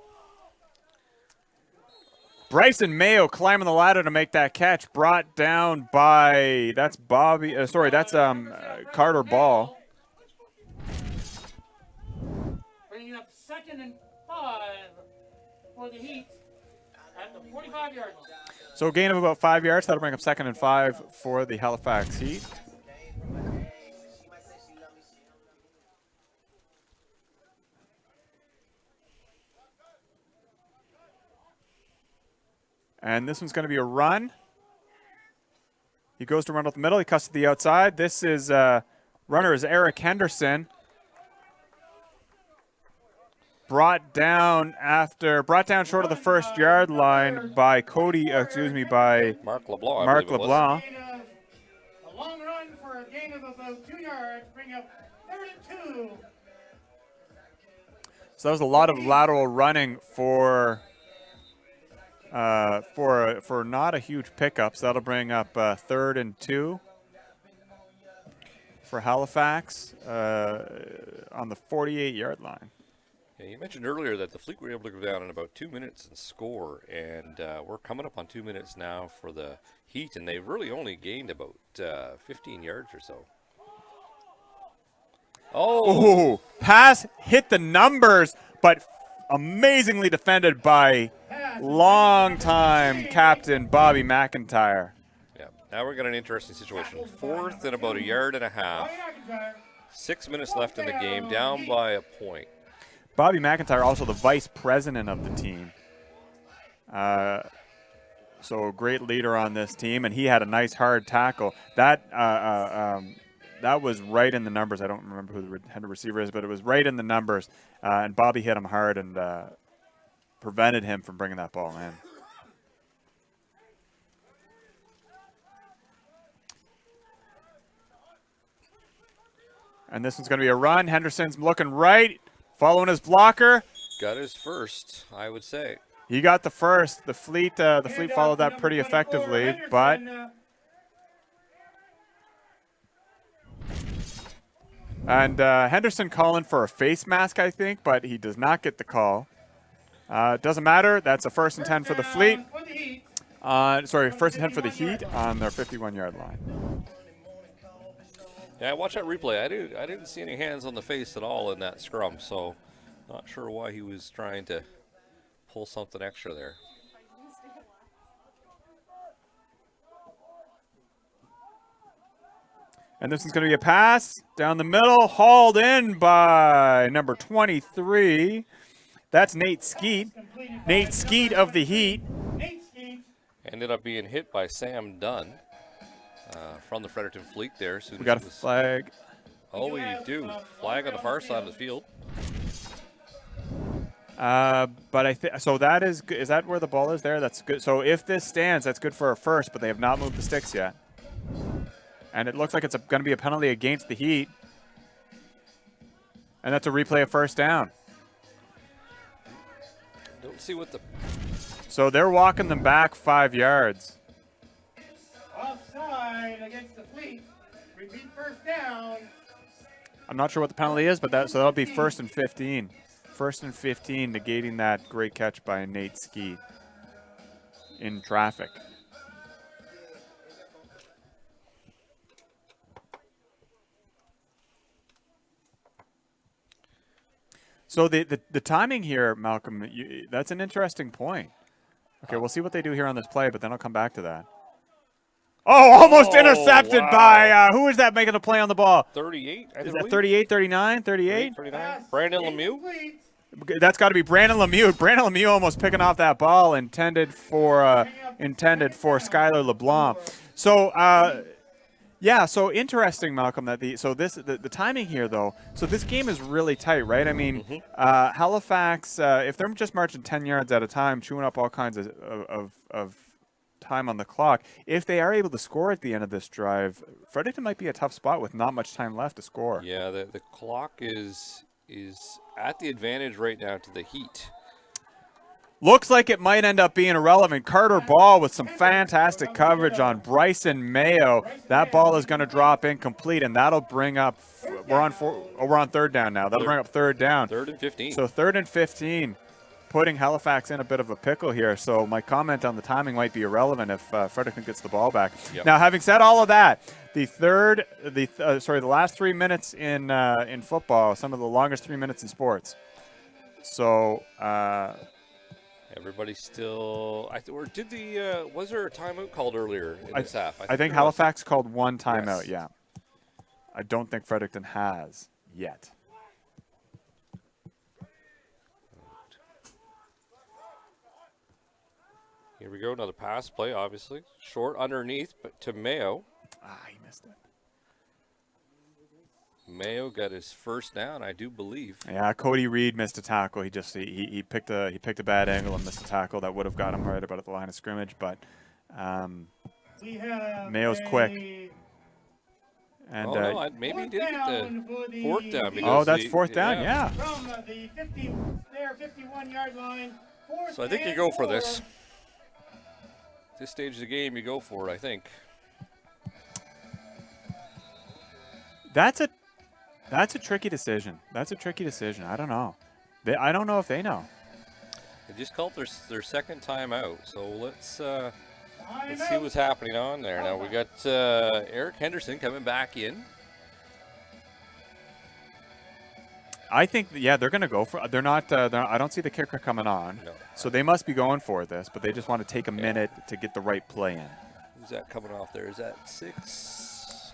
Bryson Mayo climbing the ladder to make that catch, brought down by that's Carter Ball. Bringing up 2nd and 5 for the Heat. 45-yard line. So a gain of about 5 yards. That'll bring up 2nd and 5 for the Halifax Heat. And this one's going to be a run. He goes to run up the middle. He cuts to the outside. This is runner is Eric Henderson. Brought down short of the 1st-yard line by by Mark LeBlanc. Mark LeBlanc. A long run for a gain of about 2 yards, bring up 3rd and 2. So that was a lot of lateral running for not a huge pickup. So that'll bring up 3rd and 2 for Halifax on the 48-yard line. Yeah, you mentioned earlier that the Fleet were able to go down in about 2 minutes and score, and we're coming up on 2 minutes now for the Heat, and they've really only gained about 15 yards or so. Oh, pass hit the numbers, but amazingly defended by longtime captain Bobby McIntyre. Yeah, now we're got an interesting situation. 4th and about 1.5 yards. 6 minutes left in the game, down by a point. Bobby McIntyre, also the vice president of the team. So a great leader on this team, and he had a nice hard tackle. That was right in the numbers. I don't remember who the head receiver is, but it was right in the numbers. And Bobby hit him hard and prevented him from bringing that ball in. And this one's going to be a run. Henderson's looking right. Following his blocker. Got his first, I would say. He got the first. The Fleet followed that pretty effectively, but Henderson calling for a face mask, I think, but he does not get the call. Doesn't matter. That's a 1st and 10 for the Fleet. 1st and 10 for the Heat on their 51-yard line. Yeah, watch that replay. I didn't see any hands on the face at all in that scrum, so not sure why he was trying to pull something extra there. And this is going to be a pass down the middle, hauled in by number 23. That's Nate Skeet. Nate Skeet of the Heat. Ended up being hit by Sam Dunn. From the Fredericton Fleet there. We got a flag. Oh, we do. Flag on the far side of the field. But I think so. That is that where the ball is there? That's good. So if this stands, that's good for a first. But they have not moved the sticks yet, and it looks like it's going to be a penalty against the Heat, and that's a replay of 1st down. Don't see what the. So they're walking them back 5 yards. Offside against the Fleet. Repeat 1st down. I'm not sure what the penalty is, but that'll be 1st and 15. 1st and 15, negating that great catch by Nate Skeet in traffic. So the timing here, Malcolm, that's an interesting point. Okay, we'll see what they do here on this play, but then I'll come back to that. Oh, almost intercepted by, who is that making a play on the ball? 38, I Is believe. that 38, 39, 38? 39. Brandon Lemieux. That's got to be Brandon Lemieux. Brandon Lemieux almost picking off that ball intended for Skylar LeBlanc. So, yeah, so interesting, Malcolm, that the timing here, though. So this game is really tight, right? I mean, Halifax, if they're just marching 10 yards at a time, chewing up all kinds of time on the clock, if they are able to score at the end of this drive, Fredericton might be a tough spot with not much time left to score. Yeah, the clock is at the advantage right now to the Heat. Looks like it might end up being irrelevant. Carter Ball with some fantastic coverage on Bryson Mayo. That ball is going to drop incomplete, and that'll bring up. We're on 3rd down now. That'll bring up 3rd down. 3rd and 15. So 3rd and 15, putting Halifax in a bit of a pickle here. So my comment on the timing might be irrelevant if Fredericton gets the ball back. Yep. Now, having said all of that, the last 3 minutes in football, some of the longest 3 minutes in sports. So. Everybody's still. Or did the was there a timeout called earlier in this half? I think there was. Halifax called one timeout. Yes. Yeah. I don't think Fredericton has yet. Here we go. Another pass play, obviously short underneath, but to Mayo. He missed it. Mayo got his first down, I do believe. Yeah, Cody Reed missed a tackle. He picked a bad angle and missed a tackle that would have got him right about at the line of scrimmage. But Mayo's quick. And maybe he did get the fourth down. That's fourth down. Yeah. From the 51-yard line. So I think you go for this. At this stage of the game, you go for it, I think. That's a tricky decision. I don't know. I don't know if they know. They just called their second time out. So let's see what's happening on there. Now we got Eric Henderson coming back in. I think, they're going to go for. They're not. I don't see the kicker coming on. No. So they must be going for this, but they just want to take a minute to get the right play in. Who's that coming off there? Is that 6?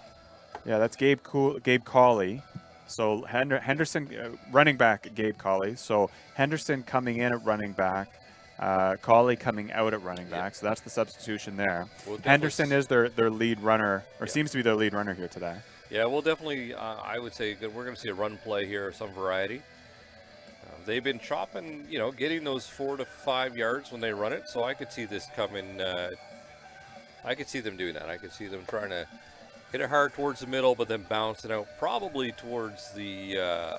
Yeah, that's Gabe Cawley. So Henderson, running back, Gabe Cawley. So Henderson coming in at running back, Cawley coming out at running back. So that's the substitution there. Henderson is their lead runner, or seems to be their lead runner here today. Yeah, we'll definitely, I would say we're going to see a run play here of some variety. They've been chopping, getting those 4 to 5 yards when they run it. So I could see this coming. I could see them doing that. I could see them trying to hit it hard towards the middle, but then bouncing out probably towards the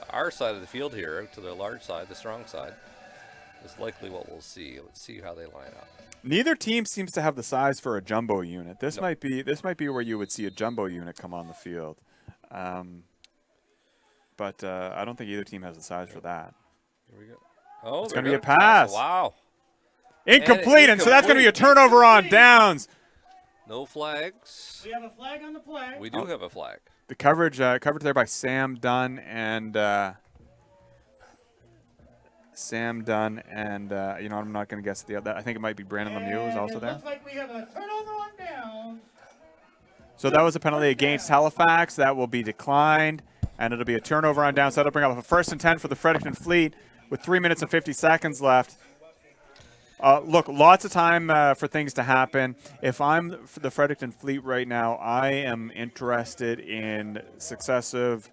our side of the field here, out to the large side, the strong side. Is likely what we'll see. Let's see how they line up. Neither team seems to have the size for a jumbo unit. This might be where you would see a jumbo unit come on the field, but I don't think either team has the size for that. Here we go. Oh, it's going to be a pass. Wow. Incomplete, and so that's going to be a turnover on downs. No flags. We have a flag on the play. We do have a flag. The coverage there by Sam Dunn and I'm not going to guess the other. I think it might be Brandon Lemieux is also there. Looks like we have a turnover on down. So that was a penalty against Halifax. That will be declined, and it'll be a turnover on down. So that'll bring up a 1st and 10 for the Fredericton Fleet with 3 minutes and 50 seconds left. Look, lots of time for things to happen. If I'm the Fredericton Fleet right now, I am interested in successive,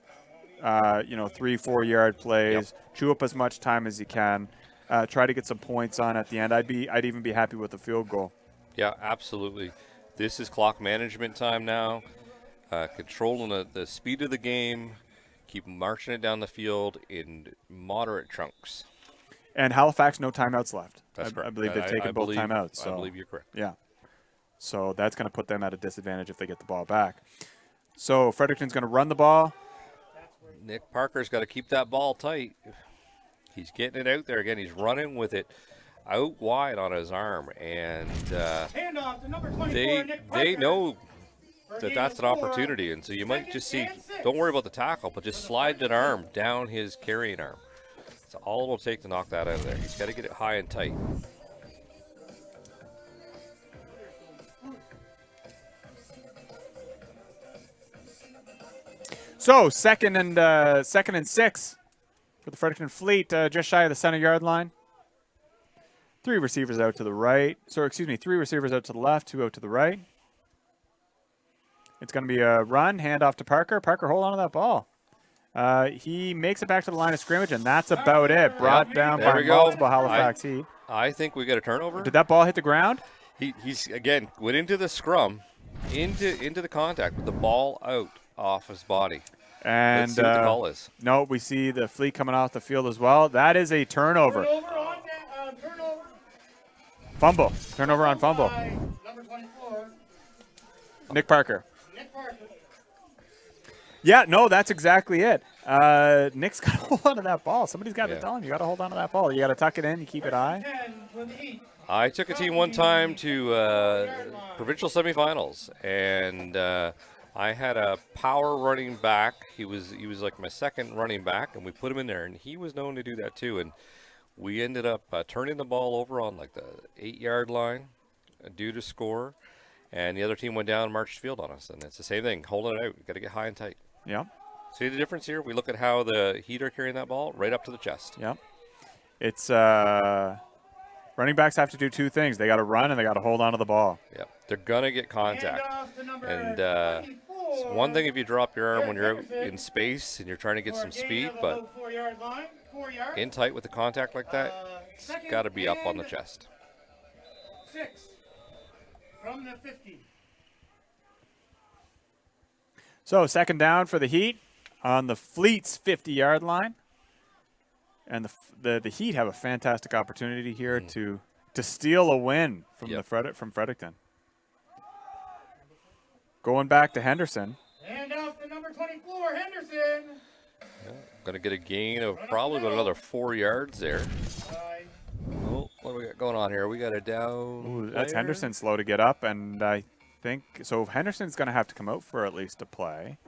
3-4 yard plays. Yep. Chew up as much time as you can. Try to get some points on at the end. I'd even be happy with a field goal. Yeah, absolutely. This is clock management time now. Controlling the speed of the game. Keep marching it down the field in moderate chunks. And Halifax, no timeouts left. That's correct. I believe they've taken both timeouts. So. I believe you're correct. Yeah. So that's going to put them at a disadvantage if they get the ball back. So Fredericton's going to run the ball. Nick Parker's got to keep that ball tight. He's getting it out there again. He's running with it out wide on his arm. And Handoff to number 24, Nick Parker. they know that that's an opportunity. And so you might just see, don't worry about the tackle, but just slide an arm down his carrying arm. That's all it'll take to knock that out of there. He's got to get it high and tight. So second and 6 for the Fredericton Fleet, just shy of the center yard line. 3 receivers out to the right. 3 receivers out to the left, 2 out to the right. It's going to be a run, handoff to Parker. Parker, hold on to that ball. He makes it back to the line of scrimmage, and that's about it. Brought down by multiple Halifax Heat. I think we got a turnover. Did that ball hit the ground? He's again went into the scrum, into the contact with the ball out off his body. And let's see what the call is. No, we see the Fleet coming off the field as well. That is a turnover. Turnover. Fumble. Turnover on fumble. Number 24. Nick Parker. Nick Parker. Yeah, no, that's exactly it. Nick's got to hold on to that ball. Somebody's got to tell him, you got to hold on to that ball. You got to tuck it in, you keep it high. I took a team one time to provincial semifinals, and I had a power running back. He was like my second running back, and we put him in there, and he was known to do that too. And We ended up turning the ball over on like the 8-yard line due to score, and the other team went down and marched field on us. And it's the same thing, holding it out. We've got to get high and tight. Yeah. See the difference here? We look at how the Heat are carrying that ball right up to the chest. Yeah. It's running backs have to do two things. They got to run and they got to hold on to the ball. Yep. They're going to get contact. And it's one thing if you drop your arm when you're out in space and you're trying to get some speed, but in tight with the contact like that, it's got to be up on the chest. 6 from the 50. So second down for the Heat on the Fleet's 50-yard line. And the Heat have a fantastic opportunity here to steal a win from from Fredericton. Going back to Henderson. And off the number 24, Henderson. Going to get a gain of probably about another 4 yards there. Oh, what do we got going on here? We got a down. Ooh, that's player. Henderson slow to get up, and I think so. Henderson's going to have to come out for at least a play.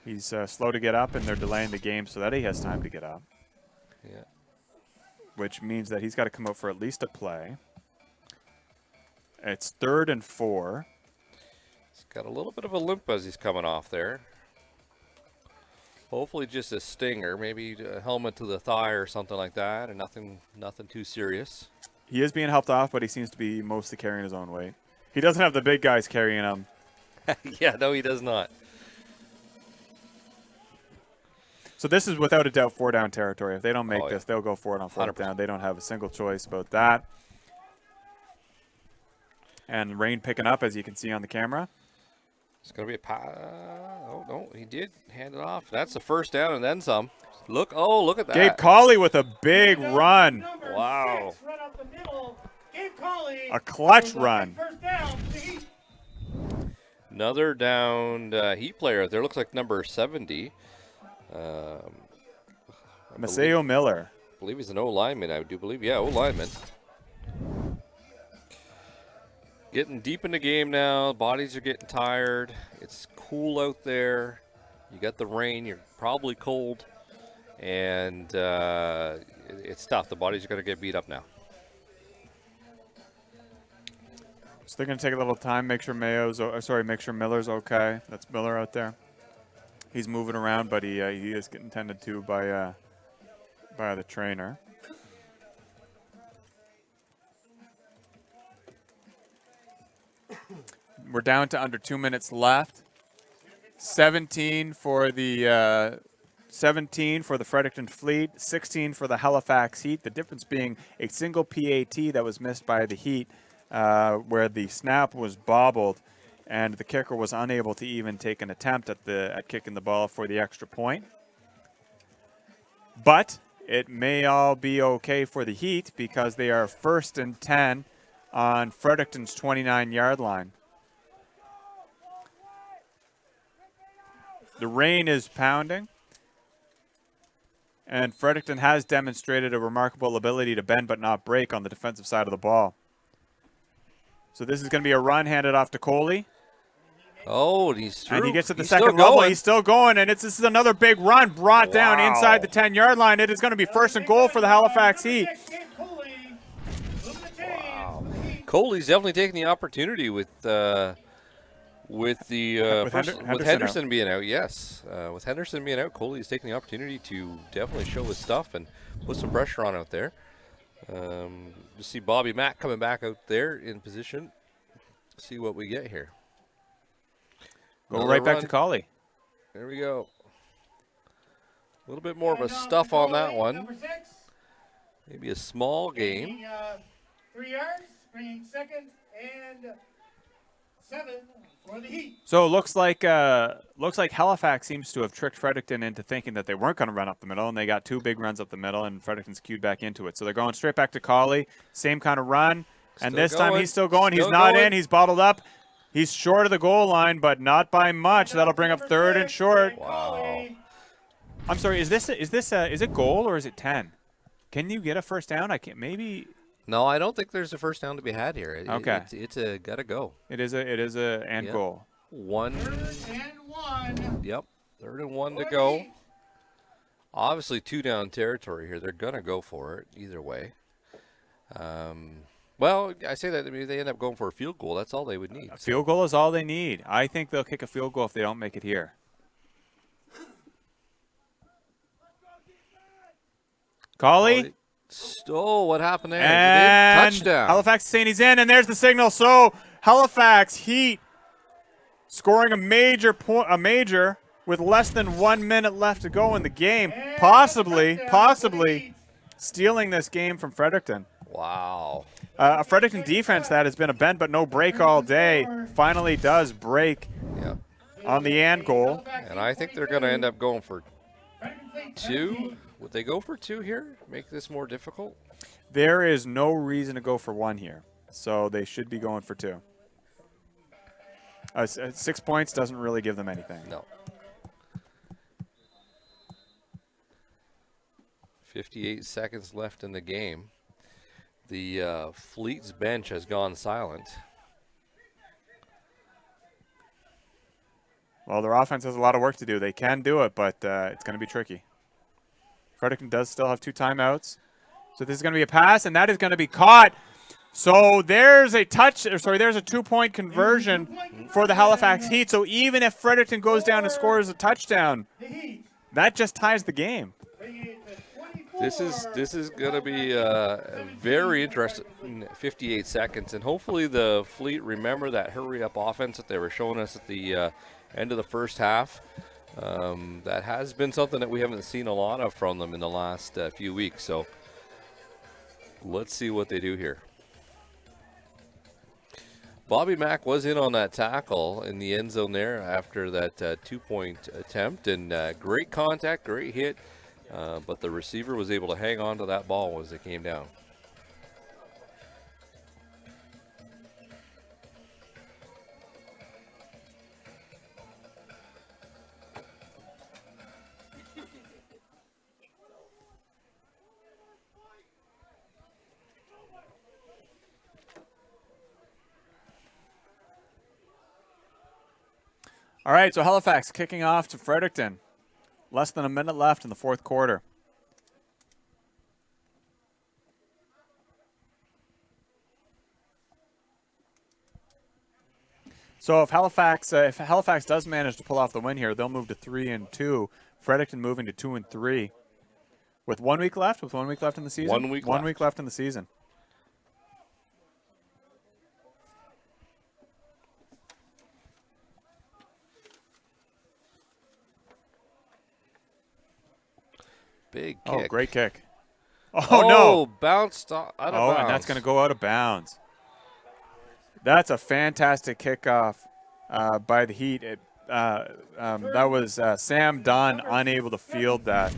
He's slow to get up, and they're delaying the game so that he has time to get up. Yeah. Which means that he's got to come out for at least a play. It's 3rd and 4. He's got a little bit of a limp as he's coming off there. Hopefully just a stinger, maybe a helmet to the thigh or something like that, and nothing too serious. He is being helped off, but he seems to be mostly carrying his own weight. He doesn't have the big guys carrying him. Yeah, no, he does not. So this is without a doubt 4-down territory. If they don't make this, they'll go for it on 4th 100%. down. They don't have a single choice about that. And rain picking up, as you can see on the camera. It's going to be a pass. Oh, no, he did hand it off. That's the first down and then some. Look at that. Gabe Colley with a big run. Wow. 6, run up the middle. Gabe Colley. A clutch run. First down to the Heat. Another downed Heat player. There looks like number 70. Maceo Miller. I believe he's an O-lineman, I do believe. Yeah, O-lineman. Getting deep in the game now. Bodies are getting tired. It's cool out there. You got the rain. You're probably cold. And it's tough. The bodies are going to get beat up now. So they're going to take a little time, make sure make sure Miller's okay. That's Miller out there. He's moving around, but he is getting tended to by the trainer. We're down to under 2 minutes left. 17 for the 17 for the Fredericton Fleet, 16 for the Halifax Heat. The difference being a single PAT that was missed by the Heat, where the snap was bobbled, and the kicker was unable to even take an attempt at kicking the ball for the extra point. But it may all be okay for the Heat because they are 1st and 10 on Fredericton's 29-yard line. The rain is pounding, and Fredericton has demonstrated a remarkable ability to bend but not break on the defensive side of the ball. So this is going to be a run handed off to Coley. Oh, and he's through. And he gets to the He's second still level. going. He's still going, and this is another big run brought down Wow. inside the 10-yard line. It is going to be 1st and goal for the Halifax Heat. Wow. Coley's definitely taking the opportunity with Henderson being out. Yes, with Henderson being out, Coley's taking the opportunity to definitely show his stuff and put some pressure on out there. You see Bobby Mack coming back out there in position. See what we get here. Go Another right back run. to Coley. There we go. A little bit more of a stuff on that one. Number 6. Maybe a small game. 3 yards, bringing 2nd and 7 for the Heat. So it looks like Halifax seems to have tricked Fredericton into thinking that they weren't going to run up the middle, and they got 2 big runs up the middle, and Fredericton's cued back into it. So they're going straight back to Coley. Same kind of run. And Still this time going. he's still going. He's Still not going. in. He's bottled up. He's short of the goal line, but not by much. That'll bring up 3rd and short. Wow. I'm sorry. Is it goal or is it 10? Can you get a first down? I can't. Maybe. No, I don't think there's a first down to be had here. Okay. It's a gotta go. It is a and Yeah. goal. 1. 3rd and 1. Yep. 3rd and 1 to for the go. Heat. Obviously, 2-down territory here. They're going to go for it either way. Well, I say that they end up going for a field goal. That's all they would need. A field goal is all they need. I think they'll kick a field goal if they don't make it here. Collie? Oh, what happened there? And Touchdown. Halifax is saying he's in, and there's the signal. So Halifax Heat scoring a major with less than 1 minute left to go in the game, possibly stealing this game from Fredericton. Wow. A Fredericton defense that has been a bend but no break all day finally does break on the and goal. And I think they're going to end up going for 2. Would they go for 2 here? Make this more difficult? There is no reason to go for 1 here, so they should be going for 2. 6 points doesn't really give them anything. No. 58 seconds left in the game. The Fleet's bench has gone silent. Well, their offense has a lot of work to do. They can do it, but it's going to be tricky. Fredericton does still have 2 timeouts. So this is going to be a pass, and that is going to be caught. So there's a there's a 2-point conversion for the Halifax Heat. So even if Fredericton goes down and scores a touchdown, that just ties the game. This is going to be very interesting. 58 seconds, and hopefully the Fleet remember that hurry-up offense that they were showing us at the end of the first half. That has been something that we haven't seen a lot of from them in the last few weeks. So let's see what they do here. Bobby Mack was in on that tackle in the end zone there after that 2-point attempt, and great contact, great hit. But the receiver was able to hang on to that ball as it came down. All right, so Halifax kicking off to Fredericton. Less than a minute left in the 4th quarter. So if Halifax does manage to pull off the win here, they'll move to 3-2. Fredericton moving to 2-3. With 1 week left? With 1 week left in the season? 1 week left. 1 week left in the season. Big kick. Oh, great kick. Oh, no. Bounced out of bounds. And that's going to go out of bounds. That's a fantastic kickoff by the Heat. That was Sam Dunn unable to field that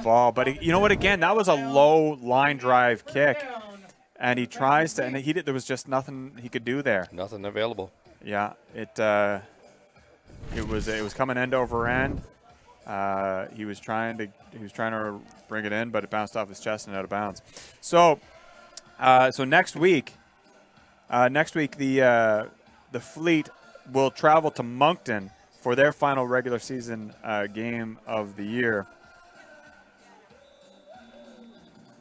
ball. But you know what? Again, that was a low line drive kick. And he tries to, and there was just nothing he could do there. Nothing available. Yeah, it was coming end over end. He was trying to bring it in, but it bounced off his chest and out of bounds. So next week the Fleet will travel to Moncton for their final regular season game of the year.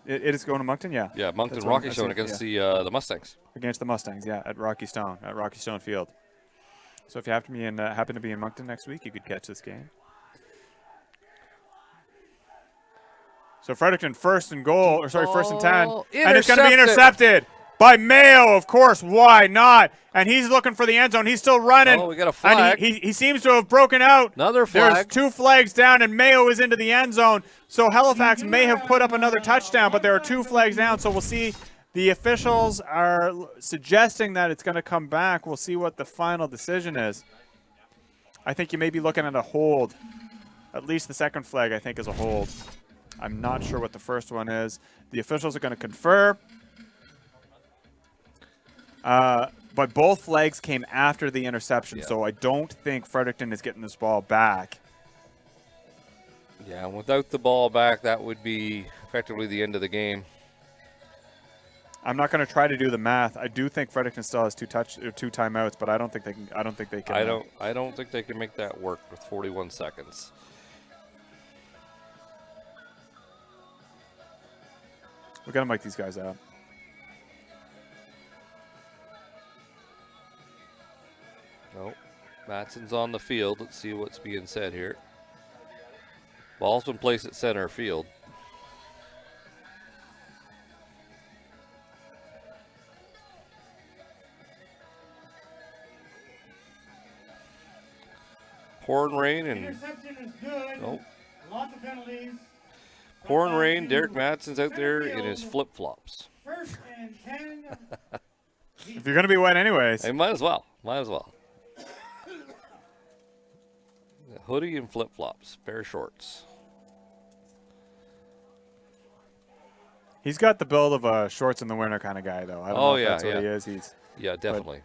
It is going to Moncton, yeah. Yeah, Moncton Rocky Stone against the Mustangs. Against the Mustangs, yeah, at Rocky Stone Field. So if you happen to be in Moncton next week, you could catch this game. So Fredericton first and 10. And it's going to be intercepted by Mayo, of course. Why not? And he's looking for the end zone. He's still running. Oh, we got a flag. And he seems to have broken out. Another flag. There's 2 flags down, and Mayo is into the end zone. So Halifax may have put up another touchdown, but there are 2 flags down. So we'll see. The officials are suggesting that it's going to come back. We'll see what the final decision is. I think you may be looking at a hold. At least the second flag, I think, is a hold. I'm not sure what the first one is. The officials are going to confer. But both flags came after the interception, so I don't think Fredericton is getting this ball back. Yeah, without the ball back, that would be effectively the end of the game. I'm not going to try to do the math. I do think Fredericton still has 2 timeouts, but I don't think they can. I don't think they can. I don't think they can make that work with 41 seconds. We got to mic these guys up. No, Matson's on the field. Let's see what's being said here. Ball's been placed at center field. Pouring rain and Interception is good. Nope. Lots of penalties. pouring rain. Derek Matson's out there in his flip-flops. First and 10. If you're going to be wet anyways. Hey, might as well. Might as well. Hoodie and flip-flops. Pair of shorts. He's got the build of a shorts in the winter kind of guy, though. I don't know if that's what he is. Yeah, definitely.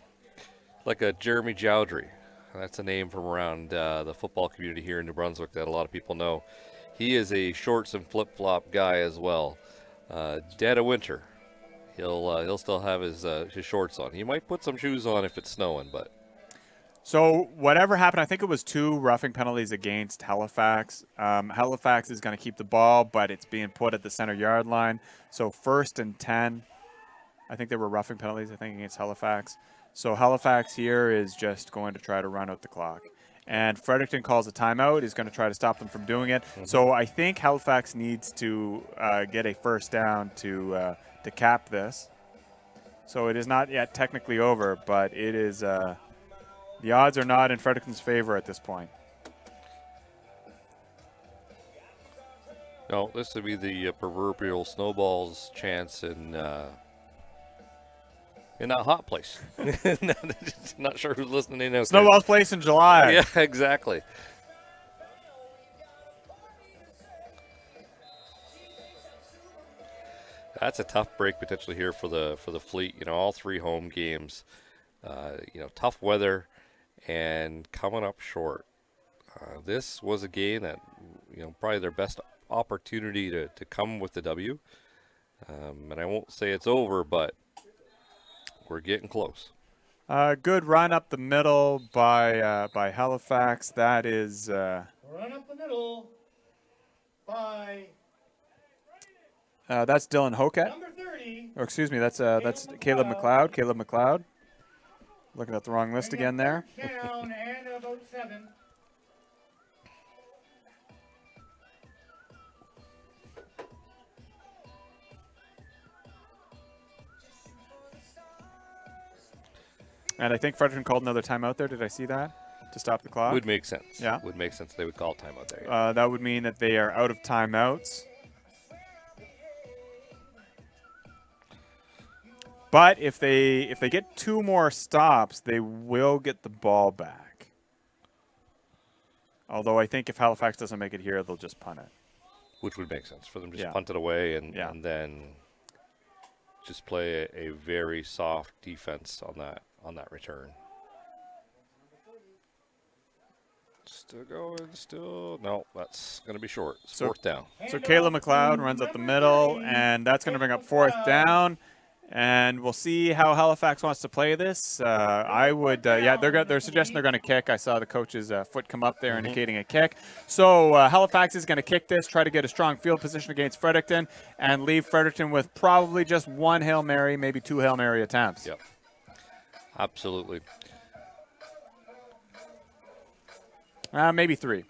Like a Jeremy Jowdry. That's a name from around the football community here in New Brunswick that a lot of people know. He is a shorts and flip-flop guy as well. Dead of winter, he'll still have his shorts on. He might put some shoes on if it's snowing, but. So whatever happened, I think it was 2 roughing penalties against Halifax. Halifax is going to keep the ball, but it's being put at the center yard line. So 1st and 10. I think there were roughing penalties, against Halifax. So Halifax here is just going to try to run out the clock. And Fredericton calls a timeout. He's going to try to stop them from doing it. Mm-hmm. So I think Halifax needs to get a first down to cap this. So it is not yet technically over, but it is the odds are not in Fredericton's favor at this point. No, this would be the proverbial snowball's chance in that hot place. Not sure who's listening in. Snowball's place in July. Yeah, exactly. That's a tough break potentially here for the Fleet. All 3 home games. Tough weather and coming up short. This was a game that probably their best opportunity to come with the W. And I won't say it's over, but we're getting close. Good run up the middle by Halifax. That is Run up the middle by that's Dylan Hoket. number 30. Or excuse me, that's Caleb McLeod. Caleb McLeod. Looking at the wrong list again there. Down and about 7. And I think Fredericton called another timeout there. Did I see that? To stop the clock? Would make sense. Yeah. Would make sense. They would call timeout there. Yeah. That would mean that they are out of timeouts. But if they get 2 more stops, they will get the ball back. Although I think if Halifax doesn't make it here, they'll just punt it. Which would make sense for them to just punt it away and then just play a very soft defense on that return. Still going, no, that's going to be short. It's 4th down. So Caleb McLeod runs up the middle, and that's going to bring up 4th down. And we'll see how Halifax wants to play this. I would, they're suggesting they're going to kick. I saw the coach's foot come up there indicating a kick. So Halifax is going to kick this, try to get a strong field position against Fredericton, and leave Fredericton with probably just 1 Hail Mary, maybe 2 Hail Mary attempts. Yep, absolutely. Maybe 3.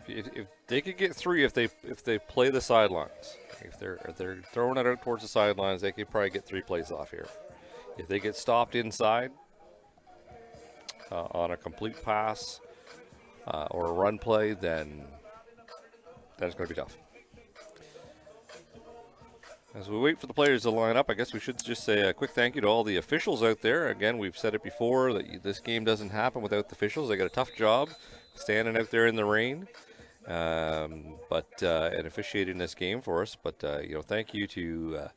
If they could get 3, if they play the sidelines, if they're throwing it out towards the sidelines, they could probably get 3 plays off here. If they get stopped inside on a complete pass or a run play, then it's going to be tough. As we wait for the players to line up, I guess we should just say a quick thank you to all the officials out there. Again, we've said it before that this game doesn't happen without the officials. They got a tough job standing out there in the rain. And officiating this game for us. But thank you to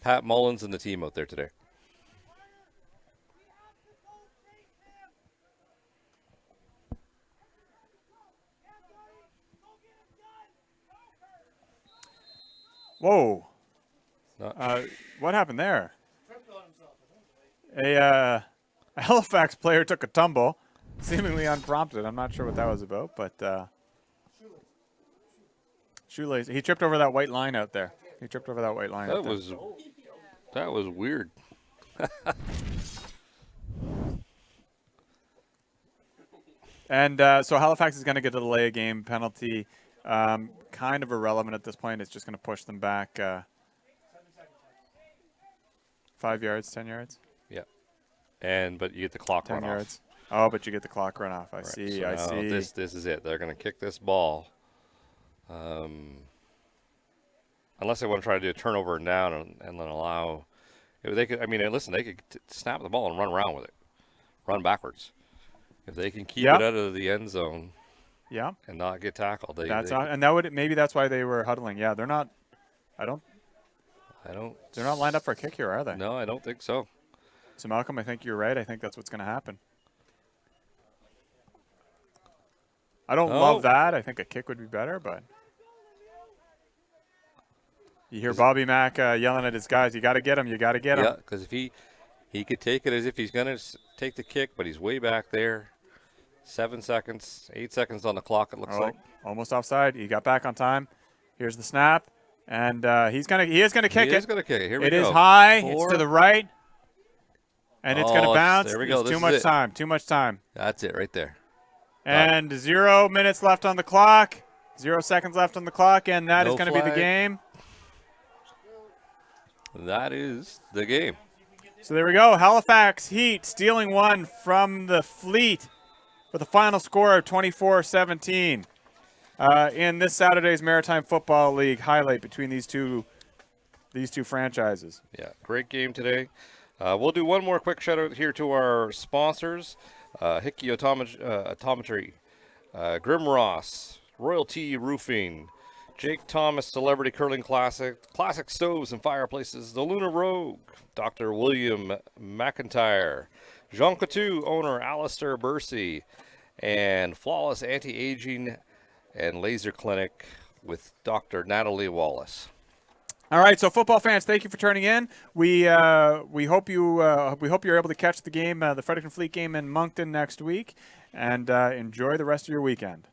Pat Mullins and the team out there today. Whoa! What happened there? A Halifax player took a tumble, seemingly unprompted. I'm not sure what that was about, but. Shoelace. He tripped over that white line out there. He tripped over that white line. That was weird. And so Halifax is going to get a delay a game penalty. Kind of irrelevant at this point. It's just going to push them back 5 yards, 10 yards. Yeah. But you get the clock 10 run yards. Oh, but you get the clock run off. I see. So I now see. This is it. They're going to kick this ball. Unless they want to try to do a turnover and down and then allow. They could. I mean, listen. They could snap the ball and run around with it, run backwards. If they can keep it out of the end zone. Yeah. And not get tackled. And that would maybe that's why they were huddling. Yeah, they're not. I don't. They're not lined up for a kick here, are they? No, I don't think so. So Malcolm, I think you're right. I think that's what's going to happen. I don't love that. I think a kick would be better, but you hear Bobby Mack yelling at his guys, "You got to get him! You got to get him!" Yeah, because if he could take it as if he's going to take the kick, but he's way back there. 7 seconds, 8 seconds on the clock. It looks like almost offside. He got back on time. Here's the snap, and he is going to kick it. He is going to kick it. Here we go. It is high. It's to the right, and it's going to bounce. There we go. Too much time. Too much time. That's it right there. And 0 minutes left on the clock. 0 seconds left on the clock, and that is going to be the game. That is the game. So there we go. Halifax Heat stealing one from the Fleet with a final score of 24-17 in this Saturday's Maritime Football League highlight between these two franchises. Yeah, great game today. We'll do one more quick shout out here to our sponsors. Hickey Optometry, Grim Ross, Royal T Roofing, Jake Thomas Celebrity Curling Classic Stoves and Fireplaces, The Lunar Rogue, Dr. William McIntyre, Jean Coutu owner Alistair Bursey, and Flawless Anti-Aging and Laser Clinic with Dr. Natalie Wallace. All right, so football fans, thank you for turning in. We hope you're able to catch the game, the Fredericton Fleet game in Moncton next week, and enjoy the rest of your weekend.